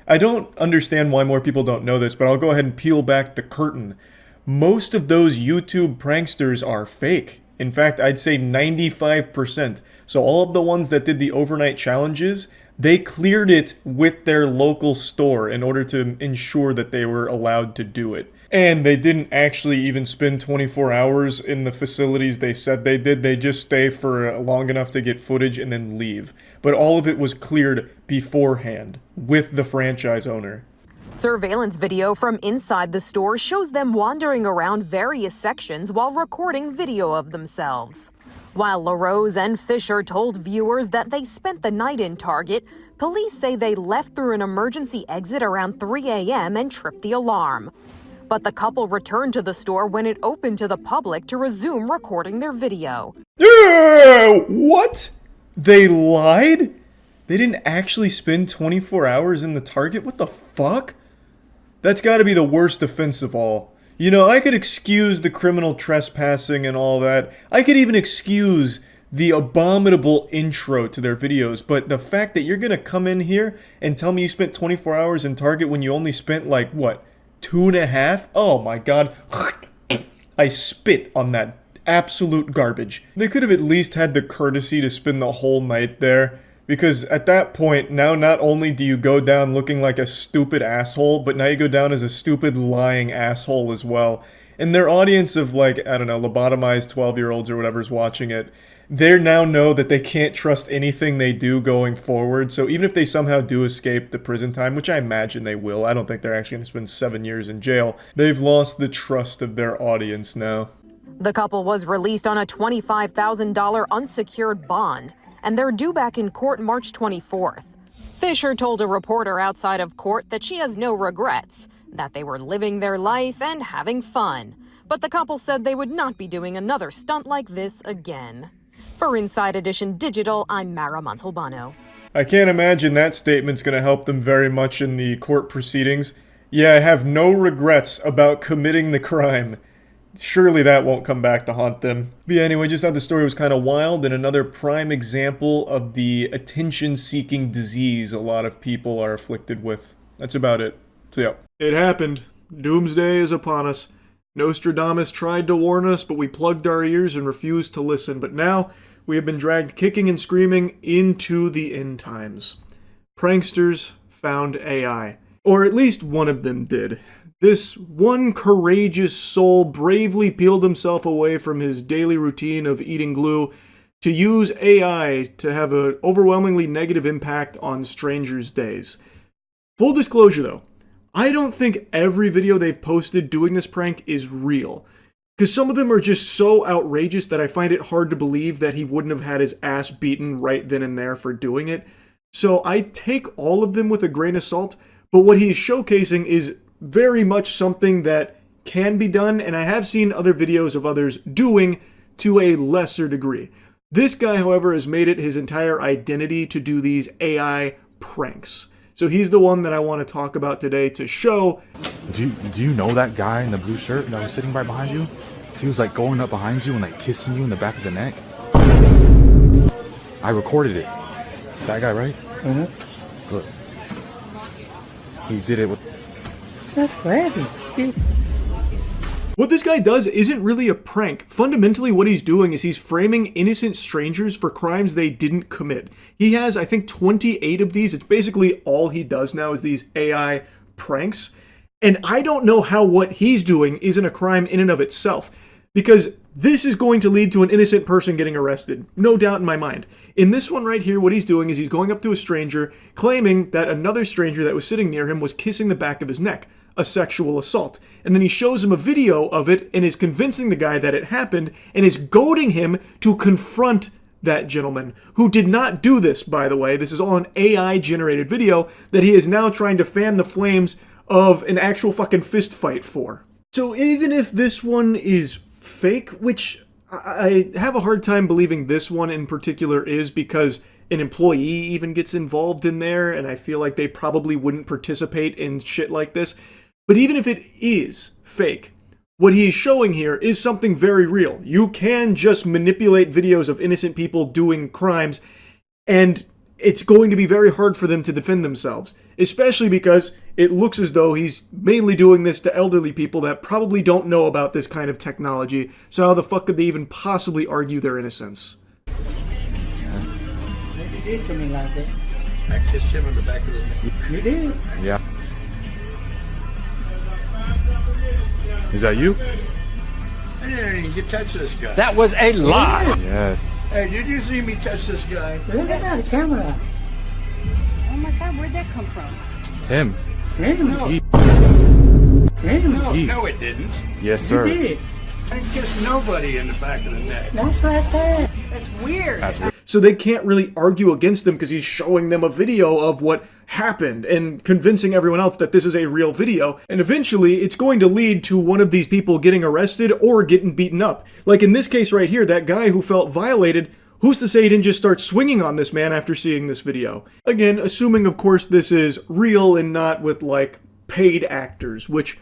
I don't understand why more people don't know this, but I'll go ahead and peel back the curtain. Most of those YouTube pranksters are fake. In fact, I'd say 95%. So all of the ones that did the overnight challenges, they cleared it with their local store in order to ensure that they were allowed to do it. And they didn't actually even spend 24 hours in the facilities they said they did. They just stay for long enough to get footage and then leave. But all of it was cleared beforehand with the franchise owner. Surveillance video from inside the store shows them wandering around various sections while recording video of themselves. While LaRose and Fisher told viewers that they spent the night in Target, police say they left through an emergency exit around 3 a.m. and tripped the alarm. But the couple returned to the store when it opened to the public to resume recording their video. What? They lied? They didn't actually spend 24 hours in the Target? What the fuck? That's gotta be the worst offense of all. You know, I could excuse the criminal trespassing and all that. I could even excuse the abominable intro to their videos, but the fact that you're gonna come in here and tell me you spent 24 hours in Target when you only spent, like, what, 2.5? Oh my god. I spit on that absolute garbage. They could have at least had the courtesy to spend the whole night there. Because at that point, now not only do you go down looking like a stupid asshole, but now you go down as a stupid lying asshole as well. And their audience of, like, I don't know, lobotomized 12-year-olds or whatever's watching it, they now know that they can't trust anything they do going forward. So even if they somehow do escape the prison time, which I imagine they will, I don't think they're actually going to spend 7 years in jail, they've lost the trust of their audience now. The couple was released on a $25,000 unsecured bond, and they're due back in court March 24th. Fisher told a reporter outside of court that she has no regrets, that they were living their life and having fun. But the couple said they would not be doing another stunt like this again. For Inside Edition Digital, I'm Mara Montalbano. I can't imagine that statement's going to help them very much in the court proceedings. Yeah, I have no regrets about committing the crime. Surely that won't come back to haunt them. But yeah, anyway, just thought the story was kind of wild and another prime example of the attention-seeking disease a lot of people are afflicted with. That's about it. So yeah. It happened. Doomsday is upon us. Nostradamus tried to warn us, but we plugged our ears and refused to listen. But now, we have been dragged kicking and screaming into the end times. Pranksters found AI. Or at least one of them did. This one courageous soul bravely peeled himself away from his daily routine of eating glue to use AI to have an overwhelmingly negative impact on strangers' days. Full disclosure though, I don't think every video they've posted doing this prank is real. Because some of them are just so outrageous that I find it hard to believe that he wouldn't have had his ass beaten right then and there for doing it. So I take all of them with a grain of salt, but what he's showcasing is very much something that can be done, and I have seen other videos of others doing to a lesser degree. This guy, however, has made it his entire identity to do these AI pranks. So he's the one that I want to talk about today to show. Do you know that guy in the blue shirt that was sitting right behind you? He was like going up behind you and like kissing you in the back of the neck. I recorded it. That guy, right? Mm-hmm. Look. He did it with... That's crazy. What this guy does isn't really a prank. Fundamentally, what he's doing is he's framing innocent strangers for crimes they didn't commit. He has, I think, 28 of these. It's basically all he does now is these AI pranks. And I don't know how what he's doing isn't a crime in and of itself. Because this is going to lead to an innocent person getting arrested. No doubt in my mind. In this one right here, what he's doing is he's going up to a stranger, claiming that another stranger that was sitting near him was kissing the back of his neck. A sexual assault. And then he shows him a video of it and is convincing the guy that it happened and is goading him to confront that gentleman, who did not do this, by the way. This is all an AI-generated video that he is now trying to fan the flames of an actual fucking fist fight for. So even if this one is fake, which I have a hard time believing this one in particular is, because an employee even gets involved in there, and I feel like they probably wouldn't participate in shit like this. But even if it is fake, what he is showing here is something very real. You can just manipulate videos of innocent people doing crimes, and it's going to be very hard for them to defend themselves, especially because it looks as though he's mainly doing this to elderly people that probably don't know about this kind of technology, so how the fuck could they even possibly argue their innocence? You did to me like that. I kissed him in the back of the neck. You did. Yeah. Is that you? I didn't even touch this guy. That was a lie. Yes. Hey, did you see me touch this guy? Look at that camera. Oh my God, where'd that come from? Him. Him. No. Him. No, it didn't. Yes, sir. You did. I didn't kiss nobody in the back of the neck. That's right there. That's weird. That's weird. So they can't really argue against him because he's showing them a video of what happened and convincing everyone else that this is a real video. And eventually it's going to lead to one of these people getting arrested or getting beaten up. Like in this case right here, that guy who felt violated, who's to say he didn't just start swinging on this man after seeing this video? Again, assuming of course this is real and not with like paid actors, which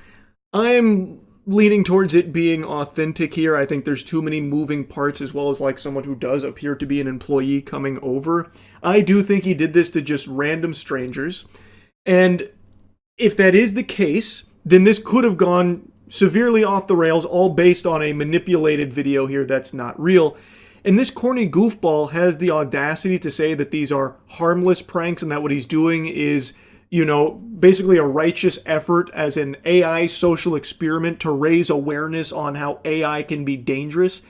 I'm leaning towards it being authentic here. I think there's too many moving parts, as well as like someone who does appear to be an employee coming over. I do think he did this to just random strangers. And if that is the case, then this could have gone severely off the rails, all based on a manipulated video here that's not real. And this corny goofball has the audacity to say that these are harmless pranks and that what he's doing is, you know, basically a righteous effort as an AI social experiment to raise awareness on how AI can be dangerous.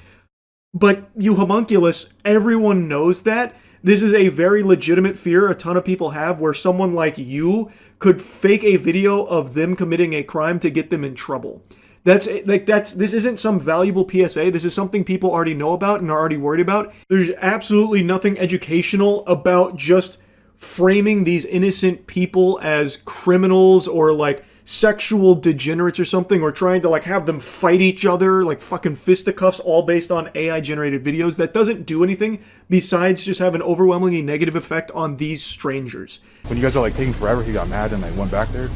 But you homunculus, everyone knows that. This is a very legitimate fear a ton of people have, where someone like you could fake a video of them committing a crime to get them in trouble. This isn't some valuable PSA. This is something people already know about and are already worried about. There's absolutely nothing educational about just framing these innocent people as criminals or like sexual degenerates or something, or trying to like have them fight each other like fucking fisticuffs, all based on AI generated videos. That doesn't do anything besides just have an overwhelmingly negative effect on these strangers. When you guys are like taking forever, he got mad and like went back there.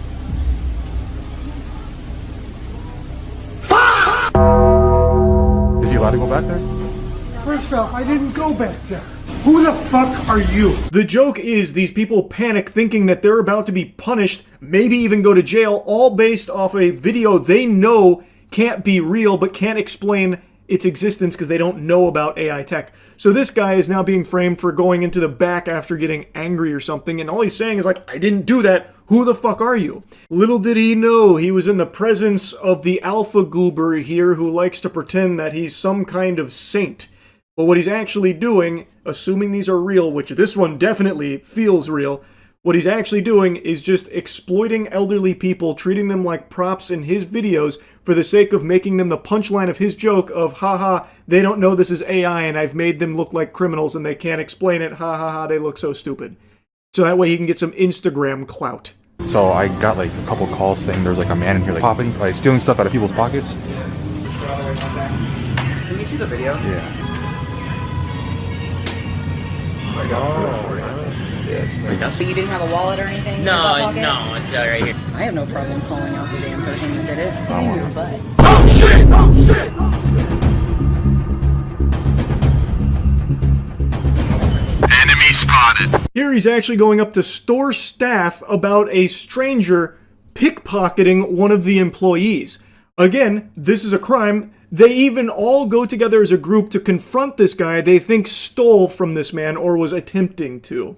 Is he allowed to go back there? First off, I didn't go back there. Who the fuck are you? The joke is these people panic thinking that they're about to be punished, maybe even go to jail, all based off a video they know can't be real but can't explain its existence because they don't know about AI tech. So this guy is now being framed for going into the back after getting angry or something, and all he's saying is like, I didn't do that. Who the fuck are you? Little did he know he was in the presence of the alpha goober here who likes to pretend that he's some kind of saint. But what he's actually doing, assuming these are real, which this one definitely feels real, what he's actually doing is just exploiting elderly people, treating them like props in his videos for the sake of making them the punchline of his joke of, haha, they don't know this is AI and I've made them look like criminals and they can't explain it, ha ha ha, they look so stupid. So that way he can get some Instagram clout. So I got like a couple calls saying there's like a man in here like popping, like stealing stuff out of people's pockets. Can you see the video? Yeah. So you didn't have a wallet or anything? No, it's right here. I have no problem calling out the damn person who did it. It's in your butt. Oh shit! Oh shit! Enemy spotted. Here he's actually going up to store staff about a stranger pickpocketing one of the employees. Again, this is a crime. They even all go together as a group to confront this guy they think stole from this man or was attempting to.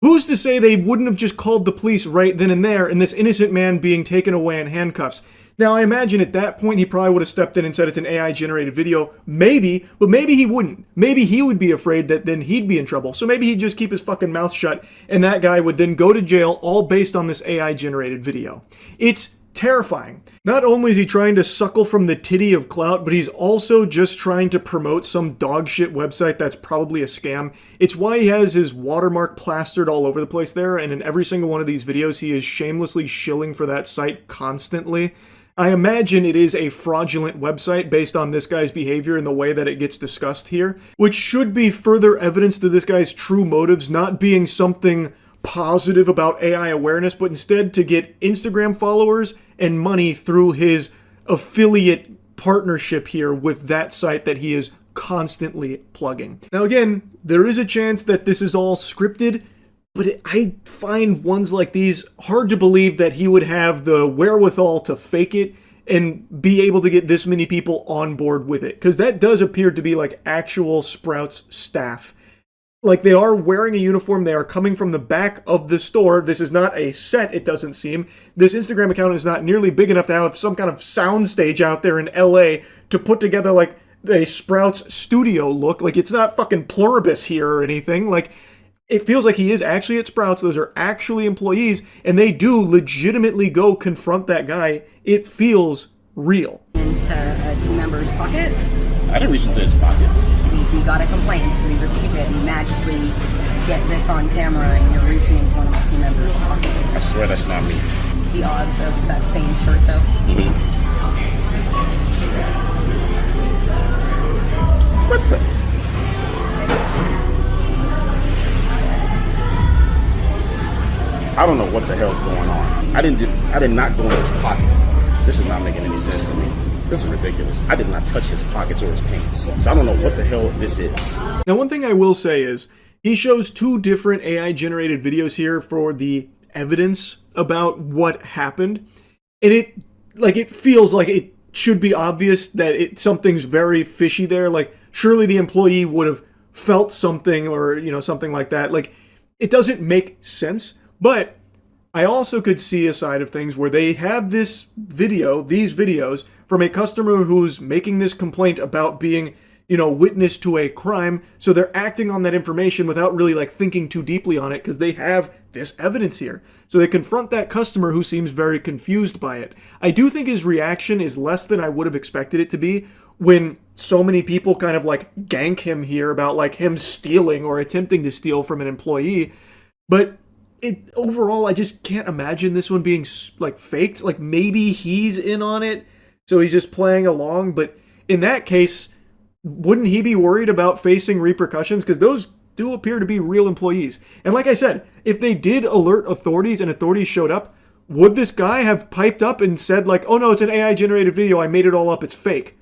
Who's to say they wouldn't have just called the police right then and there and this innocent man being taken away in handcuffs? Now, I imagine at that point he probably would have stepped in and said it's an AI-generated video. Maybe, but maybe he wouldn't. Maybe he would be afraid that then he'd be in trouble. So maybe he'd just keep his fucking mouth shut, and that guy would then go to jail all based on this AI-generated video. It's terrifying. Not only is he trying to suckle from the titty of clout, but he's also just trying to promote some dog shit website that's probably a scam. It's why he has his watermark plastered all over the place there, and in every single one of these videos he is shamelessly shilling for that site constantly. I imagine it is a fraudulent website based on this guy's behavior and the way that it gets discussed here, which should be further evidence to this guy's true motives not being something positive about AI awareness, but instead to get Instagram followers and money through his affiliate partnership here with that site that he is constantly plugging. Now again, there is a chance that this is all scripted, but I find ones like these hard to believe that he would have the wherewithal to fake it and be able to get this many people on board with it. Because that does appear to be like actual Sprouts staff. Like they are wearing a uniform, they are coming from the back of the store. This is not a set, it doesn't seem. This Instagram account is not nearly big enough to have some kind of soundstage out there in LA to put together like a Sprouts studio look. Like it's not fucking Pluribus here or anything. Like it feels like he is actually at Sprouts. Those are actually employees, and they do legitimately go confront that guy. It feels real. Into a team member's pocket. I didn't reach into his pocket. We got a complaint, we received it, and magically get this on camera and you're reaching into one of my team members' pockets. I swear that's not me. The odds of that same shirt, though. What the? I don't know what the hell's going on. I did not go in his pocket. This is not making any sense to me. This is ridiculous. I did not touch his pockets or his pants. So I don't know what the hell this is. Now, one thing I will say is he shows two different AI-generated videos here for the evidence about what happened. And it feels like it should be obvious that something's very fishy there. Like, surely the employee would have felt something or, something like that. Like, it doesn't make sense. But I also could see a side of things where they have these videos from a customer who's making this complaint about being, witness to a crime. So they're acting on that information without really like thinking too deeply on it because they have this evidence here. So they confront that customer who seems very confused by it. I do think his reaction is less than I would have expected it to be when so many people kind of like gank him here about like him stealing or attempting to steal from an employee. But overall, I just can't imagine this one being like faked. Like maybe he's in on it, so he's just playing along. But in that case, wouldn't he be worried about facing repercussions? Because those do appear to be real employees. And like I said, if they did alert authorities and authorities showed up, would this guy have piped up and said like, oh no, it's an AI-generated video, I made it all up, it's fake?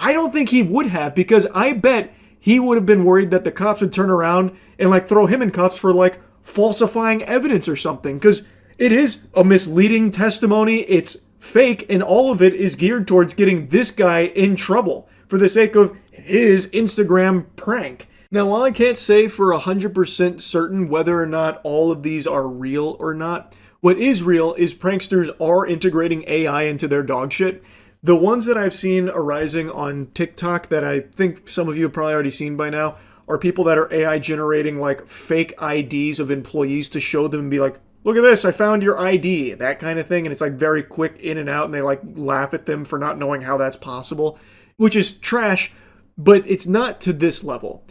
I don't think he would have, because I bet he would have been worried that the cops would turn around and like throw him in cuffs for like falsifying evidence or something, because it is a misleading testimony, it's fake, and all of it is geared towards getting this guy in trouble for the sake of his Instagram prank. Now, while I can't say for 100% certain whether or not all of these are real or not, what is real is pranksters are integrating AI into their dog shit. The ones that I've seen arising on TikTok that I think some of you have probably already seen by now are people that are AI generating like fake IDs of employees to show them and be like, look at this, I found your ID, that kind of thing. And it's like very quick in and out, and they like laugh at them for not knowing how that's possible, which is trash, but it's not to this level.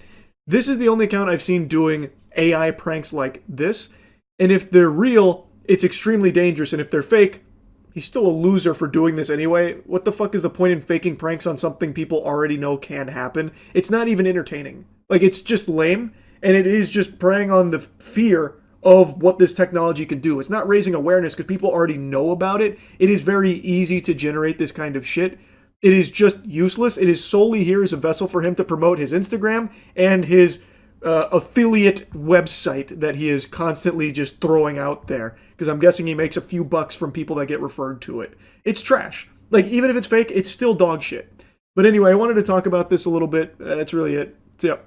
This is the only account I've seen doing AI pranks like this. And if they're real, it's extremely dangerous. And if they're fake, he's still a loser for doing this anyway. What the fuck is the point in faking pranks on something people already know can happen? It's not even entertaining. Like, it's just lame, and it is just preying on the fear of what this technology can do. It's not raising awareness because people already know about it. It is very easy to generate this kind of shit. It is just useless. It is solely here as a vessel for him to promote his Instagram and his affiliate website that he is constantly just throwing out there. Because I'm guessing he makes a few bucks from people that get referred to it. It's trash. Like, even if it's fake, it's still dog shit. But anyway, I wanted to talk about this a little bit. That's really it. So, yeah.